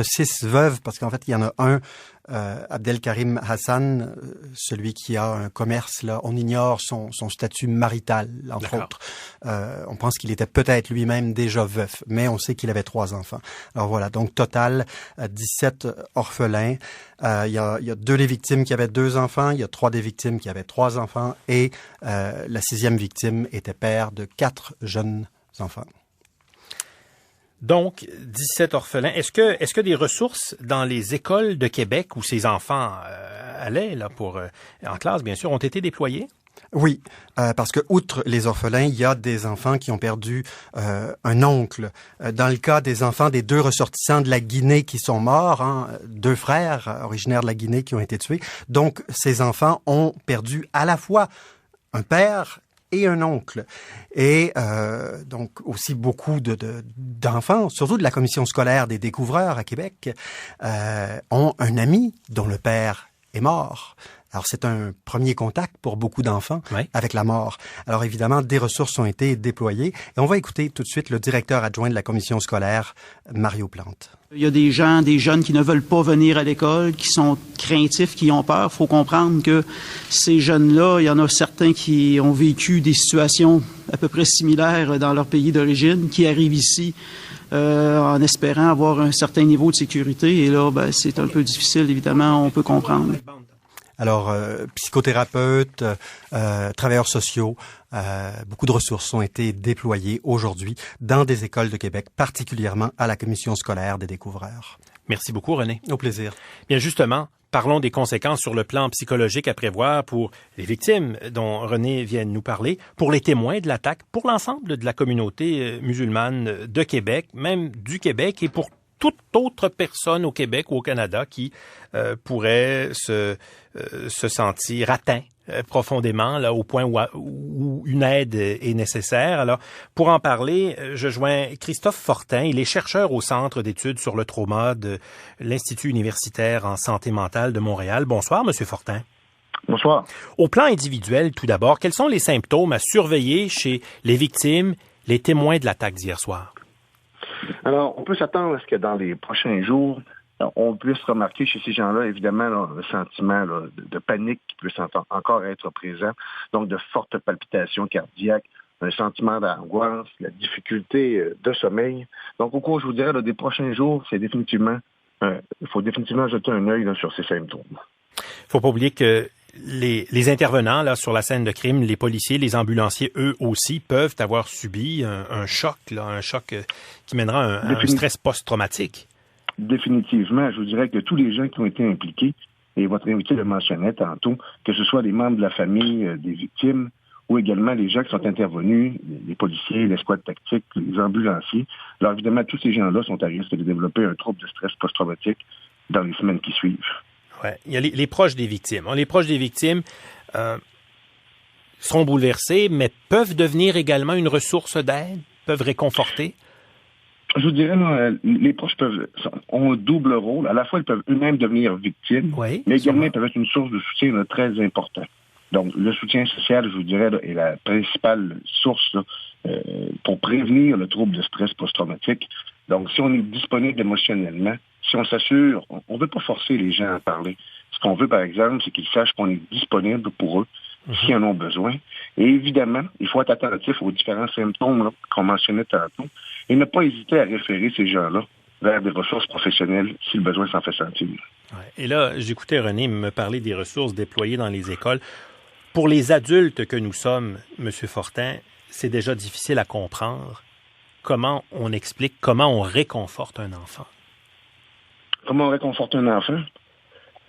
6 veuves, parce qu'en fait, il y en a un, Abdelkarim Hassan, celui qui a un commerce, là, on ignore son statut marital, entre autres. On pense qu'il était peut-être lui-même déjà veuf, mais on sait qu'il avait 3 enfants. Alors voilà, donc total, 17 orphelins. Il y a 2 des victimes qui avaient 2 enfants, il y a 3 des victimes qui avaient 3 enfants, et la 6e victime était père de 4 jeunes enfants. Donc, 17 orphelins. Est-ce que des ressources dans les écoles de Québec où ces enfants allaient là en classe, bien sûr, ont été déployées? Oui, parce que outre les orphelins, il y a des enfants qui ont perdu un oncle. Dans le cas des enfants des 2 ressortissants de la Guinée qui sont morts, 2 frères originaires de la Guinée qui ont été tués. Donc, ces enfants ont perdu à la fois un père et un oncle. Et donc aussi beaucoup d'enfants, surtout de la commission scolaire des découvreurs à Québec, ont un ami dont le père est mort. Alors, c'est un premier contact pour beaucoup d'enfants avec la mort. Alors, évidemment, des ressources ont été déployées. Et on va écouter tout de suite le directeur adjoint de la commission scolaire, Mario Plante. Il y a des jeunes qui ne veulent pas venir à l'école, qui sont craintifs, qui ont peur. Il faut comprendre que ces jeunes-là, il y en a certains qui ont vécu des situations à peu près similaires dans leur pays d'origine, qui arrivent ici en espérant avoir un certain niveau de sécurité. Et là, c'est un peu difficile, évidemment, on peut comprendre. Alors, psychothérapeutes, travailleurs sociaux, beaucoup de ressources ont été déployées aujourd'hui dans des écoles de Québec, particulièrement à la commission scolaire des découvreurs. Merci beaucoup, René. Au plaisir. Bien, justement, parlons des conséquences sur le plan psychologique à prévoir pour les victimes dont René vient de nous parler, pour les témoins de l'attaque, pour l'ensemble de la communauté musulmane de Québec, même du Québec, et pour toute autre personne au Québec ou au Canada qui pourrait se sentir atteint profondément là au point où une aide est nécessaire. Alors, pour en parler, je joins Christophe Fortin. Il est chercheur au Centre d'études sur le trauma de l'Institut universitaire en santé mentale de Montréal. Bonsoir, Monsieur Fortin. Bonsoir. Au plan individuel, tout d'abord, quels sont les symptômes à surveiller chez les victimes, les témoins de l'attaque d'hier soir? Alors, on peut s'attendre à ce que dans les prochains jours, on puisse remarquer chez ces gens-là, évidemment, là, le sentiment là, de panique qui peut encore être présent, donc de fortes palpitations cardiaques, un sentiment d'angoisse, la difficulté de sommeil. Donc, au cours, je vous dirais, là, des prochains jours, il faut définitivement jeter un œil là, sur ces symptômes. Il faut pas oublier que les intervenants là sur la scène de crime, les policiers, les ambulanciers, eux aussi, peuvent avoir subi un choc qui mènera à un stress post-traumatique. Définitivement, je vous dirais que tous les gens qui ont été impliqués, et votre invité le mentionnait tantôt, que ce soit les membres de la famille des victimes ou également les gens qui sont intervenus, les policiers, l'escouade tactique, les ambulanciers. Alors évidemment, tous ces gens-là sont à risque de développer un trouble de stress post-traumatique dans les semaines qui suivent. Ouais. Il y a les proches des victimes. Les proches des victimes seront bouleversés, mais peuvent devenir également une ressource d'aide, peuvent réconforter. Je vous dirais, là, les proches ont un double rôle. À la fois, ils peuvent eux-mêmes devenir victimes, mais également, ils peuvent être une source de soutien là, très importante. Donc, le soutien social, je vous dirais, là, est la principale source là, pour prévenir le trouble de stress post-traumatique. Donc, si on est disponible émotionnellement, si on s'assure, on ne veut pas forcer les gens à parler. Ce qu'on veut, par exemple, c'est qu'ils sachent qu'on est disponible pour eux s'ils en ont besoin. Et évidemment, il faut être attentif aux différents symptômes là, qu'on mentionnait tantôt et ne pas hésiter à référer ces gens-là vers des ressources professionnelles si le besoin s'en fait sentir. Ouais. Et là, j'écoutais René me parler des ressources déployées dans les écoles. Pour les adultes que nous sommes, M. Fortin, c'est déjà difficile à comprendre. Comment on explique, comment on réconforte un enfant? Comment on réconforte un enfant?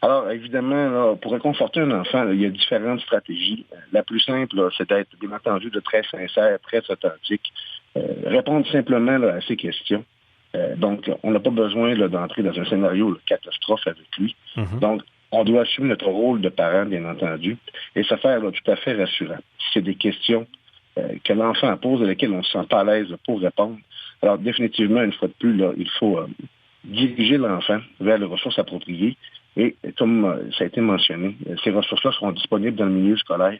Alors, évidemment, là, pour réconforter un enfant, là, il y a différentes stratégies. La plus simple, là, c'est d'être, bien entendu, de très sincère, très authentique. Répondre simplement là, à ses questions. Donc, on n'a pas besoin là, d'entrer dans un scénario là, catastrophe avec lui. Mm-hmm. Donc, on doit assumer notre rôle de parent, bien entendu, et se faire là, tout à fait rassurant. Si c'est des questions que l'enfant pose à lesquelles on ne se sent pas à l'aise pour répondre, alors définitivement, une fois de plus, là, il faut diriger l'enfant vers les ressources appropriées. Et comme ça a été mentionné, ces ressources-là seront disponibles dans le milieu scolaire.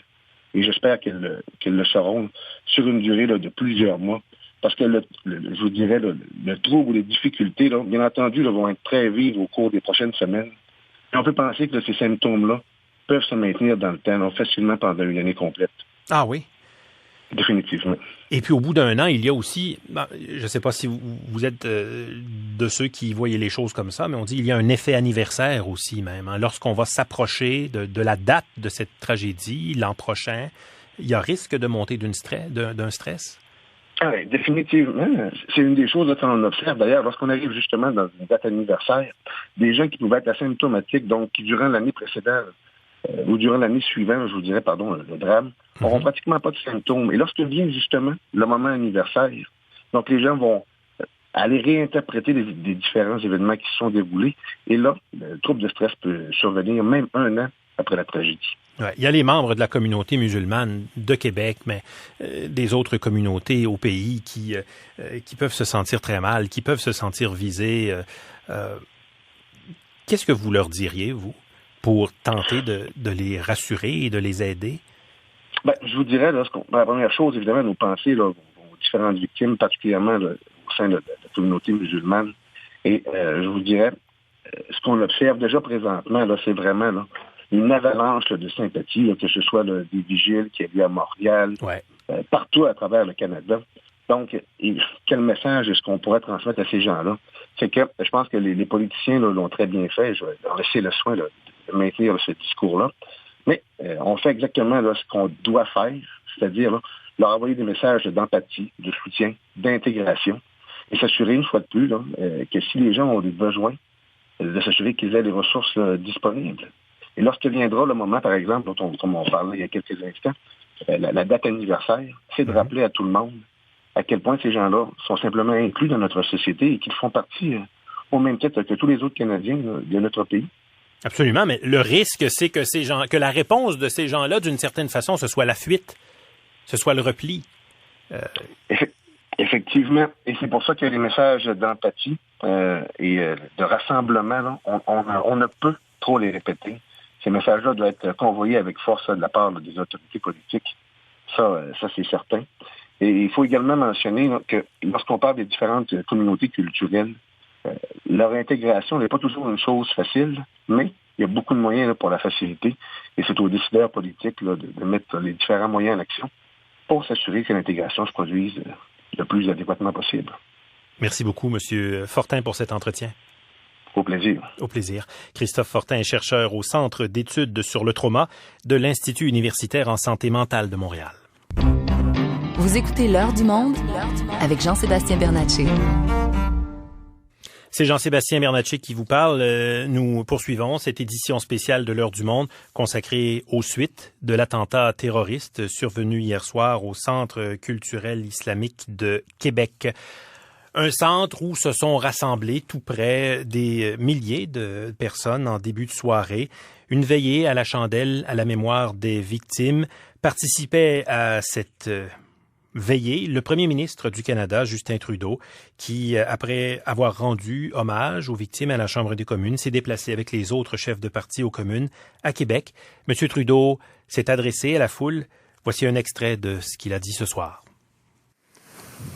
Et j'espère qu'elles le seront sur une durée là, de plusieurs mois. Parce que, je vous dirais, le trouble ou les difficultés, là, bien entendu, là, vont être très vives au cours des prochaines semaines. Et on peut penser que là, ces symptômes-là peuvent se maintenir dans le temps, là, facilement pendant une année complète. Ah oui? Définitivement. Et puis, au bout d'un an, il y a aussi, je ne sais pas si vous êtes de ceux qui voyaient les choses comme ça, mais on dit qu'il y a un effet anniversaire aussi même. Hein. Lorsqu'on va s'approcher de la date de cette tragédie, l'an prochain, il y a risque de monter d'un stress? Ah oui, définitivement. C'est une des choses qu'on observe. D'ailleurs, lorsqu'on arrive justement dans une date anniversaire, des gens qui pouvaient être asymptomatiques, donc qui durant l'année précédente ou durant l'année suivante, je vous dirais, le drame, n'auront pratiquement pas de symptômes. Et lorsque vient justement le moment anniversaire, donc les gens vont aller réinterpréter des différents événements qui se sont déroulés. Et là, le trouble de stress peut survenir même un an après la tragédie. Ouais, il y a les membres de la communauté musulmane de Québec, mais des autres communautés au pays qui peuvent se sentir très mal, qui peuvent se sentir visés. Qu'est-ce que vous leur diriez, vous, pour tenter de les rassurer et de les aider? Je vous dirais, la première chose, évidemment, nos pensées là, aux différentes victimes, particulièrement là, au sein de la communauté musulmane. Et je vous dirais, ce qu'on observe déjà présentement, là, c'est vraiment là, une avalanche là, de sympathie, là, que ce soit là, des vigiles qui a lieu à Montréal, partout à travers le Canada. Donc, quel message est-ce qu'on pourrait transmettre à ces gens-là? C'est que je pense que les politiciens là, l'ont très bien fait. Je vais leur laisser le soin là, de maintenir là, ce discours-là. Mais on fait exactement là, ce qu'on doit faire, c'est-à-dire là, leur envoyer des messages d'empathie, de soutien, d'intégration, et s'assurer une fois de plus là, que si les gens ont des besoins, de s'assurer qu'ils aient les ressources là, disponibles. Et lorsque viendra le moment, par exemple, comme on parlait il y a quelques instants, la date anniversaire, c'est de rappeler à tout le monde à quel point ces gens-là sont simplement inclus dans notre société et qu'ils font partie au même titre que tous les autres Canadiens de notre pays. Absolument, mais le risque, c'est que la réponse de ces gens-là, d'une certaine façon, ce soit la fuite, ce soit le repli. Effectivement, et c'est pour ça qu'il y a des messages d'empathie et de rassemblement, là, on ne peut trop les répéter. ces messages-là doivent être convoyés avec force de la part des autorités politiques. Ça c'est certain. Et il faut également mentionner que lorsqu'on parle des différentes communautés culturelles, leur intégration n'est pas toujours une chose facile, mais il y a beaucoup de moyens pour la faciliter. Et c'est aux décideurs politiques de mettre les différents moyens en action pour s'assurer que l'intégration se produise le plus adéquatement possible. Merci beaucoup, M. Fortin, pour cet entretien. Au plaisir. Au plaisir. Christophe Fortin est chercheur au Centre d'études sur le trauma de l'Institut universitaire en santé mentale de Montréal. Vous écoutez L'heure du monde avec Jean-Sébastien Bernatchez. C'est Jean-Sébastien Bernatchez qui vous parle. Nous poursuivons cette édition spéciale de l'heure du monde consacrée aux suites de l'attentat terroriste survenu hier soir au Centre culturel islamique de Québec. Un centre où se sont rassemblés tout près des milliers de personnes en début de soirée. Une veillée à la chandelle à la mémoire des victimes. Participait à cette veillée le premier ministre du Canada, Justin Trudeau, qui, après avoir rendu hommage aux victimes à la Chambre des communes, s'est déplacé avec les autres chefs de parti aux communes à Québec. M. Trudeau s'est adressé à la foule. Voici un extrait de ce qu'il a dit ce soir.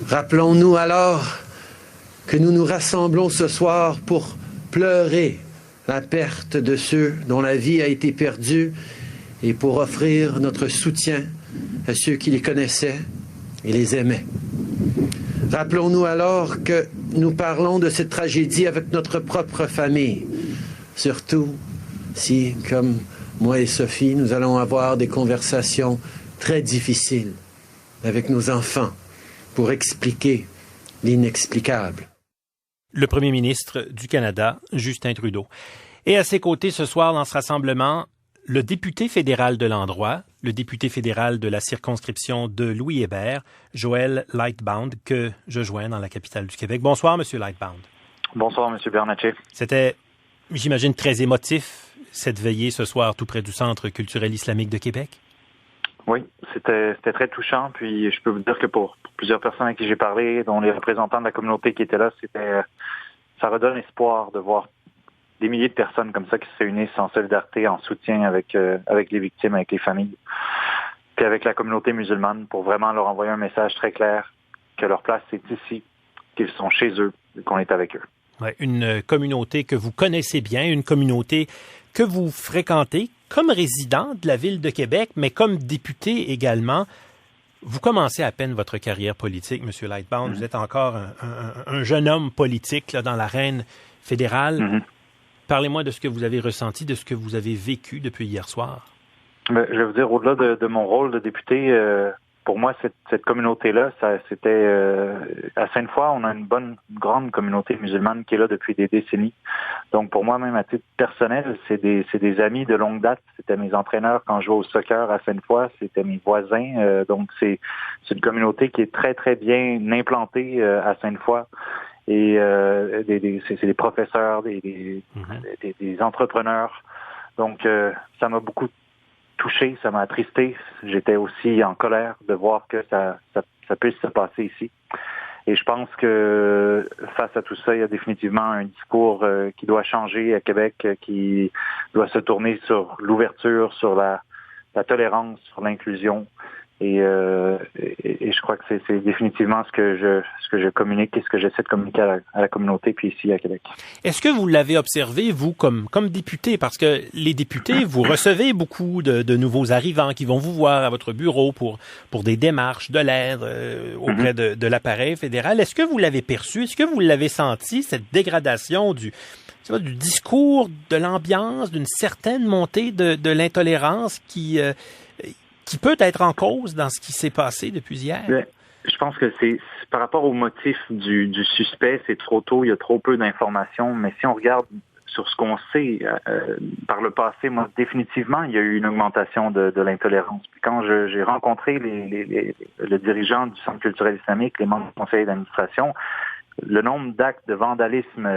Rappelons-nous alors que nous nous rassemblons ce soir pour pleurer la perte de ceux dont la vie a été perdue et pour offrir notre soutien à ceux qui les connaissaient et les aimaient. Rappelons-nous alors que nous parlons de cette tragédie avec notre propre famille, surtout si, comme moi et Sophie, nous allons avoir des conversations très difficiles avec nos enfants pour expliquer l'inexplicable. Le premier ministre du Canada, Justin Trudeau. Et à ses côtés ce soir dans ce rassemblement, le député fédéral de l'endroit, le député fédéral de la circonscription de Louis-Hébert, Joël Lightbound, que je joins dans la capitale du Québec. Bonsoir, M. Lightbound. Bonsoir, M. Bernatchez. C'était, j'imagine, très émotif, cette veillée ce soir tout près du Centre culturel islamique de Québec? Oui, c'était très touchant. Puis je peux vous dire que pour plusieurs personnes avec qui j'ai parlé, dont les représentants de la communauté qui étaient là, ça redonne espoir de voir des milliers de personnes comme ça qui se réunissent en solidarité, en soutien avec les victimes, avec les familles, puis avec la communauté musulmane pour vraiment leur envoyer un message très clair que leur place est ici, qu'ils sont chez eux et qu'on est avec eux. Ouais, une communauté que vous connaissez bien, une communauté que vous fréquentez comme résident de la ville de Québec, mais comme député également. Vous commencez à peine votre carrière politique, M. Lightbound. Vous êtes encore un jeune homme politique là, dans l'arène fédérale. Parlez-moi de ce que vous avez ressenti, de ce que vous avez vécu depuis hier soir. Je vais vous dire, au-delà de mon rôle de député, pour moi, cette communauté-là, c'était à Sainte-Foy, on a une grande communauté musulmane qui est là depuis des décennies. Donc pour moi, même à titre personnel, c'est des amis de longue date. C'était mes entraîneurs quand je jouais au soccer à Sainte-Foy, c'était mes voisins. Donc c'est une communauté qui est très, très bien implantée à Sainte-Foy. Et c'est des professeurs, des entrepreneurs. Donc, ça m'a beaucoup touché, ça m'a attristé. J'étais aussi en colère de voir que ça puisse se passer ici. Et je pense que face à tout ça, il y a définitivement un discours qui doit changer à Québec, qui doit se tourner sur l'ouverture, sur la tolérance, sur l'inclusion. Et je crois que c'est définitivement ce que je communique et ce que j'essaie de communiquer à la communauté, puis ici à Québec. Est-ce que vous l'avez observé, vous, comme député? Parce que les députés, vous recevez beaucoup de nouveaux arrivants qui vont vous voir à votre bureau pour des démarches, de l'aide auprès de l'appareil fédéral. Est-ce que vous l'avez perçu? Est-ce que vous l'avez senti, cette dégradation du discours, de l'ambiance, d'une certaine montée de l'intolérance qui peut être en cause dans ce qui s'est passé depuis hier? Bien, je pense que c'est par rapport au motif du suspect, c'est trop tôt, il y a trop peu d'informations, mais si on regarde sur ce qu'on sait par le passé, moi, définitivement, il y a eu une augmentation de l'intolérance. Puis quand j'ai rencontré le dirigeant du Centre culturel islamique, les membres du conseil d'administration, le nombre d'actes de vandalisme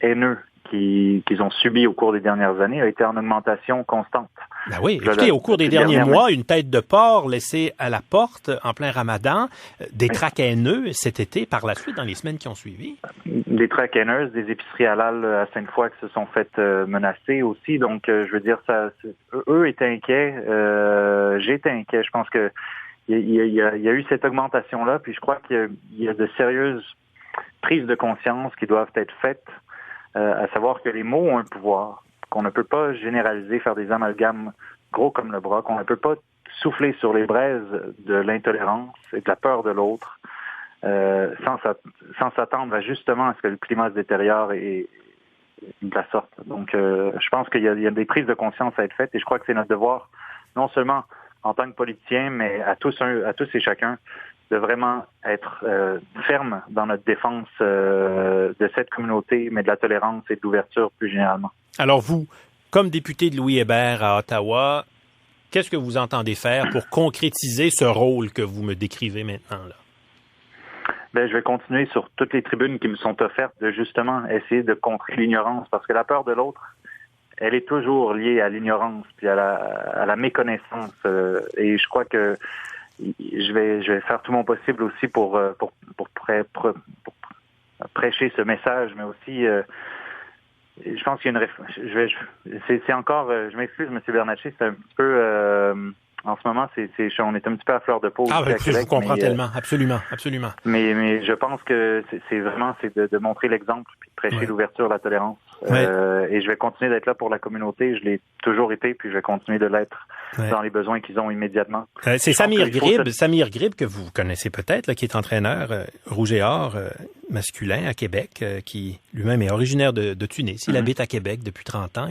haineux qu'ils ont subi au cours des dernières années a été en augmentation constante. Ben oui, écoutez, au cours des derniers mois, une tête de porc laissée à la porte en plein ramadan, des traques haineux cet été, par la suite, dans les semaines qui ont suivi. Des traques haineuses, des épiceries halal à Sainte-Foy qui se sont faites menacer aussi. Donc, je veux dire, eux étaient inquiets. J'étais inquiet. Je pense que il y a eu cette augmentation-là, puis je crois qu'il y a de sérieuses prises de conscience qui doivent être faites, à savoir que les mots ont un pouvoir, qu'on ne peut pas généraliser, faire des amalgames gros comme le bras, qu'on ne peut pas souffler sur les braises de l'intolérance et de la peur de l'autre, sans s'attendre justement à ce que le climat se détériore et de la sorte. Donc, je pense qu'il y a des prises de conscience à être faites, et je crois que c'est notre devoir, non seulement en tant que politicien, mais à tous et chacun, de vraiment être ferme dans notre défense de cette communauté, mais de la tolérance et de l'ouverture plus généralement. Alors vous, comme député de Louis Hébert à Ottawa, qu'est-ce que vous entendez faire pour concrétiser ce rôle que vous me décrivez maintenant là? Ben, je vais continuer sur toutes les tribunes qui me sont offertes de justement essayer de contrer l'ignorance, parce que la peur de l'autre, elle est toujours liée à l'ignorance puis à la méconnaissance. Et je crois que je vais faire tout mon possible aussi pour prêcher ce message, mais aussi je pense qu'il y a c'est encore, je m'excuse, M. Bernatchez, c'est un petit peu en ce moment, on est un petit peu à fleur de peau. Ah, je vous comprends tellement, absolument. Mais je pense que c'est de montrer l'exemple puis de prêcher l'ouverture, la tolérance. Et je vais continuer d'être là pour la communauté. Je l'ai toujours été, puis je vais continuer de l'être dans les besoins qu'ils ont immédiatement. C'est Samir Grib, que vous connaissez peut-être, là, qui est entraîneur rouge et or masculin à Québec, qui lui-même est originaire de Tunis. Il habite à Québec depuis 30 ans.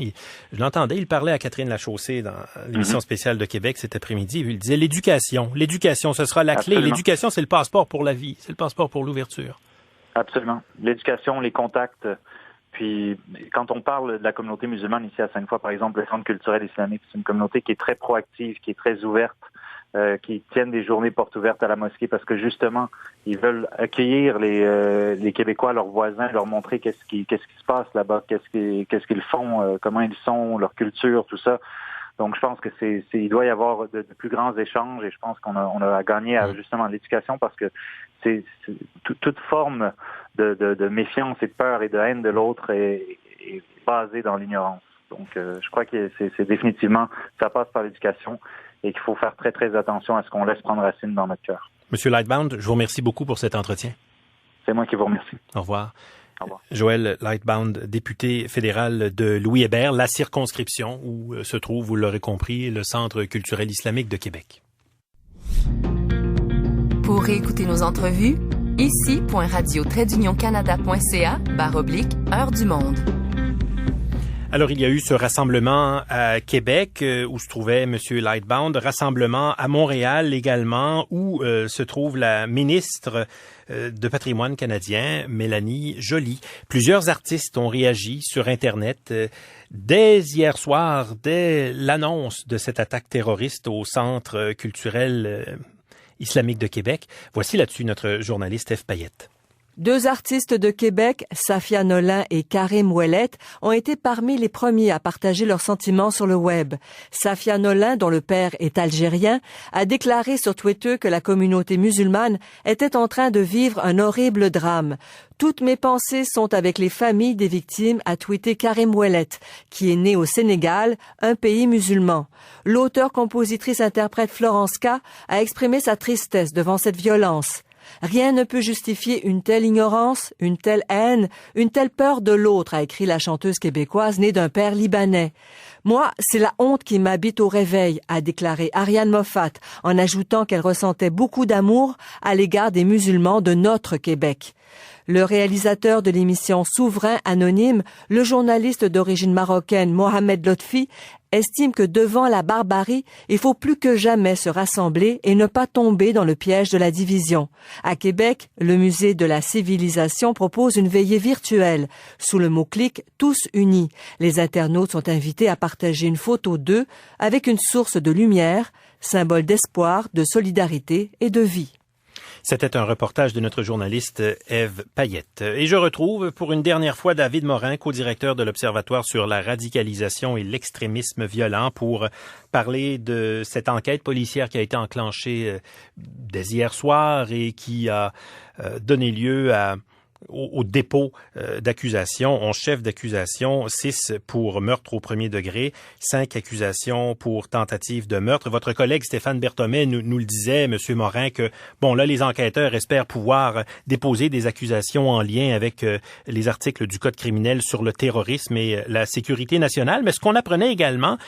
Je l'entendais, il parlait à Catherine Lachaussée dans l'émission spéciale de Québec cet après-midi. Il disait l'éducation, ce sera la clé. L'éducation, c'est le passeport pour la vie, c'est le passeport pour l'ouverture. Absolument. L'éducation, les contacts. Puis, quand on parle de la communauté musulmane ici à Sainte-Foy, par exemple, le Centre culturel islamique, c'est une communauté qui est très proactive, qui est très ouverte, qui tiennent des journées portes ouvertes à la mosquée parce que, justement, ils veulent accueillir les Québécois, leurs voisins, leur montrer qu'est-ce qui se passe là-bas, qu'est-ce qu'ils font, comment ils sont, leur culture, tout ça. Donc, je pense que il doit y avoir de plus grands échanges, et je pense qu'on a gagné à justement l'éducation, parce que c'est toute forme de méfiance et de peur et de haine de l'autre est basée dans l'ignorance. Donc, je crois que c'est définitivement, ça passe par l'éducation, et qu'il faut faire très, très attention à ce qu'on laisse prendre racine dans notre cœur. Monsieur Lightbound, je vous remercie beaucoup pour cet entretien. C'est moi qui vous remercie. Au revoir. Joël Lightbound, député fédéral de Louis Hébert, la circonscription où se trouve, vous l'aurez compris, le Centre culturel islamique de Québec. Pour réécouter nos entrevues, ici.radio-canada.ca/heure du monde. Alors, il y a eu ce rassemblement à Québec où se trouvait M. Lightbound, rassemblement à Montréal également où se trouve la ministre de patrimoine canadien, Mélanie Joly. Plusieurs artistes ont réagi sur Internet dès hier soir, dès l'annonce de cette attaque terroriste au Centre culturel islamique de Québec. Voici là-dessus notre journaliste F. Payette. Deux artistes de Québec, Safia Nolin et Karim Ouellette, ont été parmi les premiers à partager leurs sentiments sur le web. Safia Nolin, dont le père est algérien, a déclaré sur Twitter que la communauté musulmane était en train de vivre un horrible drame. Toutes mes pensées sont avec les familles des victimes, a tweeté Karim Ouellette, qui est né au Sénégal, un pays musulman. L'auteur-compositrice-interprète Florence K. a exprimé sa tristesse devant cette violence. Rien ne peut justifier une telle ignorance, une telle haine, une telle peur de l'autre, a écrit la chanteuse québécoise née d'un père libanais. Moi, c'est la honte qui m'habite au réveil, a déclaré Ariane Moffat, en ajoutant qu'elle ressentait beaucoup d'amour à l'égard des musulmans de notre Québec. Le réalisateur de l'émission Souverain Anonyme, le journaliste d'origine marocaine Mohamed Lotfi, estime que devant la barbarie, il faut plus que jamais se rassembler et ne pas tomber dans le piège de la division. À Québec, le musée de la civilisation propose une veillée virtuelle. Sous le mot-clic « Tous unis », les internautes sont invités à partager une photo d'eux avec une source de lumière, symbole d'espoir, de solidarité et de vie. C'était un reportage de notre journaliste Ève Payette. Et je retrouve pour une dernière fois David Morin, co-directeur de l'Observatoire sur la radicalisation et l'extrémisme violent, pour parler de cette enquête policière qui a été enclenchée dès hier soir et qui a donné lieu au dépôt d'accusations, 11 chefs d'accusation, 6 pour meurtre au premier degré, 5 accusations pour tentative de meurtre. Votre collègue Stéphane Berthommet nous le disait, Monsieur Morin, que bon là les enquêteurs espèrent pouvoir déposer des accusations en lien avec les articles du Code criminel sur le terrorisme et la sécurité nationale. Mais ce qu'on apprenait également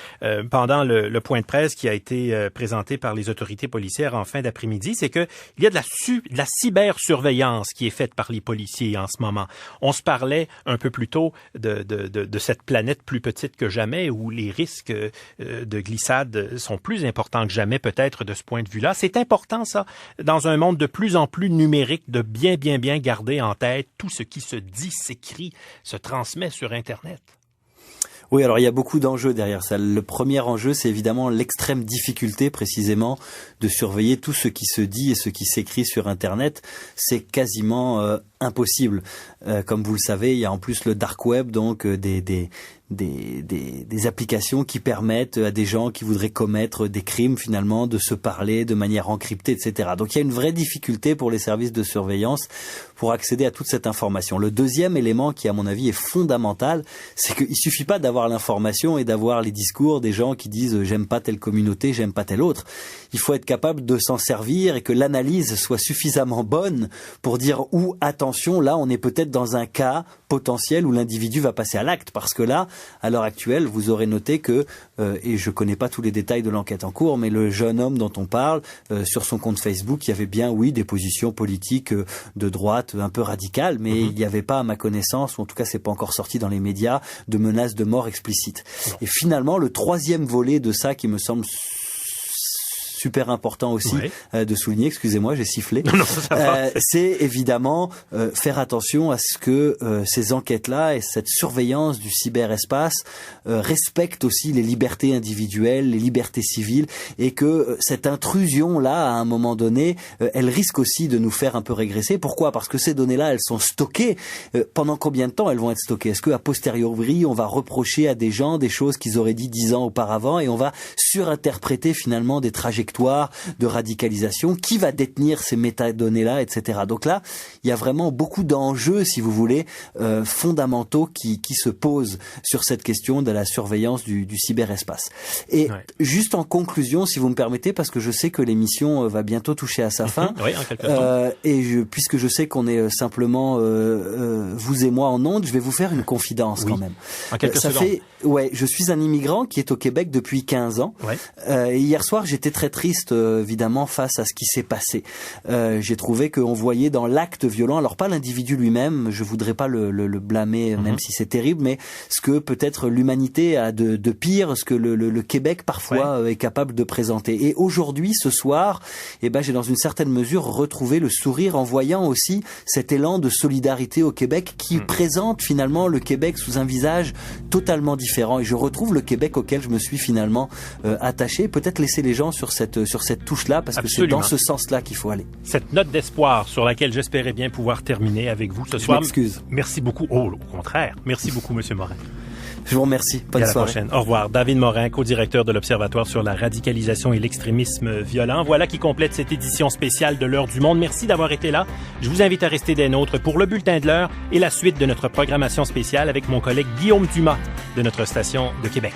pendant le point de presse qui a été présenté par les autorités policières en fin d'après-midi, c'est que il y a de la cybersurveillance qui est faite par les policiers en ce moment. On se parlait un peu plus tôt de cette planète plus petite que jamais où les risques de glissade sont plus importants que jamais peut-être de ce point de vue-là. C'est important ça, dans un monde de plus en plus numérique, de bien garder en tête tout ce qui se dit, s'écrit, se transmet sur Internet. Oui, alors il y a beaucoup d'enjeux derrière ça. Le premier enjeu, c'est évidemment l'extrême difficulté précisément de surveiller tout ce qui se dit et ce qui s'écrit sur Internet. C'est quasiment impossible. Comme vous le savez, il y a en plus le dark web, donc des applications qui permettent à des gens qui voudraient commettre des crimes finalement de se parler de manière encryptée, etc. Donc il y a une vraie difficulté pour les services de surveillance pour accéder à toute cette information. Le deuxième élément qui à mon avis est fondamental, c'est qu'il suffit pas d'avoir l'information et d'avoir les discours des gens qui disent j'aime pas telle communauté, j'aime pas telle autre. Il faut être capable de s'en servir et que l'analyse soit suffisamment bonne pour dire attention, là on est peut-être dans un cas potentiel où l'individu va passer à l'acte, parce que là, à l'heure actuelle, vous aurez noté que, et je connais pas tous les détails de l'enquête en cours, mais le jeune homme dont on parle, sur son compte Facebook, il y avait bien, oui, des positions politiques de droite un peu radicales, mais il n'y avait pas, à ma connaissance, ou en tout cas c'est pas encore sorti dans les médias, de menaces de mort explicites. Et finalement, le troisième volet de ça qui me semble super important aussi de souligner, excusez-moi, j'ai sifflé, c'est évidemment faire attention à ce que ces enquêtes-là et cette surveillance du cyberespace respectent aussi les libertés individuelles, les libertés civiles, et que cette intrusion-là, à un moment donné, elle risque aussi de nous faire un peu régresser. Pourquoi ? Parce que ces données-là, elles sont stockées. Pendant combien de temps elles vont être stockées ? Est-ce qu'à posteriori, on va reprocher à des gens des choses qu'ils auraient dit 10 ans auparavant et on va surinterpréter finalement des trajectoires de radicalisation, qui va détenir ces métadonnées-là, etc. Donc là, il y a vraiment beaucoup d'enjeux, si vous voulez, fondamentaux qui se posent sur cette question de la surveillance du cyberespace. Et juste en conclusion, si vous me permettez, parce que je sais que l'émission va bientôt toucher à sa fin, oui, en quelque sorte. Puisque je sais qu'on est simplement vous et moi en ondes, je vais vous faire une confidence quand même. En quelques secondes. Je suis un immigrant qui est au Québec depuis 15 ans. Et hier soir, j'étais très triste, évidemment, face à ce qui s'est passé. J'ai trouvé qu'on voyait dans l'acte violent, alors pas l'individu lui-même, je voudrais pas le blâmer, même si c'est terrible, mais ce que peut-être l'humanité a de pire, ce que le Québec parfois est capable de présenter. Et aujourd'hui, ce soir, j'ai dans une certaine mesure retrouvé le sourire en voyant aussi cet élan de solidarité au Québec qui présente finalement le Québec sous un visage totalement différent. Et je retrouve le Québec auquel je me suis finalement attaché. Peut-être laisser les gens sur cette touche-là, parce que c'est dans ce sens-là qu'il faut aller. Cette note d'espoir sur laquelle j'espérais bien pouvoir terminer avec vous ce soir. Je m'excuse. Merci beaucoup. Au contraire. Merci beaucoup, Monsieur Morin. Je vous remercie. Bonne soirée. À la prochaine. Au revoir. David Morin, co-directeur de l'Observatoire sur la radicalisation et l'extrémisme violent. Voilà qui complète cette édition spéciale de l'Heure du Monde. Merci d'avoir été là. Je vous invite à rester des nôtres pour le bulletin de l'heure et la suite de notre programmation spéciale avec mon collègue Guillaume Dumas de notre station de Québec.